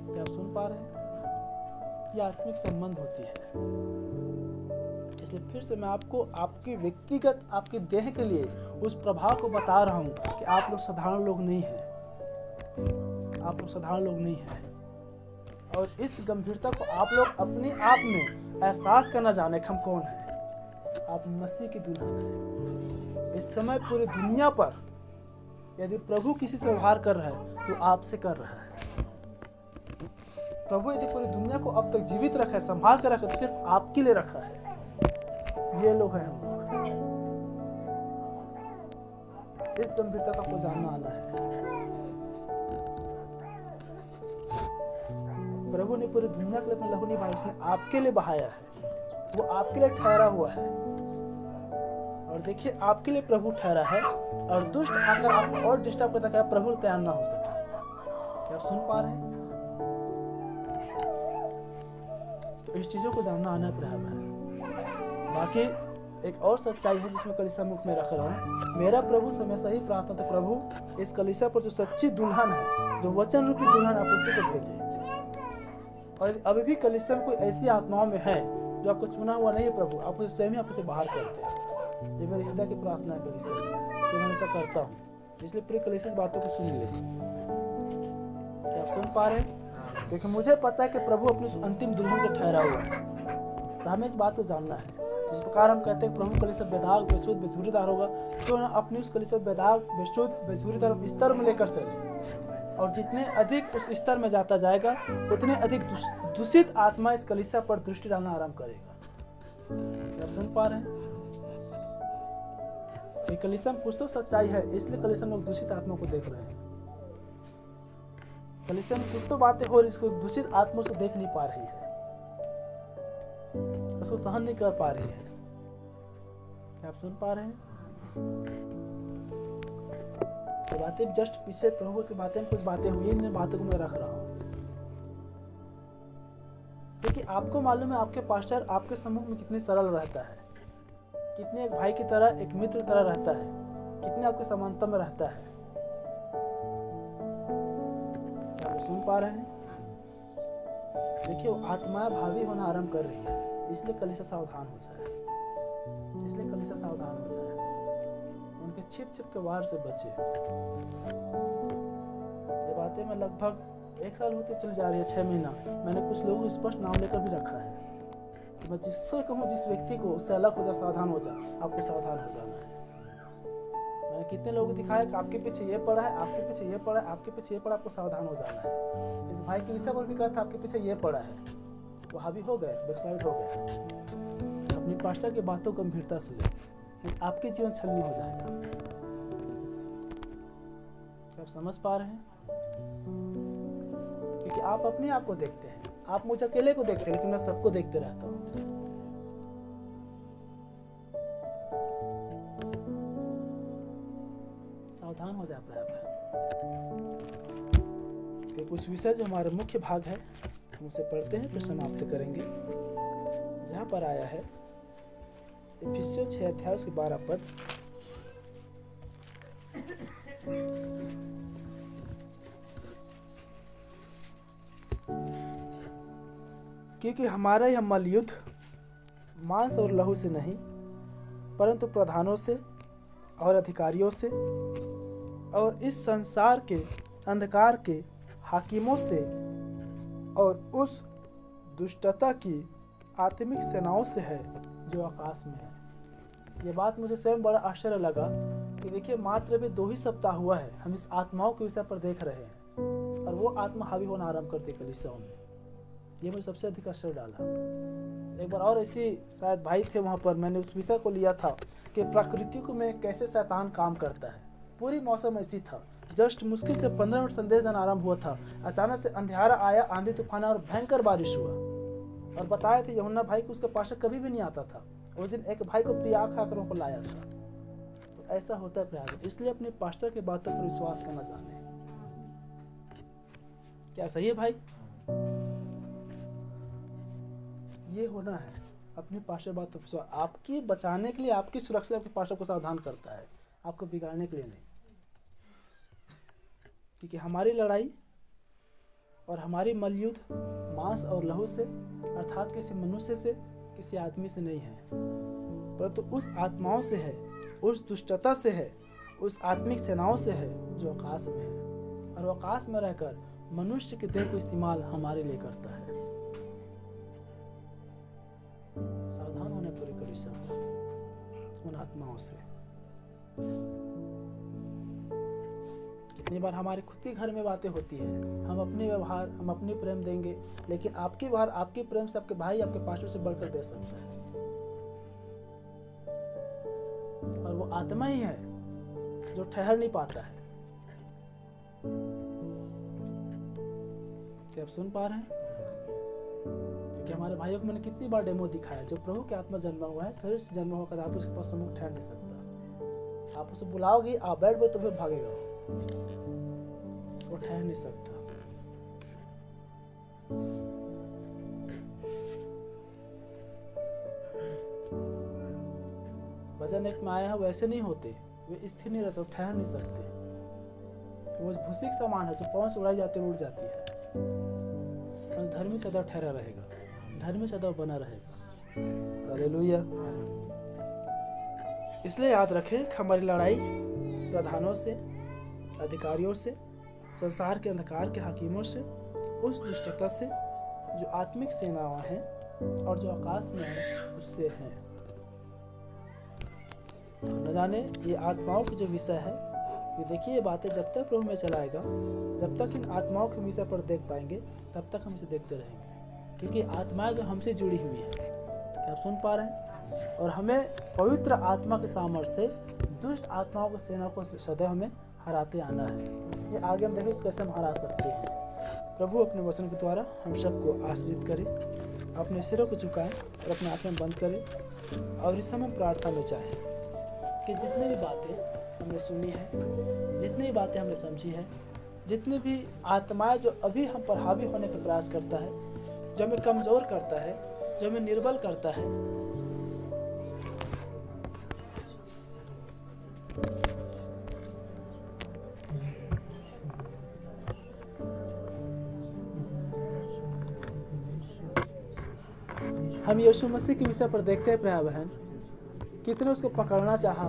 क्या आप सुन पा रहे हैं? ये आत्मिक संबंध होती है। इसलिए फिर से मैं आपको आपके व्यक्तिगत आपके देह के लिए उस प्रभाव को बता रहा हूँ कि आप लोग साधारण लोग नहीं हैं, आप लोग साधारण लोग नहीं हैं। और इस गंभीरता को आप लोग अपने आप में एहसास करना जाने कि हम कौन हैं। आप मसीह की दुल्हन हैं। इस समय पूरी दुनिया पर यदि प्रभु किसी से व्यवहार कर रहा है तो आपसे कर रहा है। प्रभु यदि पूरी दुनिया को अब तक जीवित रखा है, संभाल कर रखा है, तो सिर्फ आपके लिए रखा है। ये लोग हैं हम लोग। इस गंभीरता का आपको जानना आना है। प्रभु ने पूरी दुनिया के लिए अपना लहू नहीं बहाया, उसने आपके लिए बहाया है। वो आपके लिए ठहरा हुआ है। और देखिए आपके लिए प्रभु ठहरा है और दुष्ट आकर आप और डिस्टर्ब करता है, प्रभु तैयार ना हो सके। क्या आप सुन पा रहे हैं? तो इस चीजों को जानना आना प्रभु है। बाकी एक और सच्चाई है जिसमें कलीसिया मुख में रख रहा हूँ। मेरा प्रभु से हमेशा ही प्रार्थना था, प्रभु इस कलीसिया पर जो सच्ची दुल्हन है, जो वचन रूपी दुल्हन, आप उसी को भेजें। और अभी भी कलीसिया में कोई ऐसी आत्माओं में है जो आपको चुना हुआ नहीं है प्रभु, आप उसे स्वयं ही आप उसे बाहर करते हैं। ये मेरी हृदय की प्रार्थना है कलीसिया में, तो मैं ऐसा करता हूँ। इसलिए पूरी कलीसिया इस बातों को सुन ले। क्या आप सुन पा रहे हैं? क्योंकि मुझे पता है कि प्रभु अपनी अंतिम दुल्हन को ठहरा हुआ है, तो हमें इस बात को जानना है। जिस प्रकार हम कहते हैं प्रभु कलीसिया बेदाग, बेशुद्ध, बेझूरीदार होगा, क्यों ना अपनी उस कलीसिया बेदाग, बेशुद्ध, बेझूरीदार स्तर में लेकर चले। और जितने अधिक उस स्तर में जाता जाएगा, उतने अधिक दूषित आत्मा इस कलीसिया पर दृष्टि डालना आरंभ करेगा। क्या आप सुन पा रहे हैं? ये कलीसिया में कुछ तो सच्चाई है, इसलिए कलीसिया में लोग दूषित आत्मा को देख रहे हैं। कलीसिया में कुछ तो बातें हो रही, इसको दूषित आत्मा से देख नहीं पा रही है, उसको सहन नहीं कर पा रही है। क्या आप सुन पा रहे हैं? तो बातें जस्ट पीछे प्रभु से बातें, कुछ बातें हुई, इन बातों को मैं रख रहा हूँ क्योंकि आपको मालूम है आपके पास्टर आपके सम्मुख में कितने सरल रहता है, कितने एक भाई की तरह, एक मित्र की तरह रहता है, कितने आपके समानता में रहता है। क्या आप सुन पा रहे हैं? देखिए वो आत्मा भावी होना आरंभ कर रही है, इसलिए कलीसिया सावधान हो जाए, इसलिए कलीसिया सावधान हो जाए, उनके छिप के वार से बचे। ये बातें मैं लगभग 1 साल होते चल जा रही है, 6 महीना। मैंने कुछ लोगों को स्पष्ट नाम लेकर भी रखा है कि मैं जिससे कहूँ, जिस व्यक्ति को उससे अलग हो जा, सावधान हो जा, आपको सावधान हो जाना है। मैंने कितने लोगों को दिखाया कि आपके पीछे ये पड़ा है, आपके पीछे ये पड़ा है, आपके पीछे ये पड़ा, आपको सावधान हो जाना है। इस भाई के विषय पर भी कहा था आपके पीछे ये पड़ा है, वो हावी हो गए, बैकस्लाइड हो गए। अपनी पास्टर की बातों को गंभीरता से ले, आपके जीवन छलनी हो जाएगा। आप समझ पा रहे हैं? क्योंकि आप अपने आप को देखते हैं, आप मुझे अकेले को देखते हैं, लेकिन मैं सबको देखते रहता हूँ। सावधान हो जाता है। तो कुछ विषय जो हमारे मुख्य भाग है, हम उसे पढ़ते हैं, फिर समाप्त करेंगे। जहाँ पर आया है इफिसियों 6 अध्याय उसके 12 पद। क्योंकि हमारा यह मल्लयुद्ध मांस और लहू से नहीं, परंतु प्रधानों से और अधिकारियों से और इस संसार के अंधकार के हाकिमों से और उस दुष्टता की आत्मिक सेनाओं से है जो आकाश में है। ये बात मुझे स्वयं बड़ा आश्चर्य लगा कि देखिए मात्र भी 2 ही सप्ताह हुआ है, हम इस आत्माओं के विषय पर देख रहे हैं, और वो आत्मा हावी होना आरंभ करती है कलीसियाओं में। ये मुझे सबसे अधिक आश्चर्य डाला। एक बार और ऐसी शायद भाई थे वहाँ पर, मैंने उस विषय को लिया था कि प्रकृति में कैसे शैतान काम करता है। पूरी मौसम ऐसी था, जस्ट मुश्किल से 15 मिनट संदेश देना आरंभ हुआ था, अचानक से अंधेरा आया, आंधी तूफान और भयंकर बारिश हुआ। और बताए थे यूहन्ना भाई को उसका पास्टर कभी भी नहीं आता था। उस दिन एक भाई को पिया खाकर उनको लाया था। तो ऐसा होता है प्यारे, इसलिए अपने पास्टर की बातों पर विश्वास करना जाने। क्या सही है भाई? ये होना है, अपनी पास्टर बात पर विश्वास। आपकी बचाने के लिए, आपकी सुरक्षा आपके पास्टर को सावधान करता है, आपको बिगाड़ने के लिए नहीं। क्योंकि हमारी लड़ाई और हमारी मल्लयुद्ध मांस और लहू से, अर्थात किसी मनुष्य से, किसी आदमी से नहीं है, परंतु उस आत्माओं से है, उस दुष्टता से है, उस आत्मिक सेनाओं से है जो आकाश में है। और वो आकाश में रहकर मनुष्य के देह को इस्तेमाल हमारे लिए करता है। सावधान होने पूरी कलीसिया उन आत्माओं से। कितनी बार हमारे खुद के घर में बातें होती है, हम अपने व्यवहार, हम अपनी प्रेम देंगे, लेकिन आपके व्यवहार, आपके प्रेम से आपके भाई, आपके पास्टर से बढ़कर दे सकता है। और वो आत्मा ही है जो ठहर नहीं पाता है। क्या आप सुन पा रहे हैं? क्योंकि हमारे भाइयों को मैंने कितनी बार डेमो दिखाया, जो प्रभु के आत्मा जन्मा हुआ है, शरीर से जन्मा होकर आप उसके पास सम्मुख ठहर नहीं सकता। आप उसे बुलाओगे, आप बैठ गए तो फिर भागेगा, वो ठहर नहीं सकता। वजन एक में आया है वैसे नहीं होते, वे स्थिर नहीं रह सकते, ठहर नहीं सकते। वो भूसी के समान है, जो पवन से उड़ाई जाती है उड़ जाती है। और धर्मी सदैव ठहरा रहेगा, धर्मी सदैव बना रहेगा। हालेलुया। इसलिए याद रखें कि हमारी लड़ाई प्रधानों से, अधिकारियों से, संसार के अंधकार के हाकिमों से, उस दुष्टता से जो आत्मिक सेनाएं हैं और जो आकाश में है उससे है। न जाने ये आत्माओं की जो विषय है, ये देखिए, ये बातें जब तक प्रभु में चलाएगा, जब तक इन आत्माओं के विषय पर देख पाएंगे तब तक हम इसे देखते रहेंगे, क्योंकि आत्माएं जो हमसे जुड़ी हुई है। क्या आप सुन पा रहे हैं? और हमें पवित्र आत्मा के सामर्थ्य से दुष्ट आत्माओं की सेना को सदैव हमें हराते आना है। ये आगे हम देखें कैसे हम हरा सकते हैं। प्रभु अपने वचन के द्वारा हम सबको आशीषित करे। अपने सिरों को झुकाएं और अपने आंखें बंद करें और इस समय प्रार्थना में चाहें कि जितनी भी बातें हमने सुनी है, जितनी भी बातें हमने समझी हैं, जितनी भी आत्माएं जो अभी हम पर हावी होने का प्रयास करता है, जो हमें कमज़ोर करता है, जो हमें निर्बल करता है, हम यीशु मसीह के विषय पर देखते हैं प्रिय बहन, कितने उसको पकड़ना चाहा,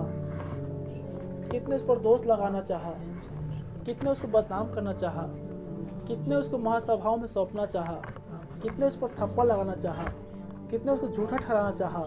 कितने उस पर दोष लगाना चाहा, कितने उसको बदनाम करना चाहा, कितने उसको महासभाओं में सौंपना चाहा, कितने उस पर थप्पड़ लगाना चाहा, कितने उसको झूठा ठहराना चाहा,